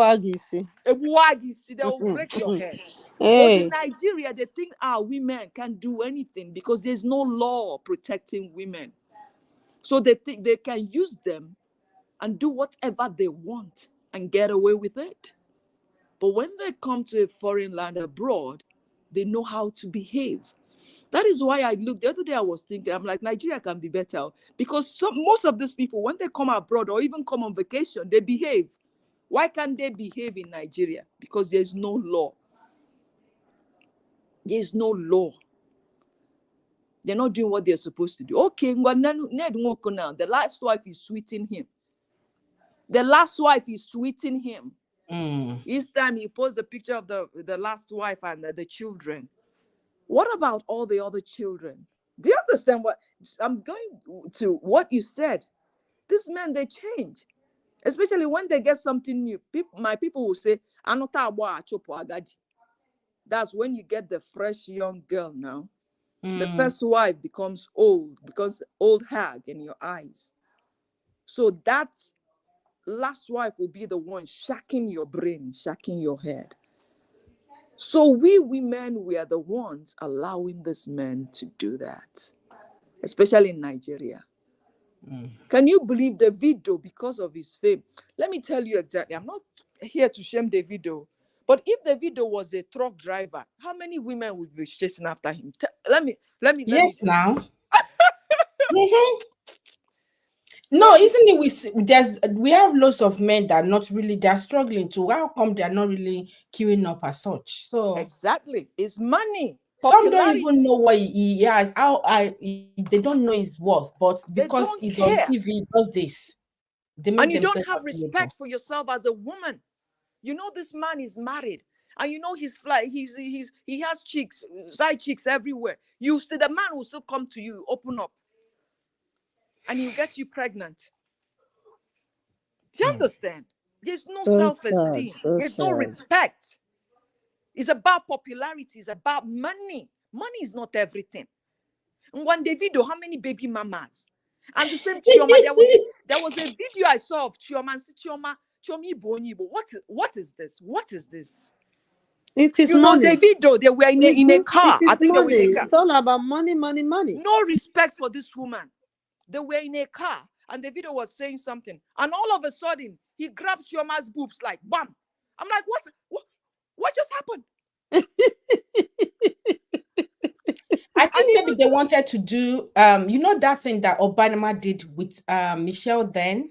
break your head. But in Nigeria, they think our women can't do anything because there's no law protecting women. So they think they can use them and do whatever they want and get away with it. But when they come to a foreign land abroad, they know how to behave. That is why I looked the other day. I was thinking, I'm like, Nigeria can be better, because most of these people, when they come abroad or even come on vacation, they behave. Why can't they behave in Nigeria? Because there's no law. There's no law. They're not doing what they're supposed to do. Okay, Ned Nwoko now, the last wife is sweeting him. Each time he posts the picture of the last wife and the children. What about all the other children? Do you understand what I'm going to? What you said. These men, they change. Especially when they get something new. My people will say, Anota Abwa Achopo Agadi. That's when you get the fresh young girl now. The first wife becomes old hag in your eyes. So that last wife will be the one shacking your brain, shacking your head. So we women, we are the ones allowing this men to do that, especially in Nigeria. Can you believe Davido, because of his fame? Let me tell you exactly. I'm not here to shame Davido, but if Davido was a truck driver, how many women would be chasing after him? Let me. Yes, now. Mhm. No, isn't it? We have lots of men that are not really, they're struggling to. How come they're not really queuing up as such? So Exactly, it's money, some don't even popularity. know what he has. They don't know his worth, but They because don't he's on care, TV, he does this. They make and you don't themselves have available. respect for yourself as a woman. You know this man is married, and you know he's fly. He has chicks, side chicks everywhere. The man will still come to you, open up, and he'll get you pregnant. Do you understand? There's no So sad, self-esteem. so There's no sad. respect. It's about popularity. It's about money. Money is not everything. And one Davido, how many baby mamas? And the same Chioma, there was a video I saw of Chioma and said, Chioma Ibonyibo. What is this? What is this? It is You know, money. Davido, they were in a car. It I is think they were money. in a car. It's all about money, money, money. No respect for this woman. They were in a car, and Davido was saying something, and all of a sudden he grabbed Chioma's boobs like bam. I'm like, what just happened? I think maybe they wanted to do you know that thing that Obama did with Michelle then.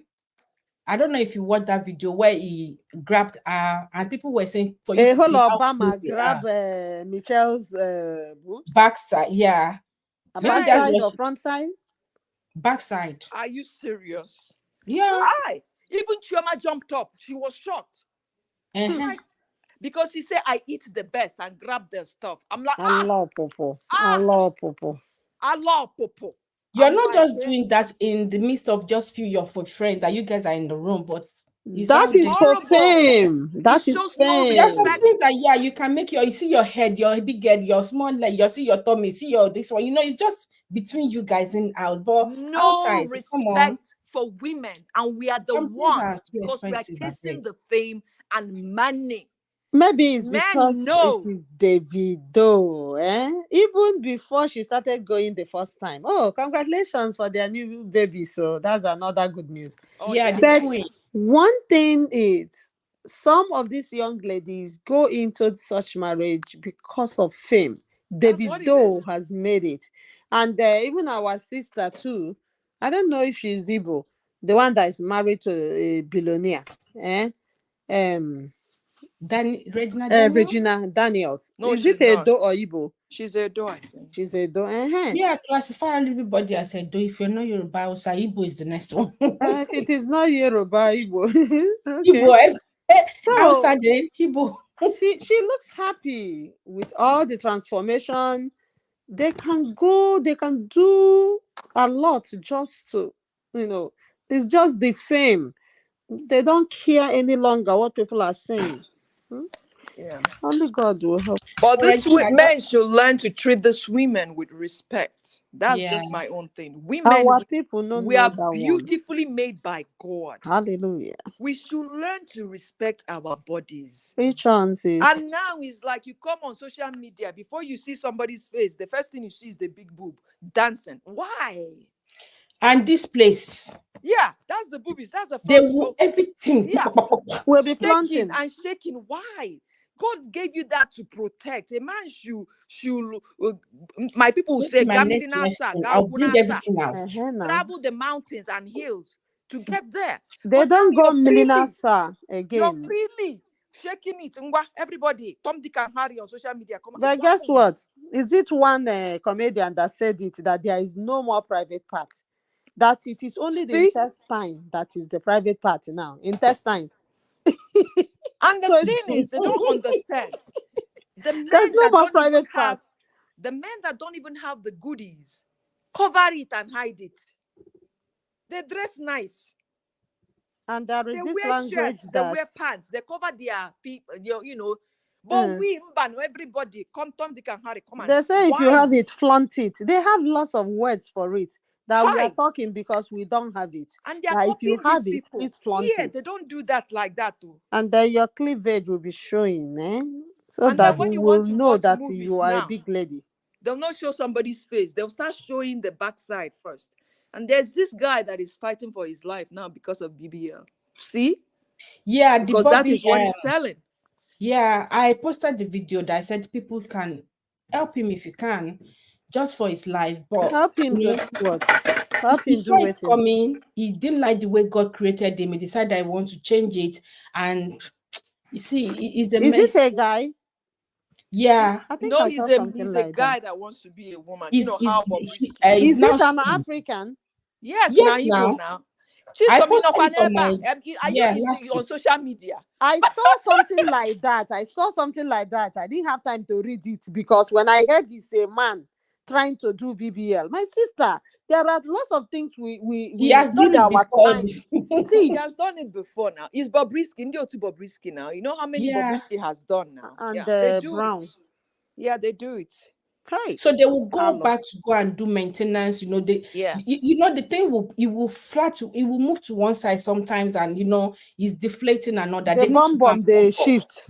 I don't know if you watched that video where he grabbed her and people were saying for you A to whole see how Obama close they grab are. Michelle's boobs. Backside, yeah. A Maybe that's backside what or front side? backside. Are you serious? Yeah. Even Chioma jumped up. She was shocked. Uh-huh. Because he said, I eat the best and grab the stuff. I'm like, Allah popo. Allah popo. Allah popo. You're I'm not like, just doing that in the midst of just few of your friends that you guys are in the room, but it's That out is there. for horrible. fame. That It is shows no There are some respect. things that you can make you see your head, your big head, your small leg, you see your tummy, see your this one. It's just between you guys in house, but No outside, come on. respect for women, and we are the Some things are ones too because we are expensive, I chasing think. the fame and money. Maybe it's Men because know. it is Davido. Even before she started going the first time. Oh, congratulations for their new baby. So that's another good news. Oh, Yeah, yeah. the But twin. one thing is, some of these young ladies go into such marriage because of fame. That's what it Davido is. has made it. And even our sister too. I don't know if she's Igbo, the one that is married to a billionaire. Regina Daniel? Regina Daniels. No, Is she's it not. Edo or Igbo? She's a doe, I think. She's Edo. Yeah, classify everybody as a do. If you're not Yoruba, Igbo is the next one. If it is not Yoruba, Igbo. Okay. Igbo, So outside the Igbo. she looks happy with all the transformation. They can go, they can do a lot just to, it's just the fame. They don't care any longer what people are saying. Yeah. Only God will help. But this Regina, men should learn to treat these women with respect. That's Yeah. just my own thing. Women, Our people don't we know are that one. beautifully made by God. Hallelujah. We should learn to respect our bodies. Which ones is? And now it's like you come on social media, before you see somebody's face, the first thing you see is the big boob dancing. Why? And this place, Yeah, that's the boobies. That's the they front. will everything. Yeah. We'll be Shaking flaunting. and shaking. Why? God gave you that to protect. A man should my people will Go to say, my next lesson. I'll bring everything out. Now. travel the mountains and hills to get there. They But now don't go you're freely- Milinasa You're again. freely shaking it. Ngwa, everybody, Tom, Dick, and Harry on social media. Come on. But guess what? Is it one comedian that said it, that there is no more private part? That it is only the See? intestine that is the private part now. Intestine. And the So thing is, they don't understand. The men There's no that more don't even private have part. the men that don't even have the goodies, cover it and hide it. They dress nice. And there is They this wear language shirts, they that wear pants, they cover their people, But we, Mbano, everybody, come Tom, Dick, and Harry, come and they see. say if you Why? have it, flaunt it. They have lots of words for it. that we are Hi. talking because we don't have it. And they are Now, if you copying have these it, people. please flaunt Here, it. they don't do that like that too. And then your cleavage will be showing, so And that then when we you will want to know watch that movies you are a now, big lady. they'll not show somebody's face. They'll start showing the backside first. And there's this guy that is fighting for his life now because of BBL. See? Yeah, the Because that Bobby. is what he's selling. Yeah, I posted the video that I said people can help him if you can, just for his life. But Help him you to know, do what? Help he him do saw it what? coming. He didn't like the way God created him. He decided I want to change it. And you see, he's a Is mess. it a guy? Yeah, I think No, I he's saw a something like guy that. that wants to be a woman. he's, You know he's, how he- Bobrisky. he's Is now it an strong. African? Yes, Yes, now Igbo now. now. I Are posted it on my you last on week. social media? I saw something like that. I didn't have time to read it because when I heard it's a man trying to do BBL, my sister, there are lots of things He has done need it our before. time. He See, has done it before now. It's Bobrisky, Ndio to Bobrisky now. You know how many Yeah. Bobrisky has done now? and Yeah, they do Brown. it. Yeah, they do it. Hey, So they will go Hello. back to go and do maintenance. Yes. The thing it will move to one side sometimes, and it's deflating another. The They need to go bomb and they pump up. shift.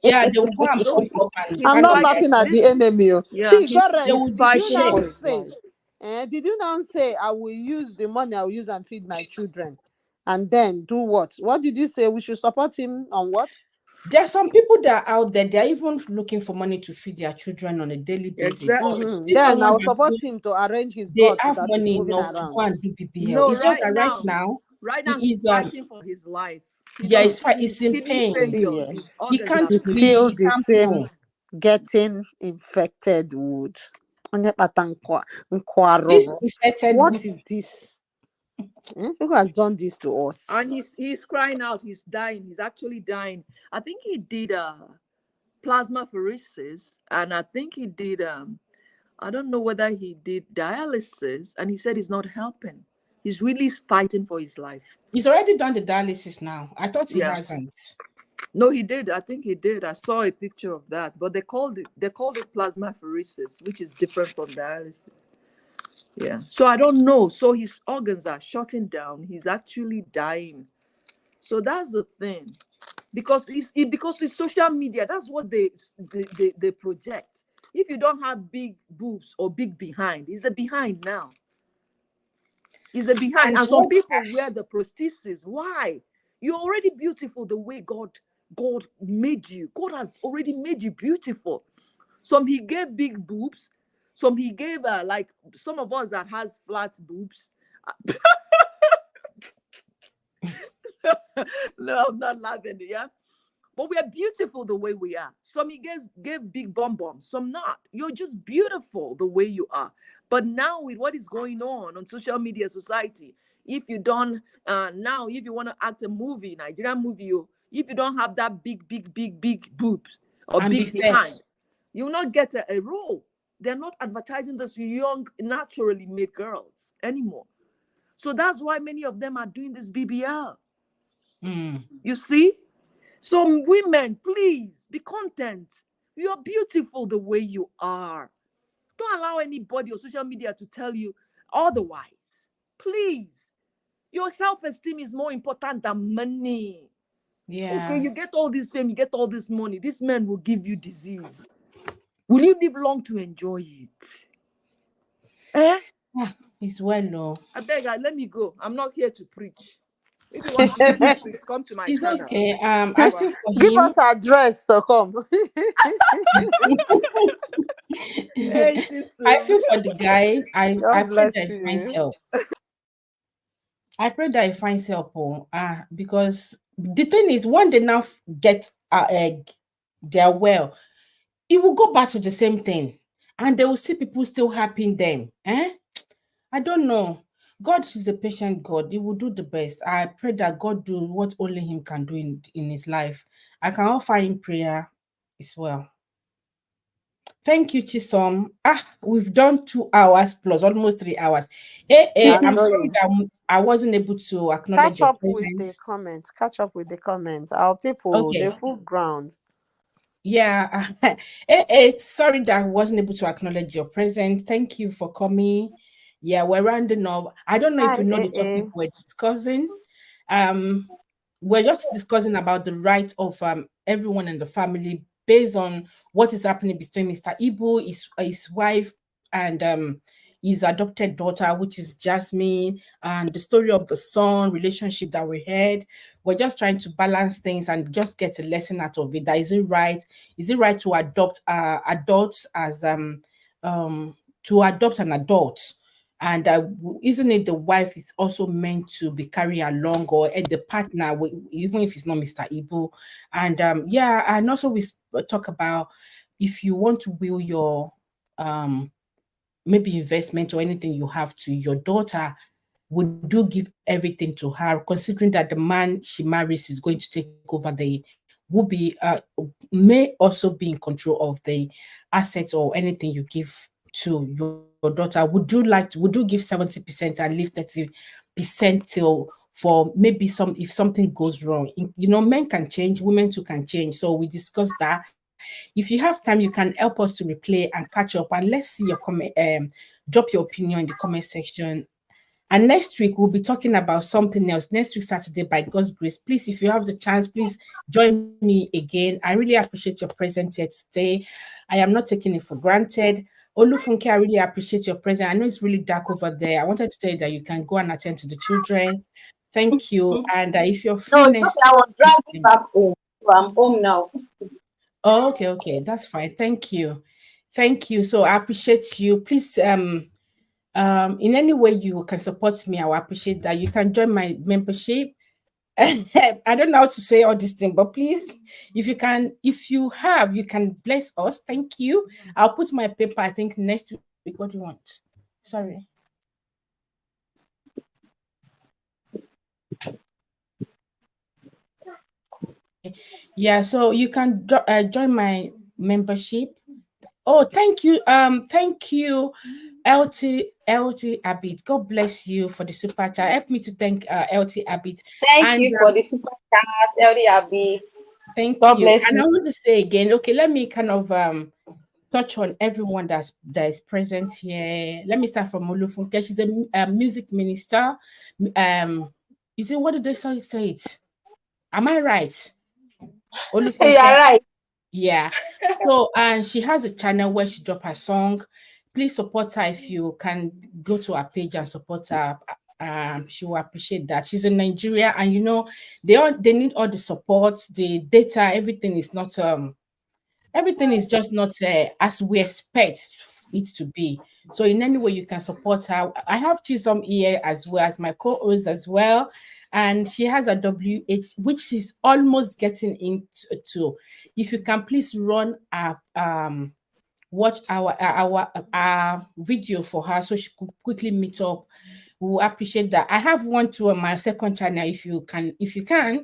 Yeah, they will go and No, pump up and he's I'm find not out that laughing at the this- enemy. Yeah, See, he's- Florence, they will did do you the now for same. his say? life. Did you now say I will use the money I will use and feed my children, and then do what? What did you say? We should support him on what? There are some people that are out there, they're even looking for money to feed their children on a daily basis. Exactly. This Then someone I'll that support knows him to arrange his they gods have that is money moving enough to around. go and do BBL. No, It's just right that now, he he's is fighting for his life. yeah, he's in kidney pain. failure. Yeah. His He organs can't are It's breathe. still He the can't same move. getting infected wood. This What infected wood, is this? Who has done this to us? And he's crying out. He's dying. He's actually dying. I think he did plasmapheresis, and I think he did I don't know whether he did dialysis, and he said he's not helping. He's really fighting for his life. he's already done the dialysis now. I thought he Yeah. hasn't. No, he did. I think he did. I saw a picture of that, but they called it plasmapheresis, which is different from dialysis. Yeah. So I don't know. So his organs are shutting down. He's actually dying. So that's the thing, because it's social media. That's what they project. If you don't have big boobs or big behind, it's a behind now. It's a behind, and some people wear the prosthesis. Why? You're already beautiful the way God made you. God has already made you beautiful. Some he gave big boobs. Some he gave like some of us that has flat boobs. No, I'm not laughing. Yeah, but we are beautiful the way we are. Some he gave big bum bums. Some not. You're just beautiful the way you are. But now with what is going on social media society, if you don't now, if you want to act a movie, Nigerian movie, if you don't have that big boobs or And big be fair. behind, you will not get a role. They're not advertising this young, naturally made girls anymore. So that's why many of them are doing this BBL. You see? Some women, please be content. You're beautiful the way you are. Don't allow anybody or social media to tell you otherwise. Please. Your self-esteem is more important than money. Yeah. Okay, you get all this fame, you get all this money. This man will give you disease. Will you live long to enjoy it? It's well, no. I beg, let me go. I'm not here to preach. If you want to preach, come to my It's channel. okay. I feel for Give him. us address to come. Hey, I feel for the guy. I God pray bless that he finds you. help. I pray that he finds help. Because the thing is, when they now get they're well, it will go back to the same thing, and they will see people still helping them. I don't know. God is a patient God. He will do the best. I pray that God do what only him can do in his life. I can offer him prayer as well. Thank you, Chisom. We've done 2 hours plus, almost 3 hours. I'm sorry that I wasn't able to acknowledge Catch your up with the presence. comments. Catch up with the comments. Our people, Okay. they full ground. Yeah. Sorry that I wasn't able to acknowledge your presence. Thank you for coming. Yeah, we're rounding up. I don't know if Hi, you know the topic we're discussing. Um, we're just discussing about the right of everyone in the family based on what is happening between Mr. Ibu, his wife, and his adopted daughter, which is Jasmine, and the story of the son relationship that we had. We're just trying to balance things and just get a lesson out of it. That is it right? Is it right to adopt adults as to adopt an adult? And isn't it the wife is also meant to be carried along, or the partner, even if it's not Mr. Ibu? And yeah, and also we talk about if you want to will your maybe investment or anything you have to your daughter, would you give everything to her, considering that the man she marries is going to take over will be may also be in control of the assets or anything you give to your daughter? Would you give 70% and leave 30% till for maybe if something goes wrong? Men can change, women too can change. So we discussed that. If you have time, you can help us to replay and catch up, and let's see your comment. Drop your opinion in the comment section. And next week, we'll be talking about something else. Next week, Saturday, by God's grace. Please, if you have the chance, please join me again. I really appreciate your presence here today. I am not taking it for granted. Olufunke, I really appreciate your presence. I know it's really dark over there. I wanted to tell you that you can go and attend to the children. Thank you. And if you're free No, next I was driving back home. So I'm home now. Oh, okay, that's fine. Thank you. So I appreciate you. Please, in any way you can support me, I will appreciate that. You can join my membership. I don't know how to say all these things, but please, if you can bless us. Thank you. I'll put my paper, I think, next week. What do you want? Sorry. Yeah, so you can join my membership. Oh, thank you. Thank you, LT Abid. God bless you for the super chat. Help me to thank LT Abid. Thank you for the super chat, LDRB. Thank God you. bless And you. I want to say again, okay, let me kind of touch on everyone that is present here. Let me start from Olufunke. She's a music minister. Is it, what did they say it? Am I right? Olufunke. Hey, you're right. Yeah. So, and she has a channel where she drop her song. Please support her. If you can go to her page and support her, she will appreciate that. She's in Nigeria, and they need all the support, the data, everything is not everything is just not as we expect it to be. So in any way you can support her. I have Chisom here as well as my co-host as well, and she has a WH which is almost getting into. If you can please run watch our video for her so she could quickly meet up. We will appreciate that. I have one to on my second channel. If you can,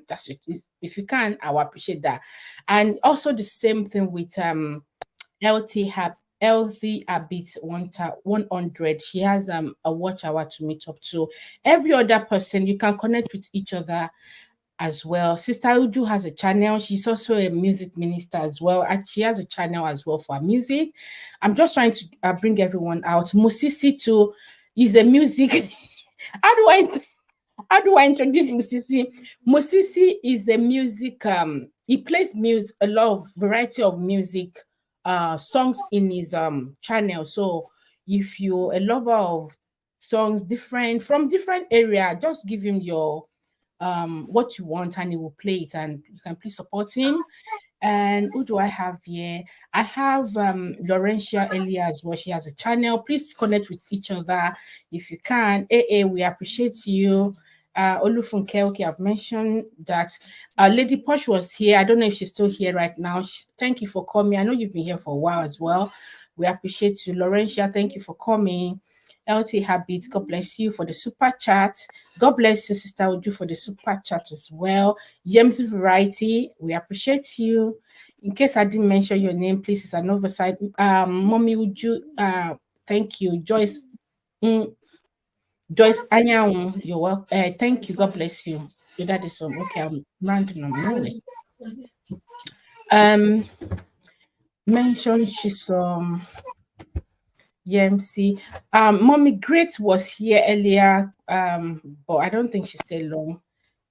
that's it. If you can, I will appreciate that. And also the same thing with Healthy Habits 100. She has a watch hour to meet up to. Every other person, you can connect with each other as well. Sister Uju has a channel. She's also a music minister as well. And she has a channel as well for music. I'm just trying to bring everyone out. Musisi too is a music. How do I introduce Musisi? Musisi is a music. He plays music, a lot of variety of music songs in his channel. So if you're a lover of songs from different area, just give him your what you want and he will play it, and you can please support him. And who do I have here? I have Laurentia Elia as well. She has a channel. Please connect with each other if you can. AA, we appreciate you. Olufunke, okay, I've mentioned that. Lady Posh was here. I don't know if she's still here right now. Thank you for coming. I know you've been here for a while as well. We appreciate you. Laurentia, thank you for coming. LT Habit, God bless you for the super chat. God bless you, Sister Uju, for the super chat as well. Yem's Variety, we appreciate you. In case I didn't mention your name, please, it's an oversight. Mommy Uju, thank you. Joyce Anyang, you're welcome. Thank you. God bless you. Your dad is home. Okay, I'm rounding on anyway. Mention Chisom. Yemsi. Mommy Great was here earlier, but I don't think she stayed long.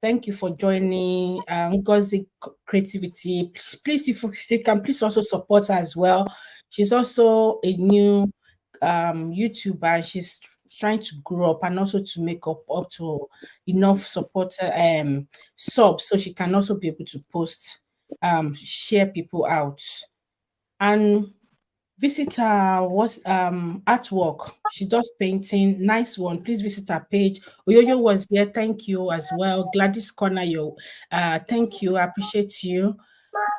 Thank you for joining. Ngozi Creativity. Please, if you can, please also support her as well. She's also a new YouTuber. She's trying to grow up and also to make up to enough supporter subs so she can also be able to post share people out. And visit her artwork. She does painting. Nice one. Please visit her page. Oyoyo was here. Thank you as well. Gladys Corner, you thank you. I appreciate you.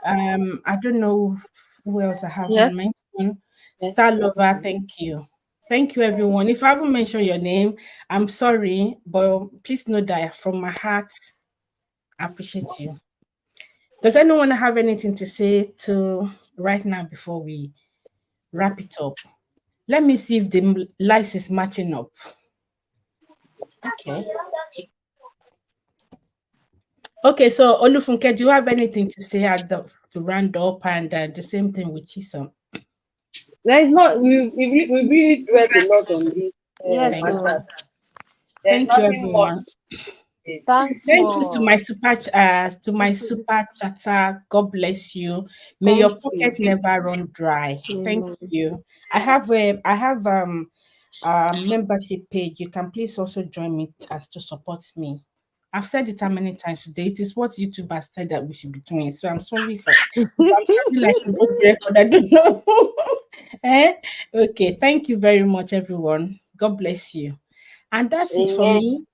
I don't know who else I haven't Yes. mentioned. Yes. Star Lover, thank you. Thank you, everyone. If I haven't mentioned your name, I'm sorry, but please know that from my heart, I appreciate you. Does anyone have anything to say to right now before we wrap it up? Let me see if the lights is matching up. Okay. Okay, so Olufunke, do you have anything to say to round up, and the same thing with Chisom? There is not. We really read a lot on this Yes, Thank you. matter. so There's Thank you, nothing much. everyone. thanks Thank you for to my super chatter. God bless you. May thank your you. pockets never run dry. Thank Amen. you. I have membership page. You can please also join me as to support me. I've said it how many times today. It is what YouTube has said that we should be doing. So I'm sorry if I'm sounding like a broken record. I don't know. Eh? Okay. Thank you very much, everyone. God bless you. And that's it for Amen. me.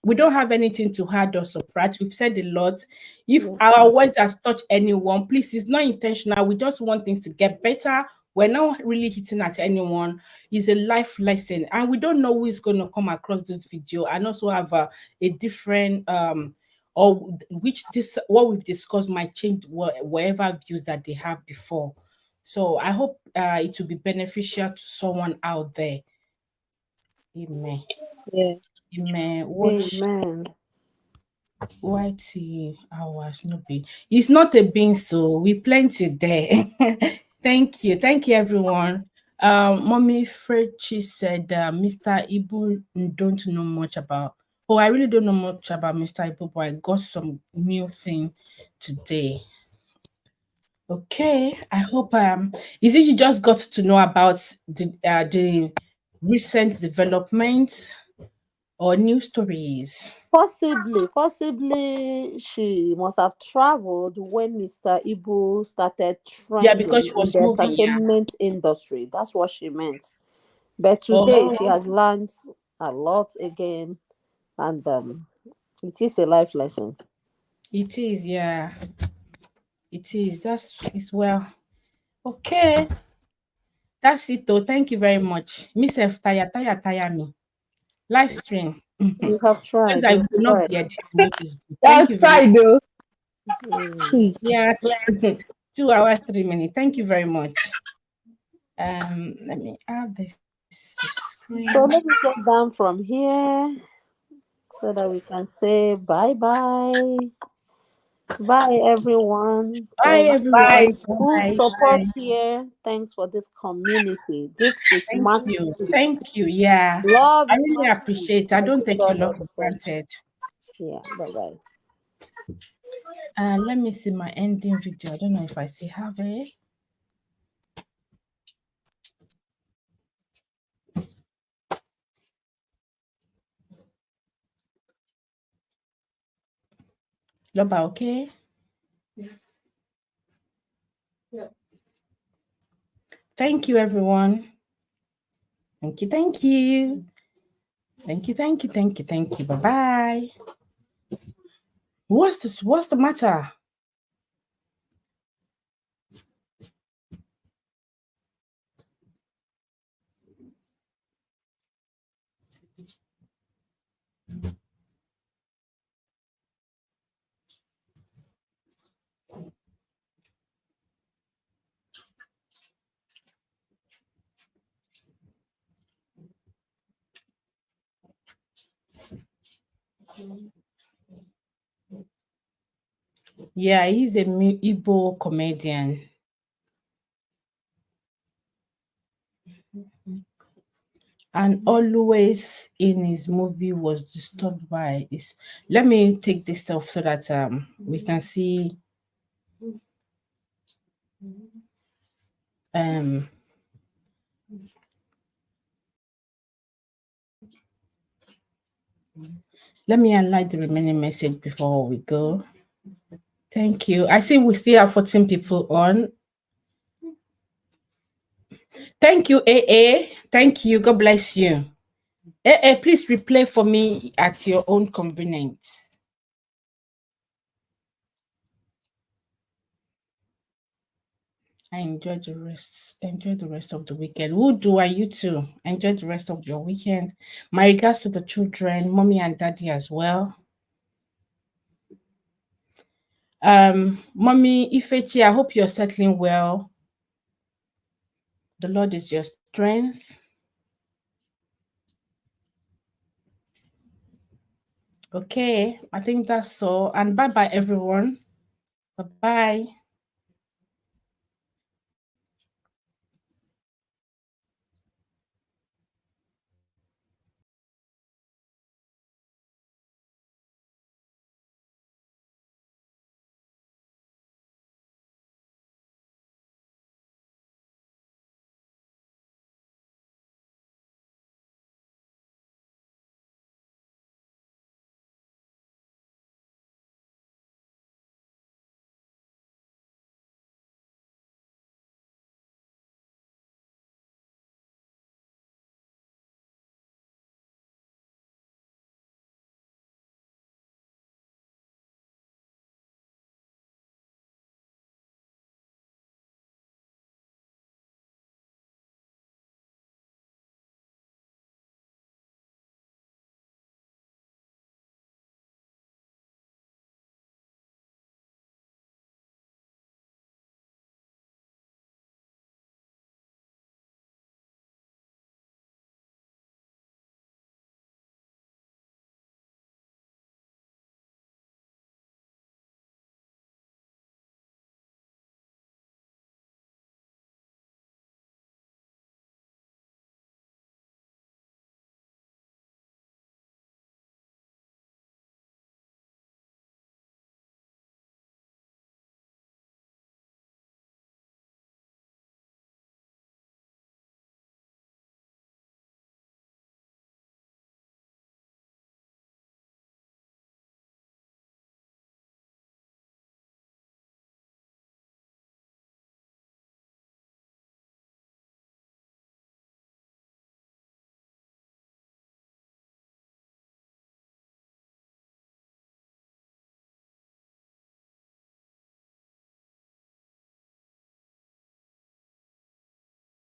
We don't have anything to add or subtract. We've said a lot. If Yes, our words has touched anyone, please, it's not intentional. We just want things to get better. We're not really hitting at anyone. It's a life lesson, and we don't know who is going to come across this video and also have a different or which this what we've discussed might change whatever views that they have before. So I hope it will be beneficial to someone out there. Amen. Yeah. Amen. Watch amen. YT hours no be. It's not a bean, so we plenty there. Thank you. Thank you, everyone. Mommy Frechi said Mr. Ibu don't know much about. Oh, I really don't know much about Mr. Ibu, but I got some new thing today. Okay. I hope is it you just got to know about the recent developments or new stories? Possibly she must have traveled when Mr. Ibu started Yeah, because trending she in was the moving, yeah. entertainment industry. That's what she meant. But today Oh, she has learned a lot again, and it is a life lesson. it is, yeah. It is. That's it's well. Okay. That's it though. Thank you very much. Miss F tire me. Live stream. You have Since tried. I You will have not be tried. here, to notice. Thank That's you very much. fine though. Mm. Yeah, 2 hours, 3 minutes. Thank you very much. Let me add this So screen. let me get down from here so that we can say bye bye. Bye everyone. Bye There's Bye. everyone. full Bye. support Bye. here. Thanks for this community. This is Thank you. massive. Thank you. Yeah. Love I is really massive. appreciate it. I I don't give take your God love all the for praise. granted. Yeah, bye bye. Let me see my ending video. I don't know if I still have it. Loba, okay? Yeah. Thank you, everyone. Thank you, thank you. Thank you, thank you, thank you, thank you. Bye-bye. What's this? What's the matter? Yeah, he's a Igbo comedian. and always in his movie was disturbed by his. Let me take this stuff so that we can see let me highlight the remaining message before we go. Thank you. I see we still have 14 people on. Thank you, AA. Thank you. God bless you. AA, please replay for me at your own convenience. I enjoy the rest of the weekend. Who do I? You too. Enjoy the rest of your weekend. My regards to the children, mommy and daddy as well. Mommy Ifechi, I hope you're settling well. The Lord is your strength. Okay, I think that's all. And bye-bye, everyone. Bye-bye.